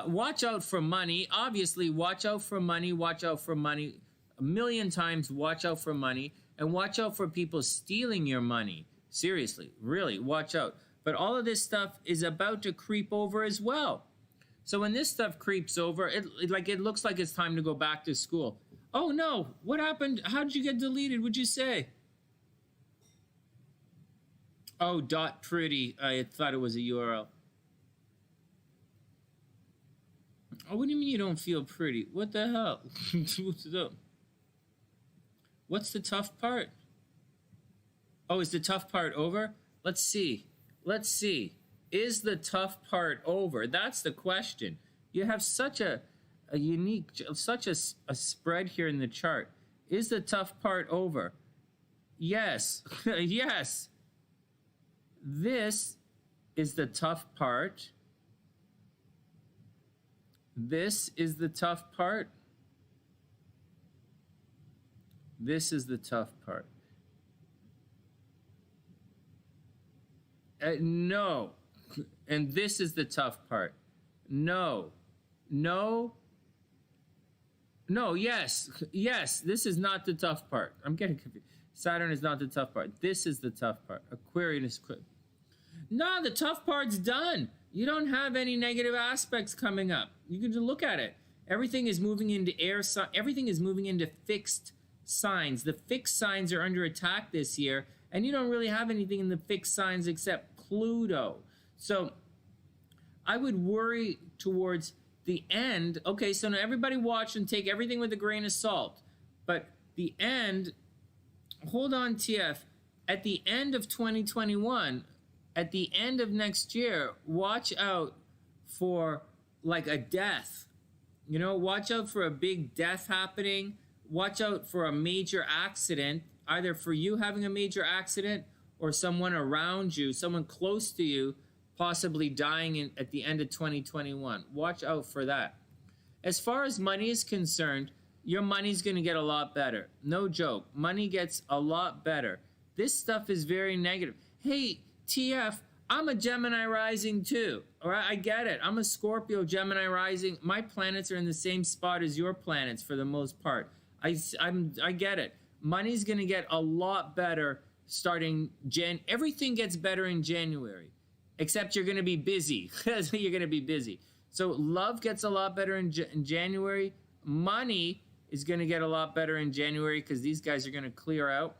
Watch out for money. Obviously, watch out for money. Watch out for money. A million times, watch out for money. And watch out for people stealing your money. Seriously, really, watch out. But all of this stuff is about to creep over as well. So when this stuff creeps over, it looks like it's time to go back to school. Oh no, what happened? How did you get deleted? What'd you say? Oh, .pretty. I thought it was a URL. Oh, what do you mean you don't feel pretty? What the hell? What's the tough part? Oh, is the tough part over? Let's see. Let's see. Is the tough part over? That's the question. You have such a unique, such a spread here in the chart. Is the tough part over? Yes. Yes. This is the tough part. This is the tough part. This is the tough part. No. And this is the tough part. No. No. No, yes. Yes, this is not the tough part. I'm getting confused. Saturn is not the tough part. This is the tough part. Aquarian is... No, the tough part's done. You don't have any negative aspects coming up. You can just look at it. Everything is moving into air. Everything is moving into fixed signs. The fixed signs are under attack this year, and you don't really have anything in the fixed signs except Pluto. So I would worry towards the end. Okay, so now everybody watch and take everything with a grain of salt. But the end, hold on, TF. At the end of 2021, at the end of next year, watch out for like a death. You know, watch out for a big death happening. Watch out for a major accident, either for you having a major accident or someone around you, someone close to you, possibly dying at the end of 2021. Watch out for that. As far as money is concerned, your money's going to get a lot better. No joke. Money gets a lot better. This stuff is very negative. Hey, TF, I'm a Gemini rising too. All right, I get it. I'm a Scorpio Gemini rising. My planets are in the same spot as your planets for the most part. I get it. Money's going to get a lot better starting everything gets better in January, except you're going to be busy. You're going to be busy. So love gets a lot better in January. Money is going to get a lot better in January because these guys are going to clear out.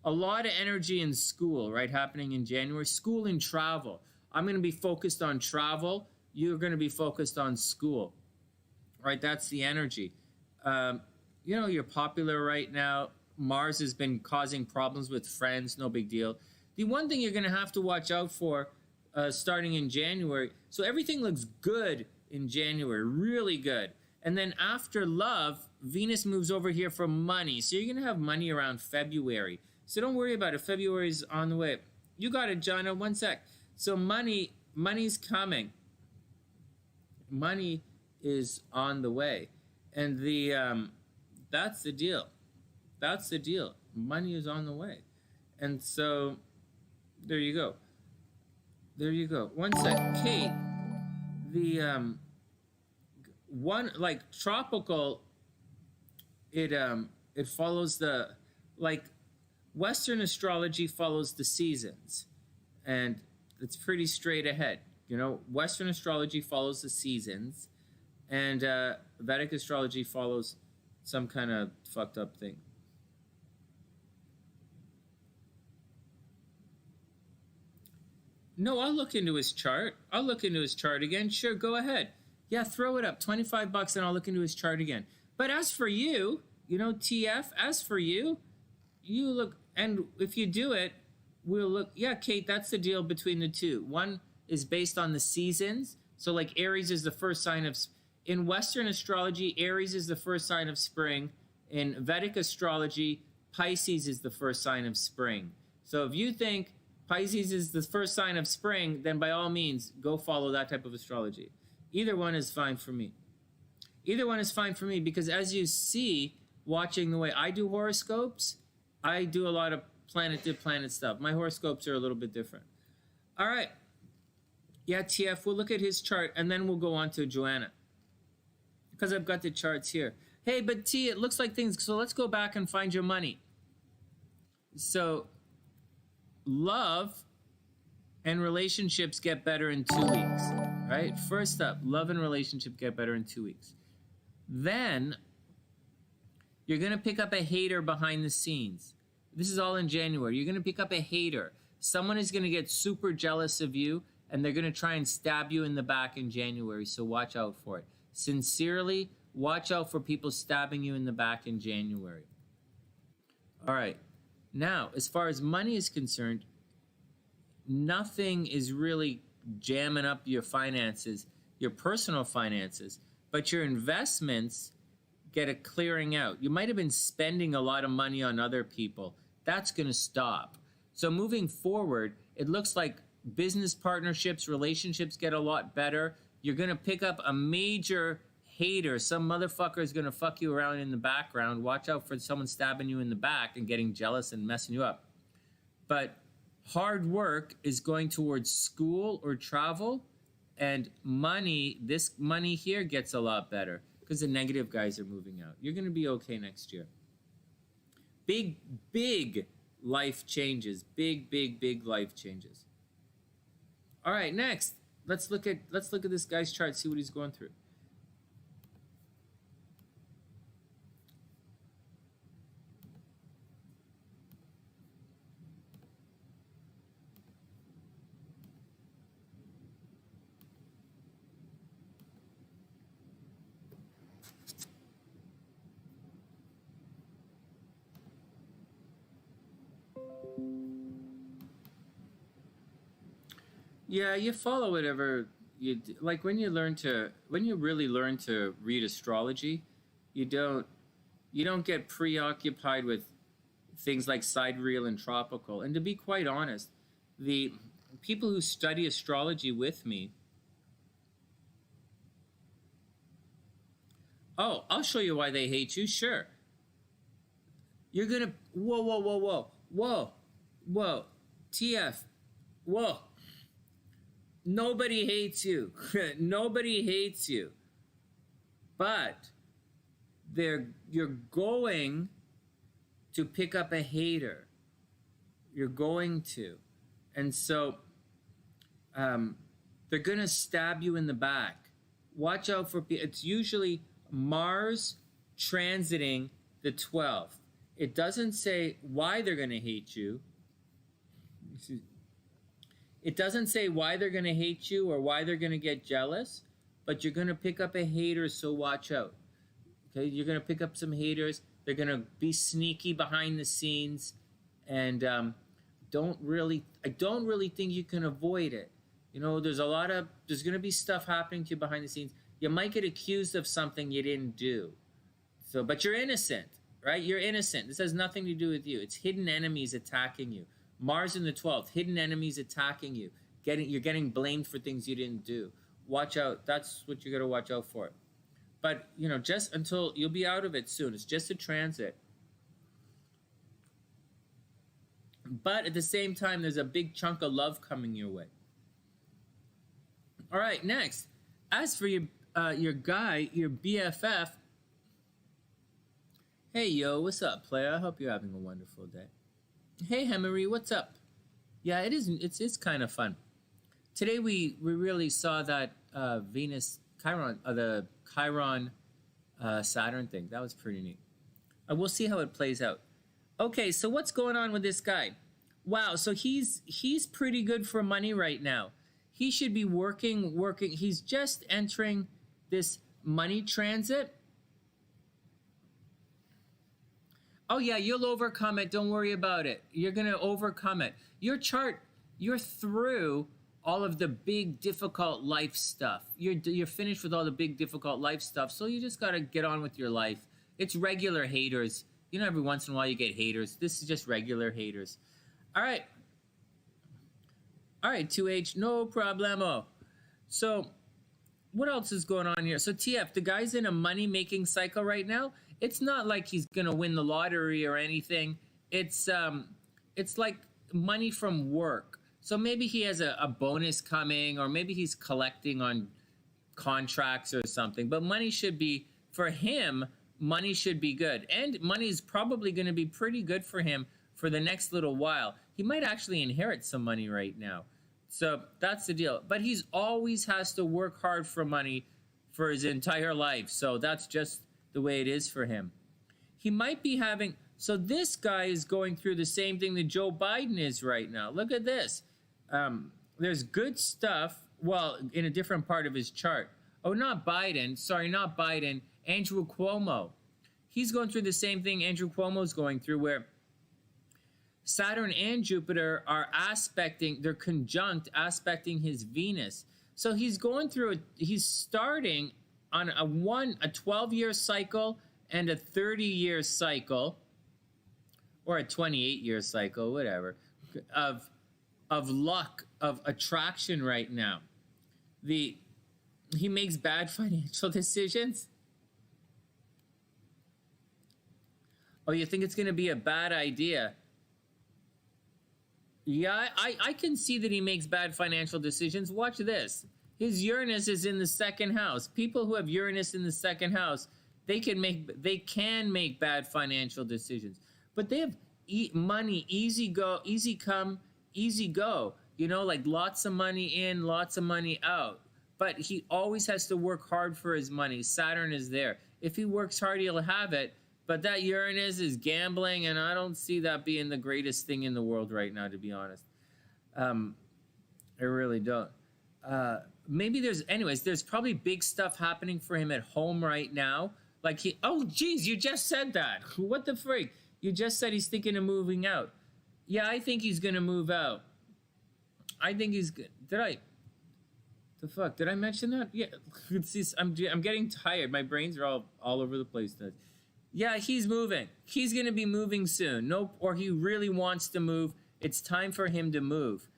A lot of energy in school, right, happening in January. School and travel. I'm going to be focused on travel. You're going to be focused on school, right? That's the energy. You know, you're popular right now. Mars has been causing problems with friends. No big deal. The one thing you're going to have to watch out for starting in January. So everything looks good in January, really good. And then after love, Venus moves over here for money. So you're going to have money around February. So don't worry about it. February's on the way. You got it, Jana. One sec. So money's coming. Money is on the way. And that's the deal. That's the deal. Money is on the way. And so there you go. There you go. One sec. Kate, the one like tropical, it follows the, like, Western astrology follows the seasons, and it's pretty straight ahead. You know, Western astrology follows the seasons, and Vedic astrology follows some kind of fucked up thing. No, I'll look into his chart. I'll look into his chart again. Sure, go ahead. Yeah, throw it up. $25 and I'll look into his chart again. But as for you, you know, TF, as for you, you look, and if you do it, we'll look, yeah, Kate, that's the deal between the two. One is based on the seasons. So like Aries is the first sign of, in Western astrology, Aries is the first sign of spring. In Vedic astrology, Pisces is the first sign of spring. So if you think Pisces is the first sign of spring, then by all means, go follow that type of astrology. Either one is fine for me. Either one is fine for me because as you see, watching the way I do horoscopes, I do a lot of planet-to-planet stuff. My horoscopes are a little bit different. All right. Yeah, TF, we'll look at his chart, and then we'll go on to Joanna. Because I've got the charts here. Hey, but T, it looks like things... So let's go back and find your money. So, love and relationships get better in 2 weeks, right? First up, love and relationship get better in 2 weeks. Then... you're going to pick up a hater behind the scenes. This is all in January. You're going to pick up a hater. Someone is going to get super jealous of you, and they're going to try and stab you in the back in January, so watch out for it. Sincerely, watch out for people stabbing you in the back in January. All right. Now, as far as money is concerned, nothing is really jamming up your finances, your personal finances, but your investments get a clearing out. You might have been spending a lot of money on other people. That's going to stop. So moving forward, it looks like business partnerships, relationships get a lot better. You're going to pick up a major hater, some motherfucker is going to fuck you around in the background. Watch out for someone stabbing you in the back and getting jealous and messing you up. But hard work is going towards school or travel, and money, this money here gets a lot better because the negative guys are moving out. You're going to be okay next year. Big life changes. Big life changes. All right, next. Let's look at this guy's chart, see what he's going through. Yeah, you follow whatever you do. Like when you really learn to read astrology, you don't get preoccupied with things like sidereal and tropical. And to be quite honest, the people who study astrology with me, oh, I'll show you why they hate you. Sure. You're gonna whoa, TF, whoa. Nobody hates you. Nobody hates you. But you're going to pick up a hater. You're going to. And so they're going to stab you in the back. Watch out for it's usually Mars transiting the 12th. It doesn't say why they're going to hate you. It doesn't say why they're going to hate you or why they're going to get jealous, but you're going to pick up a hater, so watch out. Okay, you're going to pick up some haters. They're going to be sneaky behind the scenes, and I don't really think you can avoid it. You know, there's going to be stuff happening to you behind the scenes. You might get accused of something you didn't do. So, but you're innocent, right? You're innocent. This has nothing to do with you. It's hidden enemies attacking you. Mars in the 12th, hidden enemies attacking you. You're getting blamed for things you didn't do. Watch out. That's what you got to watch out for. But, you know, just until you'll be out of it soon. It's just a transit. But at the same time, there's a big chunk of love coming your way. All right, next. As for your guy, your BFF, hey, yo, what's up, player? I hope you're having a wonderful day. Hey, Hemery, what's up? Yeah, it's kind of fun. Today we really saw that Venus Chiron, the Chiron Saturn thing. That was pretty neat. We'll see how it plays out. Okay, so what's going on with this guy? Wow, so he's pretty good for money right now. He should be working. He's just entering this money transit. Oh, yeah, you'll overcome it. Don't worry about it. You're going to overcome it. Your chart, you're through all of the big, difficult life stuff. You're finished with all the big, difficult life stuff, so you just got to get on with your life. It's regular haters. You know, every once in a while you get haters. This is just regular haters. All right. All right, 2H, no problemo. So what else is going on here? So TF, the guy's in a money-making cycle right now. It's not like he's gonna win the lottery or anything. It's like money from work. So maybe he has a bonus coming, or maybe he's collecting on contracts or something. But money should be, for him, money should be good. And money is probably gonna be pretty good for him for the next little while. He might actually inherit some money right now. So that's the deal. But he's always has to work hard for money for his entire life. So that's just the way it is for him. He might be having, so this guy is going through the same thing that Joe Biden is right now. Look at this. There's good stuff, well, in a different part of his chart. Oh, not Biden. Sorry, not Biden. Andrew Cuomo. He's going through the same thing Andrew Cuomo's going through, where Saturn and Jupiter are aspecting, they're conjunct, aspecting his Venus. So he's going through, he's starting on a 12-year cycle and a 30-year cycle, or a 28-year cycle, whatever, of luck, of attraction right now. He makes bad financial decisions. Oh, you think it's going to be a bad idea? Yeah, I can see that he makes bad financial decisions. Watch this. His Uranus is in the second house. People who have Uranus in the second house, they can make bad financial decisions. But they have money, easy come, easy go. You know, like lots of money in, lots of money out. But he always has to work hard for his money. Saturn is there. If he works hard, he'll have it. But that Uranus is gambling, and I don't see that being the greatest thing in the world right now, to be honest. I really don't. Maybe there's probably big stuff happening for him at home right now. Like oh, geez, you just said that. What the freak? You just said he's thinking of moving out. Yeah, I think he's going to move out. I think he's good. The fuck? Did I mention that? Yeah. I'm getting tired. My brains are all over the place today. Yeah, he's moving. He's going to be moving soon. Nope. Or he really wants to move. It's time for him to move.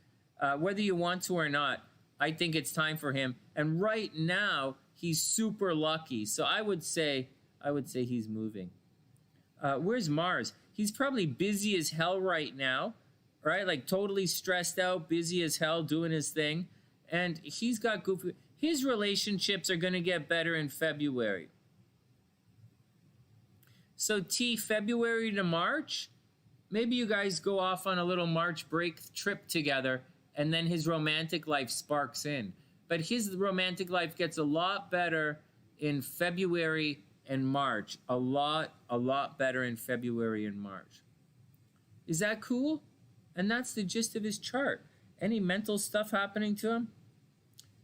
Whether you want to or not, I think it's time for him. And right now, he's super lucky. So I would say he's moving. Where's Mars? He's probably busy as hell right now, right? Like totally stressed out, busy as hell, doing his thing. And he's got goofy. His relationships are going to get better in February. So February to March, maybe you guys go off on a little March break trip together, and then his romantic life sparks in. But his romantic life gets a lot better in February and March. A lot better in February and March. Is that cool? And that's the gist of his chart. Any mental stuff happening to him?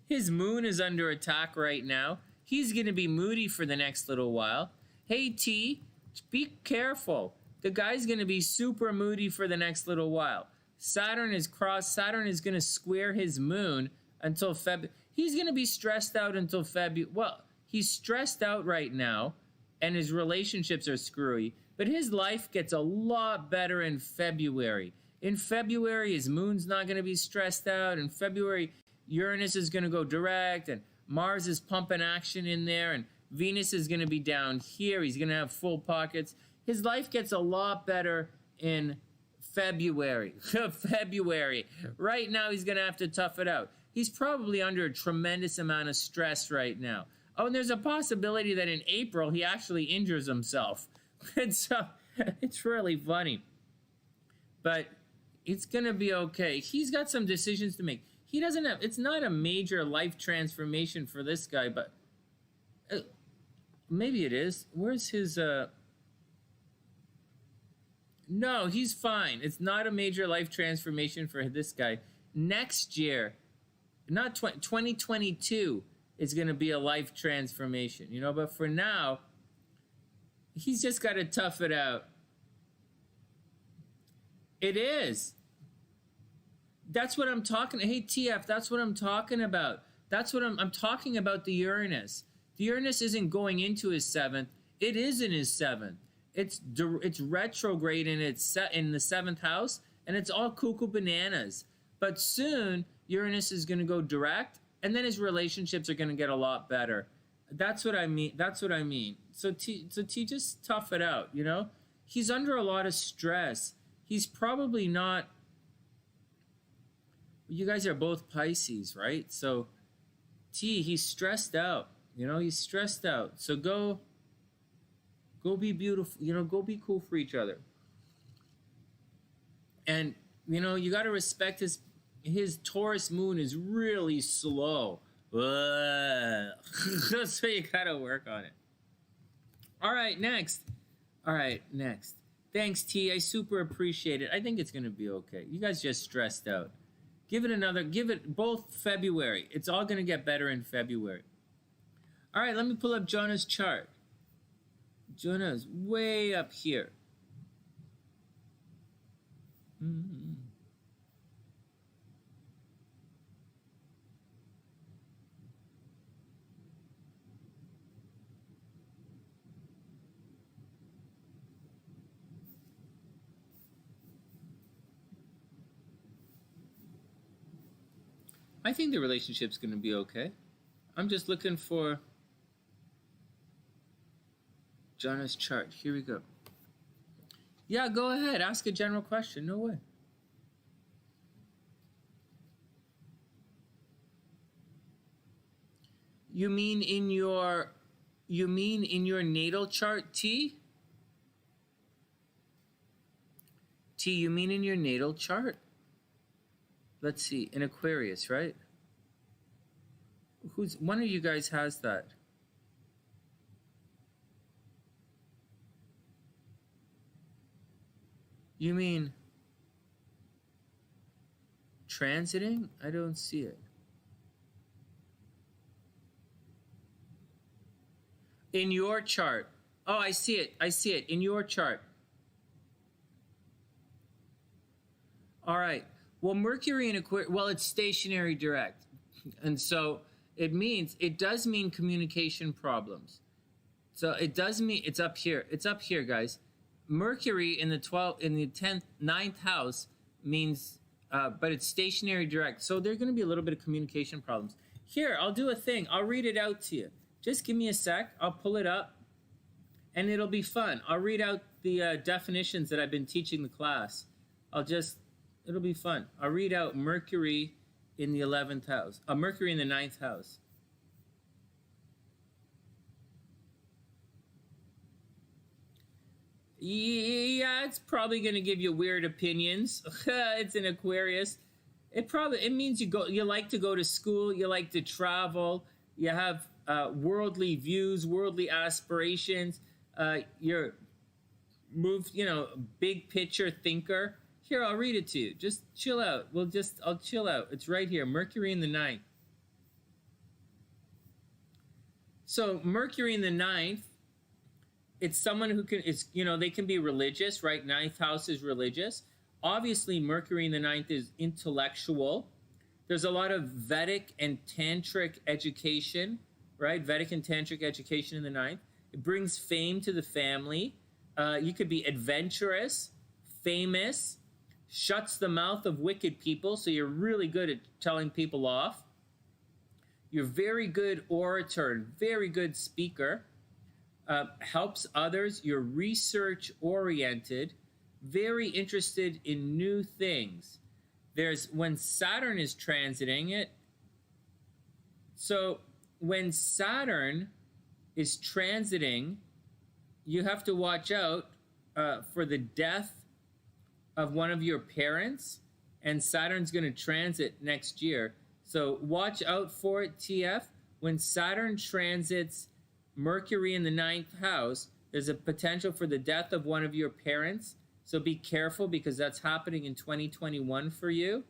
His moon is under attack right now. He's going to be moody for the next little while. Hey, T, be careful. The guy's going to be super moody for the next little while. Saturn is going to square his moon until February. He's going to be stressed out until February. Well, he's stressed out right now, and his relationships are screwy, but his life gets a lot better in February. In February, his moon's not going to be stressed out. In February, Uranus is going to go direct, and Mars is pumping action in there, and Venus is going to be down here. He's going to have full pockets. His life gets a lot better in February. February. Right now, he's going to have to tough it out. He's probably under a tremendous amount of stress right now. Oh, and there's a possibility that in April, he actually injures himself. And so, it's really funny. But it's going to be okay. He's got some decisions to make. He doesn't have, it's not a major life transformation for this guy, but maybe it is. Where's his, no, he's fine. It's not a major life transformation for this guy. Next year, not 2022 is going to be a life transformation, you know, but for now, he's just got to tough it out. It is. That's what I'm talking. Hey, TF, that's what I'm talking about. That's what I'm talking about the Uranus. The Uranus isn't going into his seventh. It is in his seventh. It's retrograde and it's set in the seventh house, and it's all cuckoo bananas. But soon, Uranus is going to go direct, and then his relationships are going to get a lot better. That's what I mean. That's what I mean. So T, just tough it out, you know? He's under a lot of stress. He's probably not... You guys are both Pisces, right? So, T, he's stressed out. You know, he's stressed out. So go be beautiful. You know, go be cool for each other. And, you know, you got to respect his Taurus moon is really slow. So you got to work on it. All right, next. Thanks, T. I super appreciate it. I think it's going to be okay. You guys just stressed out. Give it both February. It's all going to get better in February. All right, let me pull up Jonah's chart. Jonah's way up here. I think the relationship's going to be okay. I'm just looking for Jonah's chart. Here we go. Yeah, go ahead. Ask a general question. No way. You mean in your natal chart, T? T, you mean in your natal chart? Let's see, in Aquarius, right? One of you guys has that? You mean transiting? I don't see it. In your chart. Oh, I see it. I see it in your chart. All right. Well, Mercury in Aquarius, well, it's stationary direct. And so it does mean communication problems. So it does mean, it's up here. It's up here, guys. Mercury in the 10th, 9th house means, but it's stationary direct. So there's going to be a little bit of communication problems. Here, I'll do a thing. I'll read it out to you. Just give me a sec. I'll pull it up, and it'll be fun. I'll read out the definitions that I've been teaching the class. It'll be fun. I'll read out Mercury in the 11th house. Mercury in the 9th house. Yeah, it's probably going to give you weird opinions. It's in Aquarius. It means you like to go to school, you like to travel, you have worldly views, worldly aspirations. You're big picture thinker. Here, I'll read it to you. Just chill out. I'll chill out. It's right here. Mercury in the 9th. So Mercury in the 9th, it's someone who they can be religious, right? 9th house is religious. Obviously, Mercury in the 9th is intellectual. There's a lot of Vedic and Tantric education, right? Vedic and Tantric education in the 9th. It brings fame to the family. You could be adventurous, famous, shuts the mouth of wicked people, so you're really good at telling people off. You're very good orator, very good speaker. Helps others. You're research-oriented, very interested in new things. When Saturn is transiting it, so when Saturn is transiting, you have to watch out for the death of one of your parents, and Saturn's going to transit next year. So watch out for it, TF. When Saturn transits Mercury in the 9th house, there's a potential for the death of one of your parents. So be careful, because that's happening in 2021 for you.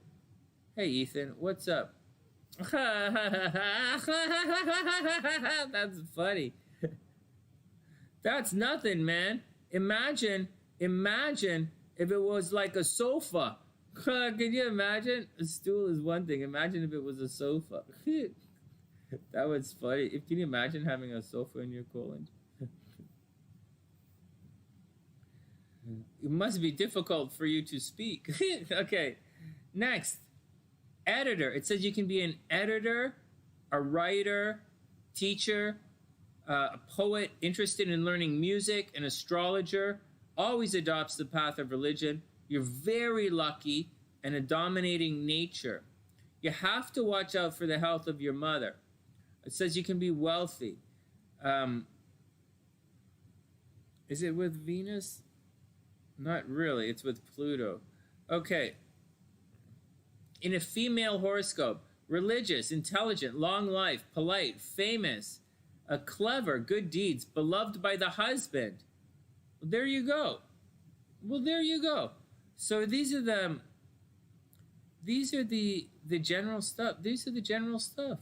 Hey, Ethan, what's up? That's funny. That's nothing, man. Imagine if it was like a sofa. Can you imagine? A stool is one thing. Imagine if it was a sofa. That was funny. Can you imagine having a sofa in your colon? It must be difficult for you to speak. Okay, next. Editor. It says you can be an editor, a writer, teacher, a poet, interested in learning music, an astrologer, always adopts the path of religion. You're very lucky, and a dominating nature. You have to watch out for the health of your mother. It says you can be wealthy. Is it with Venus? Not really. It's with Pluto. Okay. In a female horoscope, religious, intelligent, long life, polite, famous, clever, good deeds, beloved by the husband. Well, there you go. So these are the general stuff. These are the general stuff.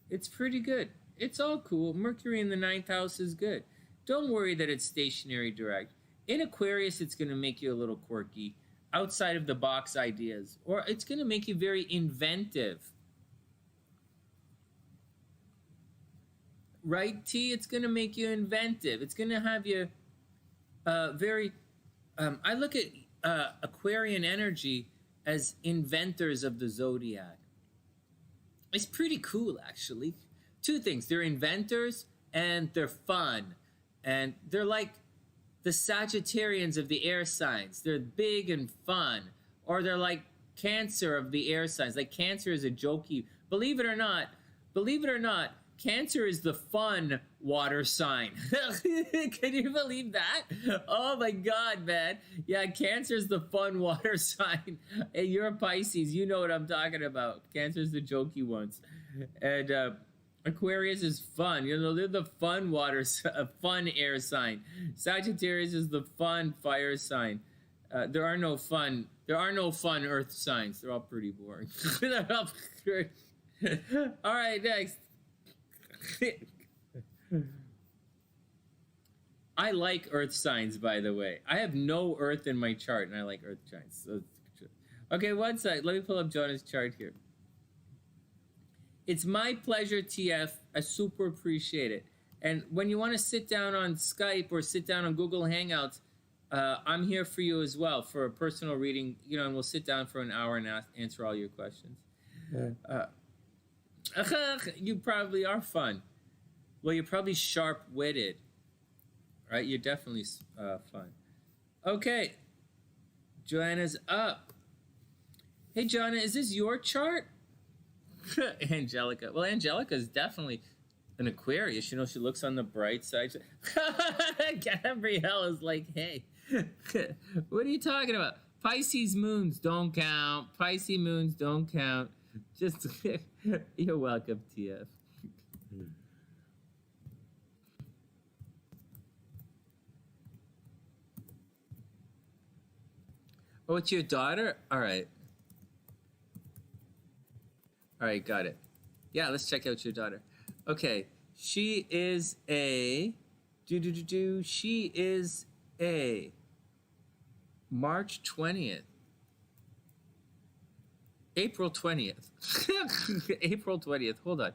It's pretty good. It's all cool. Mercury in the 9th house is good. Don't worry that it's stationary direct. In Aquarius, it's going to make you a little quirky, outside of the box ideas, or it's going to make you very inventive. Right, T? It's going to make you inventive. It's going to have you very... I look at Aquarian energy as inventors of the zodiac. It's pretty cool, actually. Two things. They're inventors, and they're fun. And they're like the Sagittarians of the air signs. They're big and fun. Or they're like Cancer of the air signs. Like Cancer is a jokey. Believe it or not, Cancer is the fun water sign. Can you believe that? Oh my God, man. Yeah, Cancer is the fun water sign. Hey, you're a Pisces. You know what I'm talking about. Cancer is the jokey ones. And Aquarius is fun. You know, they're the fun fun air sign. Sagittarius is the fun fire sign. There are no fun earth signs. They're all pretty boring. All right, next. I like earth signs, by the way. I have no earth in my chart, and I like earth signs. So, okay, one sec. Let me pull up Jonah's chart here. It's my pleasure, TF. I super appreciate it. And when you want to sit down on Skype or sit down on Google Hangouts, I'm here for you as well for a personal reading, you know, and we'll sit down for an hour and answer all your questions. Yeah. You probably are fun. Well, you're probably sharp-witted, right? You're definitely fun. Okay, Joanna's up. Hey, Joanna, is this your chart? Angelica. Well, Angelica's definitely an Aquarius. You know, she looks on the bright side. Gabrielle is like, hey, what are you talking about? Pisces moons don't count. Pisces moons don't count. Just, you're welcome, TF. Oh, it's your daughter? All right. All right, got it. Yeah, let's check out your daughter. Okay, she is a... She is a... March 20th. April 20th. April 20th. Hold on.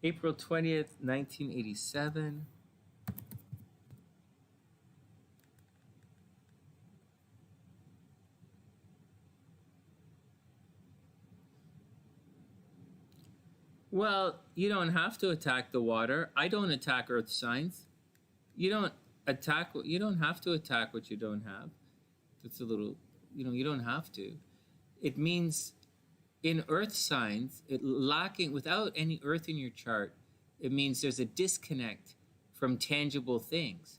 April 20th, 1987. Well, you don't have to attack the water. I don't attack earth signs. You don't have to attack what you don't have. That's a little, you don't have to. It means in earth signs, without any earth in your chart, it means there's a disconnect from tangible things.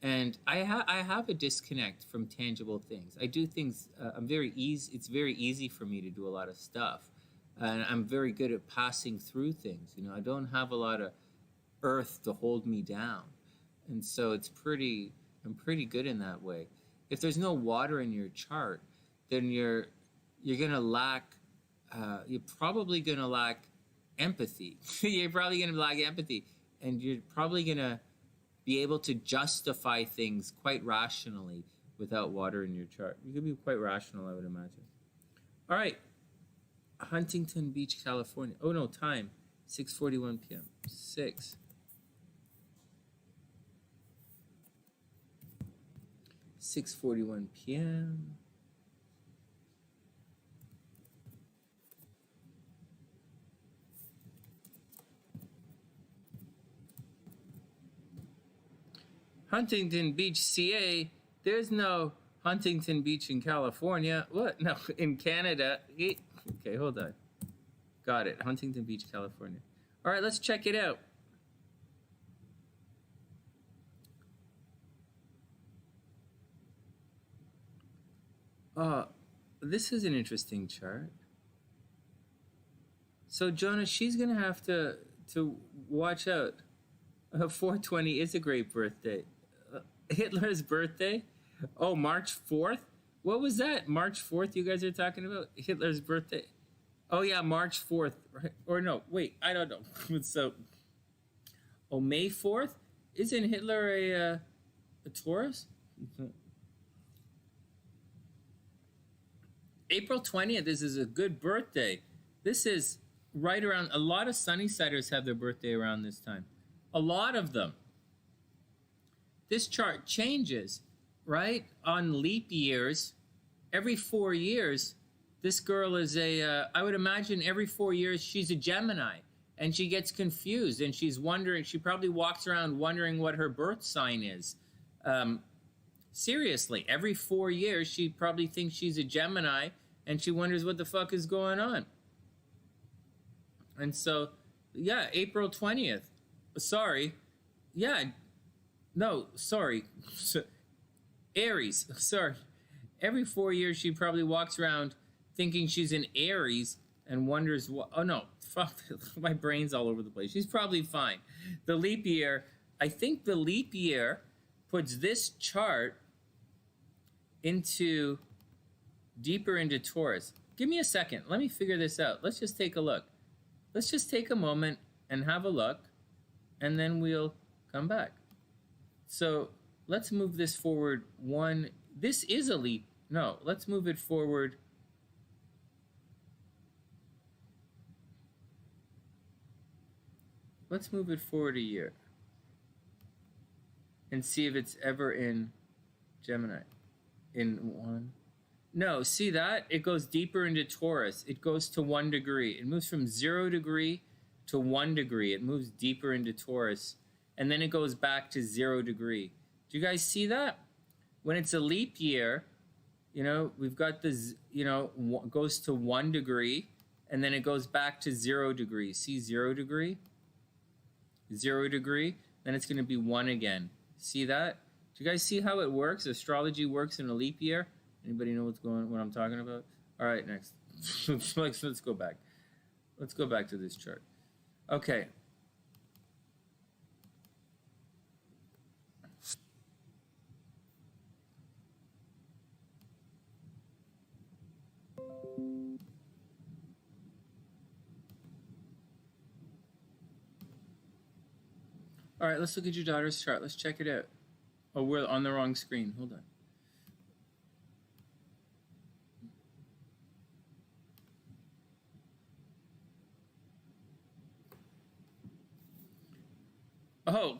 And I have a disconnect from tangible things. I do things, it's very easy for me to do a lot of stuff. And I'm very good at passing through things. I don't have a lot of earth to hold me down. And so I'm pretty good in that way. If there's no water in your chart, then you're gonna lack, you're probably gonna lack empathy. You're probably gonna lack empathy, and you're probably gonna be able to justify things quite rationally without water in your chart. You could be quite rational, I would imagine. All right, Huntington Beach, California. Oh no, time, 6:41 p.m. 6:41 p.m. Huntington Beach, CA. There's no Huntington Beach in California. What? No, in Canada. Okay, hold on. Got it. Huntington Beach, California. All right, let's check it out. This is an interesting chart. So, Jonah, she's going to have to watch out. 420 is a great birthday. Hitler's birthday? Oh, March 4th? What was that? March 4th you guys are talking about? Hitler's birthday? Oh, yeah, March 4th. Right? Or no, wait, I don't know. So, May 4th? Isn't Hitler a Taurus? April 20th, this is a good birthday. This is right around, a lot of Sunnysiders have their birthday around this time. A lot of them. This chart changes, right? On leap years, every 4 years, this girl is I would imagine every 4 years she's a Gemini. and she gets confused, and she's wondering, she probably walks around wondering what her birth sign is. Seriously, every 4 years, she probably thinks she's a Gemini, and she wonders what the fuck is going on. And so, yeah, April 20th. Sorry. Yeah. No, sorry. Aries. Sorry. Every 4 years, she probably walks around thinking she's an Aries and wonders what. Oh, no. Fuck. My brain's all over the place. She's probably fine. The leap year, I think the leap year puts this chart deeper into Taurus. Give me a second. Let me figure this out. Let's just take a look. Let's just take a moment and have a look, and then we'll come back. So let's move this forward one. This is a leap. No, let's move it forward. Let's move it forward a year and see if it's ever in Gemini. In one. No, see that? It goes deeper into Taurus. It goes to 1 degree. It moves from 0 degree to 1 degree. It moves deeper into Taurus. And then it goes back to 0 degree. Do you guys see that? When it's a leap year, you know, we've got this, you know, goes to 1 degree, and then it goes back to 0 degree. See 0 degree? 0 degree. Then it's going to be 1 again. See that? Do you guys see how it works? Astrology works in a leap year. Anybody know what I'm talking about? All right, next. Let's go back. Let's go back to this chart. Okay. All right, let's look at your daughter's chart. Let's check it out. Oh, we're on the wrong screen. Hold on. Oh,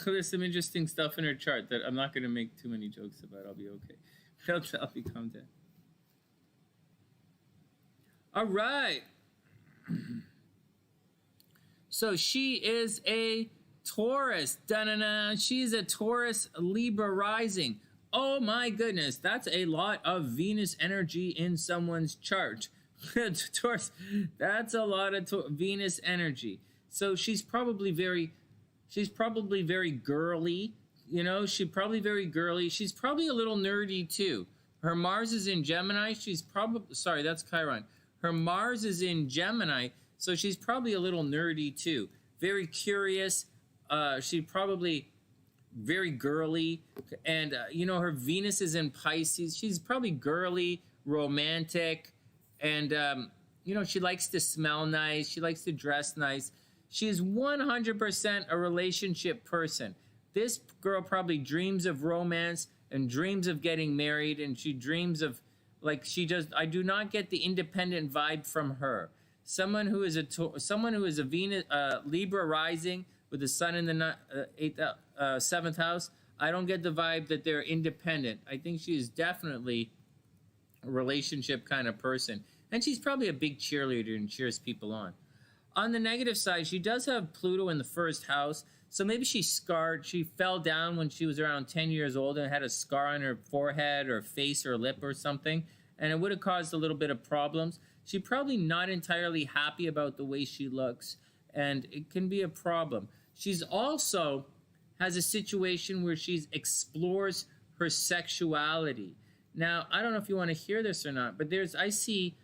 there's some interesting stuff in her chart that I'm not going to make too many jokes about. I'll be okay. I'll be calm down. All right. So she is a Taurus. Da-na-na. She's a Taurus Libra rising. Oh my goodness. That's a lot of Venus energy in someone's chart. Taurus. That's a lot of Venus energy. So she's probably very girly. You know, she's probably very girly. She's probably a little nerdy too. Her Mars is in Gemini. She's probably, sorry, that's Chiron. Her Mars is in Gemini, so she's probably a little nerdy too. Very curious. She's probably very girly. And, you know, her Venus is in Pisces. She's probably girly, romantic. And, you know, she likes to smell nice. She likes to dress nice. She is 100% a relationship person. This girl probably dreams of romance and dreams of getting married. And she dreams of, like, I do not get the independent vibe from her. Someone who is a Venus, Libra rising with the sun in the 7th house, I don't get the vibe that they're independent. I think she is definitely a relationship kind of person. And she's probably a big cheerleader and cheers people on. On the negative side, she does have Pluto in the 1st house. So maybe she's scarred. She fell down when she was around 10 years old and had a scar on her forehead or face or lip or something. And it would have caused a little bit of problems. She's probably not entirely happy about the way she looks. And it can be a problem. She's also has a situation where she explores her sexuality. Now, I don't know if you want to hear this or not, but I see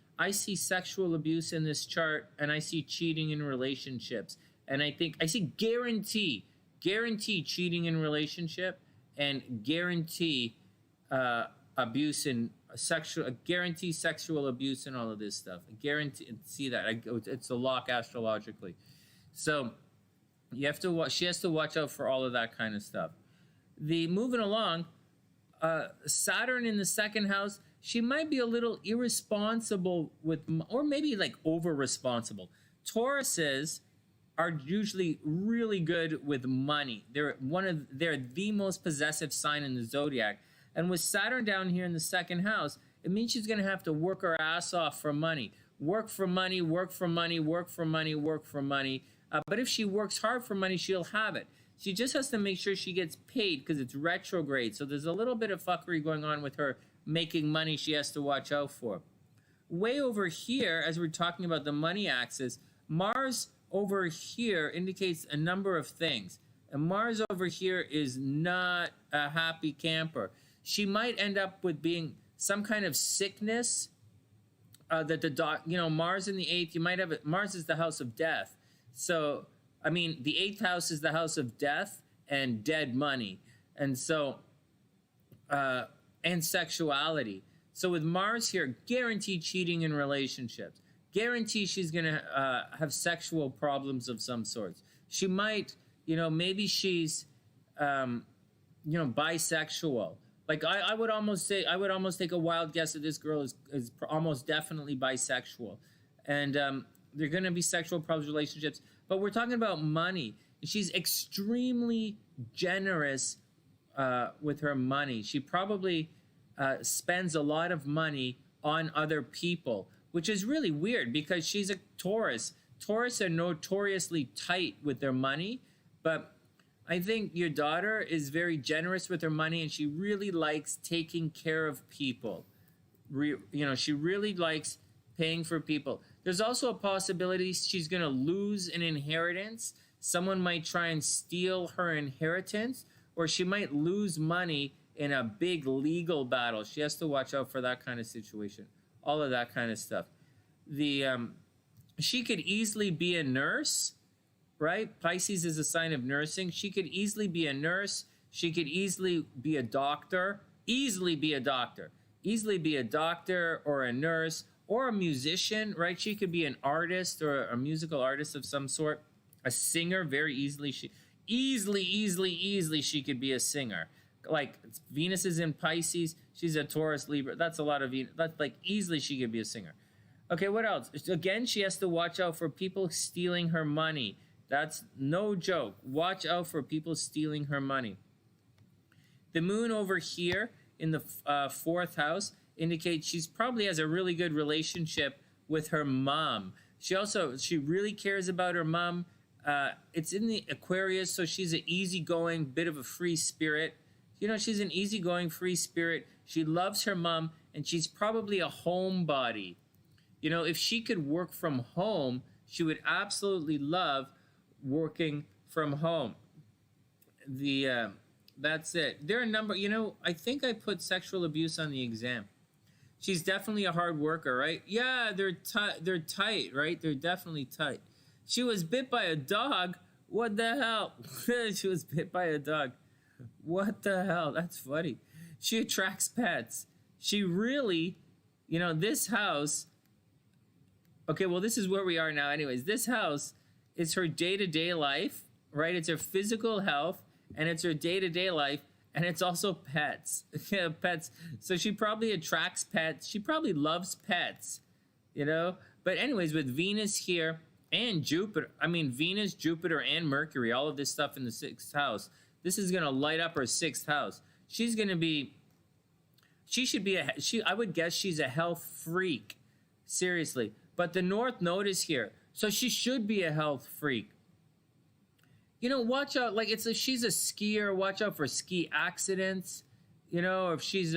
sexual abuse in this chart, and I see cheating in relationships. And I see guarantee cheating in relationship, and guarantee abuse in guarantee sexual abuse and all of this stuff. I guarantee, see that. It's a lock astrologically. So she has to watch out for all of that kind of stuff. Moving along, Saturn in the 2nd house, she might be a little irresponsible or maybe like over responsible. Tauruses are usually really good with money. They're the most possessive sign in the zodiac. And with Saturn down here in the 2nd house, it means she's going to have to work her ass off for money. work for money, work for money, work for money, work for money. But if she works hard for money, she'll have it. She just has to make sure she gets paid because it's retrograde. So there's a little bit of fuckery going on with her making money she has to watch out for. Way over here, as we're talking about the money axis, Mars over here indicates a number of things. And Mars over here is not a happy camper. She might end up with being some kind of sickness that the doc, Mars in the 8th, you might have it. Mars is the house of death. So, I mean, the 8th house is the house of death and dead money. And so, and sexuality. So with Mars here, guaranteed cheating in relationships. Guarantee she's going to have sexual problems of some sorts. She might, maybe she's, bisexual. Like I would almost take a wild guess that this girl is almost definitely bisexual. And they're going to be sexual problems, relationships. But we're talking about money. She's extremely generous with her money. She probably spends a lot of money on other people, which is really weird because she's a Taurus. Taurus are notoriously tight with their money, but I think your daughter is very generous with her money and she really likes taking care of people. She really likes paying for people. There's also a possibility she's going to lose an inheritance. Someone might try and steal her inheritance, or she might lose money in a big legal battle. She has to watch out for that kind of situation. All of that kind of stuff. She could easily be a nurse, right? Pisces is a sign of nursing. She could easily be a nurse. She could easily be a doctor. Easily be a doctor or a nurse or a musician, right? She could be an artist or a musical artist of some sort. A singer, very easily. Easily she could be a singer. Like Venus is in Pisces. She's a Taurus, Libra. That's a lot of Venus. That's like easily she could be a singer. Okay, what else? Again, she has to watch out for people stealing her money. That's no joke. Watch out for people stealing her money. The moon over here in the 4th house indicates she's probably has a really good relationship with her mom. She really cares about her mom. It's in the Aquarius, so she's an easygoing, bit of a free spirit. She's an easygoing, free spirit. She loves her mom, and she's probably a homebody. If she could work from home, she would absolutely love working from home. That's it. There are a number, I think I put sexual abuse on the exam. She's definitely a hard worker, right? Yeah, they're tight, right? They're definitely tight. She was bit by a dog. What the hell? She was bit by a dog. What the hell? That's funny. She attracts pets. She really, this house. Okay, well, this is where we are now. Anyways, this house is her day-to-day life, right? It's her physical health, and it's her day-to-day life, and it's also pets. Pets. So she probably attracts pets. She probably loves pets, But anyways, with Venus here and Jupiter, Venus, Jupiter, and Mercury, all of this stuff in the 6th house, this is going to light up her 6th house. I would guess she's a health freak. Seriously. But the North Node is here. So she should be a health freak. Watch out. Like she's a skier. Watch out for ski accidents. If she's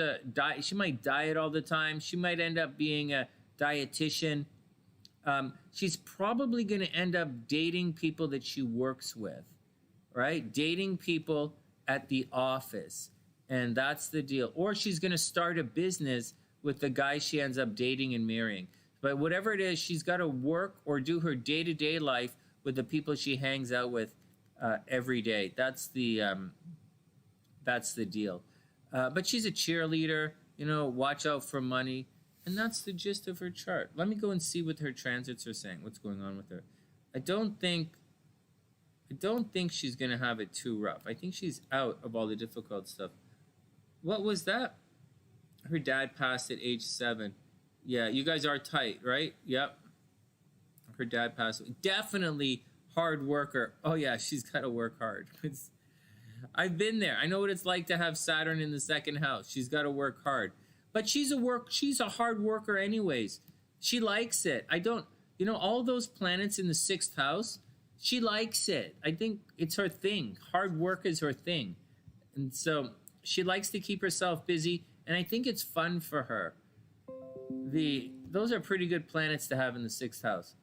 she might diet all the time. She might end up being a dietitian. She's probably going to end up dating people that she works with, right? Dating people at the office. And that's the deal. Or she's going to start a business with the guy she ends up dating and marrying. But whatever it is, she's got to work or do her day-to-day life with the people she hangs out with every day. That's the deal. But she's a cheerleader, watch out for money. And that's the gist of her chart. Let me go and see what her transits are saying, what's going on with her. I don't think she's going to have it too rough. I think she's out of all the difficult stuff. What was that? Her dad passed at age 7. Yeah, you guys are tight, right? Yep. Her dad passed. Definitely hard worker. Oh, yeah, she's got to work hard. I've been there. I know what it's like to have Saturn in the 2nd house. She's got to work hard. But she's a hard worker anyways. She likes it. I don't, all those planets in the 6th house, she likes it. I think it's her thing. Hard work is her thing. And so she likes to keep herself busy, and I think it's fun for her. Those are pretty good planets to have in the 6th house.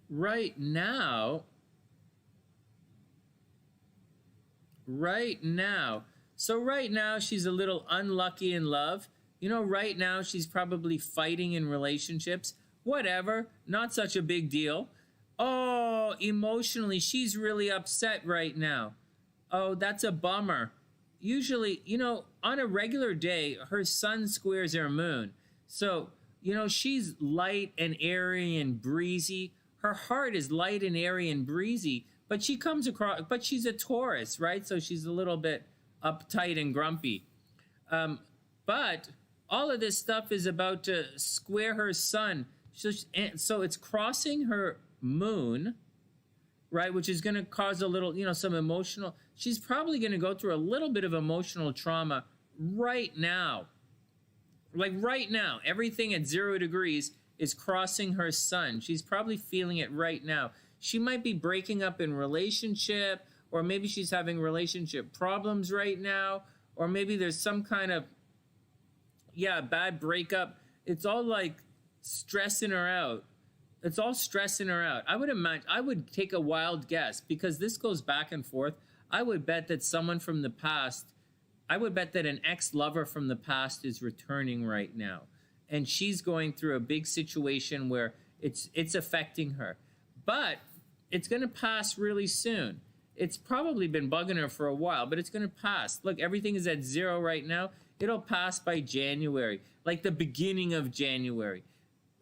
Right now, so right now she's a little unlucky in love. Right now she's probably fighting in relationships. Whatever, not such a big deal. Oh, emotionally, she's really upset right now. Oh, that's a bummer. Usually, on a regular day, her sun squares her moon. So, she's light and airy and breezy. Her heart is light and airy and breezy, but she comes across, but she's a Taurus, right? So she's a little bit uptight and grumpy. But all of this stuff is about to square her sun. So it's crossing her moon, right? Which is going to cause a little, some emotional, she's probably going to go through a little bit of emotional trauma right now. Like right now, everything at 0 degrees is crossing her sun. She's probably feeling it right now. She might be breaking up in relationship, or maybe she's having relationship problems right now, or maybe there's some kind of, bad breakup. It's all like stressing her out. It's all stressing her out. I would take a wild guess, because this goes back and forth. I would bet that someone from the past, I would bet that an ex-lover from the past is returning right now. And she's going through a big situation where it's affecting her. But it's going to pass really soon. It's probably been bugging her for a while, but it's going to pass. Look, everything is at 0 right now. It'll pass by January, like the beginning of January.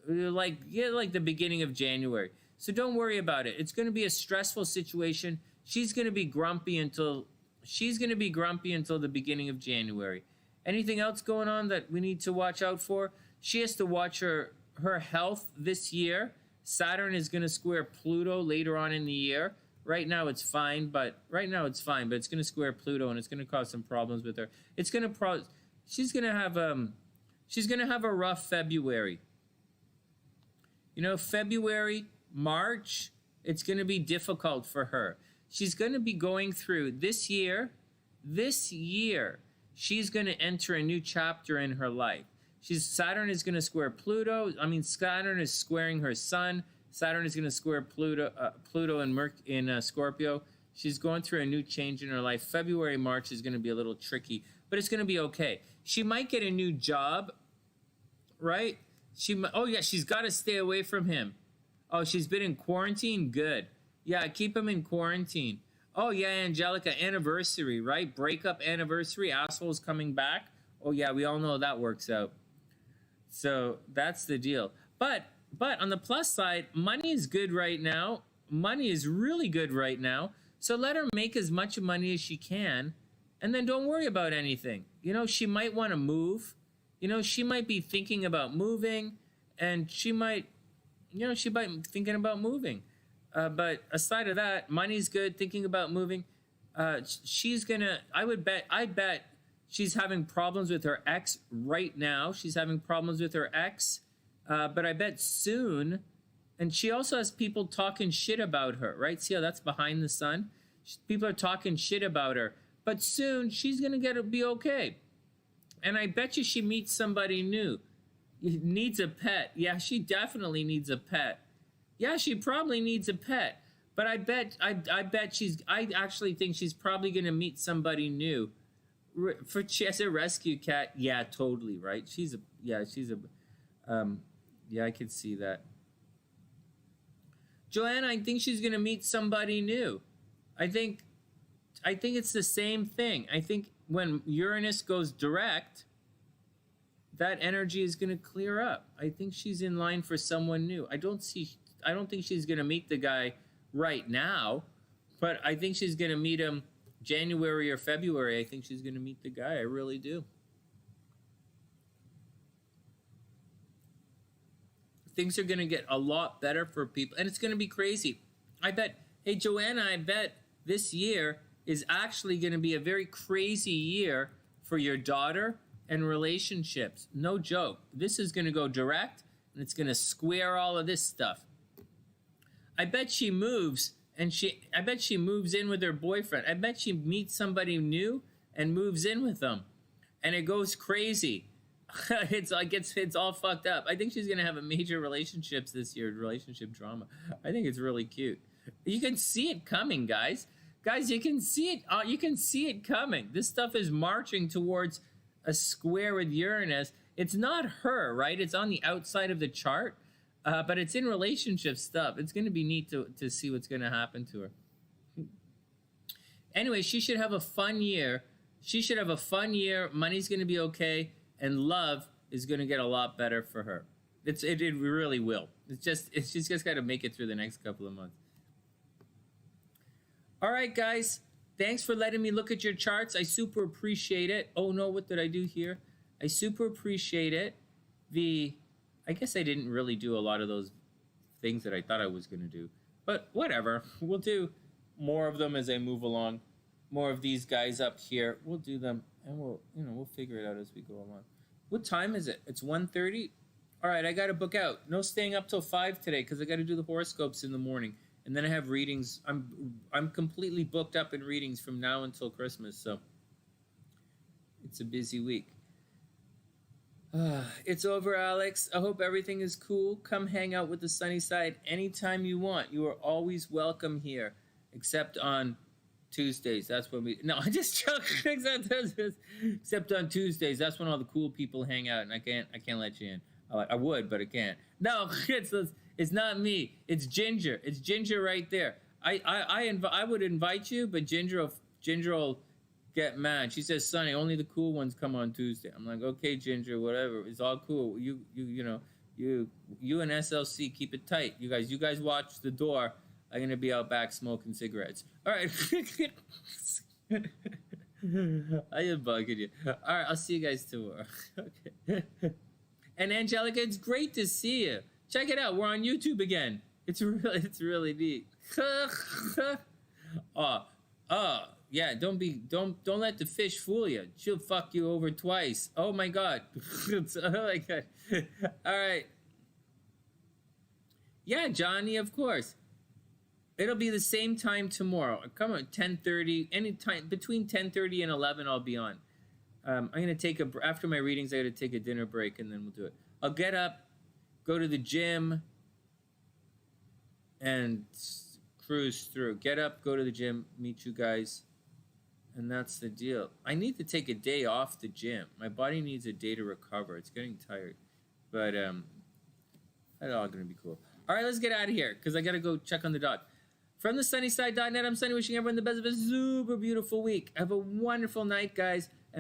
Like the beginning of January. So don't worry about it. It's going to be a stressful situation. She's going to be grumpy until the beginning of January. Anything else going on that we need to watch out for? She has to watch her health this year. Saturn is going to square Pluto later on in the year. Right now it's fine, but it's going to square Pluto, and it's going to cause some problems with her. She's going to have a rough February. February, March, it's going to be difficult for her. She's going to be going through this year, she's going to enter a new chapter in her life. Saturn is going to square Pluto. Saturn is squaring her sun. Saturn is going to square Pluto in Scorpio. She's going through a new change in her life. February, March is going to be a little tricky, but it's going to be okay. She might get a new job, right? She's got to stay away from him. Oh, she's been in quarantine? Good. Yeah, keep him in quarantine. Oh, yeah, Angelica, anniversary, right? Breakup anniversary, asshole's coming back. Oh, yeah, we all know how that works out. So that's the deal. But on the plus side, money is good right now. Money is really good right now. So let her make as much money as she can, and then don't worry about anything. She might want to move. She might be thinking about moving, and she might be thinking about moving. But aside of that, money's good, thinking about moving. I bet she's having problems with her ex right now. She's having problems with her ex, but I bet soon, and she also has people talking shit about her, right? See how that's behind the sun? People are talking shit about her, but soon she's going to be okay. And I bet you she meets somebody new. Needs a pet. Yeah, she definitely needs a pet. Yeah, she probably needs a pet. But I actually think she's probably going to meet somebody new. As a rescue cat, yeah, totally, right? I could see that. Joanna, I think she's going to meet somebody new. I think it's the same thing. I think when Uranus goes direct, that energy is going to clear up. I think she's in line for someone new. I don't think she's going to meet the guy right now, but I think she's going to meet him January or February. I think she's going to meet the guy. I really do. Things are going to get a lot better for people, and it's going to be crazy. Hey, Joanna, I bet this year is actually going to be a very crazy year for your daughter and relationships. No joke. This is going to go direct, and it's going to square all of this stuff. I bet she moves, and I bet she moves in with her boyfriend. I bet she meets somebody new and moves in with them, and it goes crazy. It's all fucked up. I think she's going to have a major relationships this year, relationship drama. I think it's really cute. You can see it coming, guys. Guys, you can see it. You can see it coming. This stuff is marching towards a square with Uranus. It's not her, right? It's on the outside of the chart, but it's in relationship stuff. It's going to be neat to see what's going to happen to her. Anyway, she should have a fun year. She should have a fun year. Money's going to be okay, and love is going to get a lot better for her. It really will. She's just got to make it through the next couple of months. All right, guys. Thanks for letting me look at your charts. I super appreciate it. Oh, no, what did I do here? I super appreciate it. I guess I didn't really do a lot of those things that I thought I was going to do. But whatever. We'll do more of them as I move along. More of these guys up here. We'll do them, and we'll figure it out as we go along. What time is it? It's 1:30? All right, I got to book out. No staying up till 5 today because I got to do the horoscopes in the morning. And then I have readings. I'm completely booked up in readings from now until Christmas, so it's a busy week. It's over, Alex. I hope everything is cool. Come hang out with the Sunny Side anytime you want. You are always welcome here, except on Tuesdays. That's when we... No, I just joking. Except on Tuesdays. That's when all the cool people hang out, and I can't let you in. I would, but I can't. No, it's not me. It's Ginger. It's Ginger right there. I would invite you, but Ginger will get mad. She says, Sonny, only the cool ones come on Tuesday. I'm like, okay, Ginger, whatever. It's all cool. You and SLC, keep it tight. You guys watch the door. I'm gonna be out back smoking cigarettes. All right. I am bugging you. All right, I'll see you guys tomorrow. Okay. And Angelica, it's great to see you. Check it out. We're on YouTube again. It's really neat. Yeah. Don't let the fish fool you. She'll fuck you over twice. Oh my God. Oh my God. All right. Yeah, Johnny, of course. It'll be the same time tomorrow. Come on, 10:30. Anytime between 10:30 and 11, I'll be on. I'm gonna after my readings. I gotta take a dinner break, and then we'll do it. I'll get up, go to the gym, and cruise through. Get up, go to the gym, meet you guys, and that's the deal. I need to take a day off the gym. My body needs a day to recover. It's getting tired, but that's all gonna be cool. All right, let's get out of here because I gotta go check on the dog. From TheSunnySide.net, I'm Sonny, wishing everyone the best of a super beautiful week. Have a wonderful night, guys.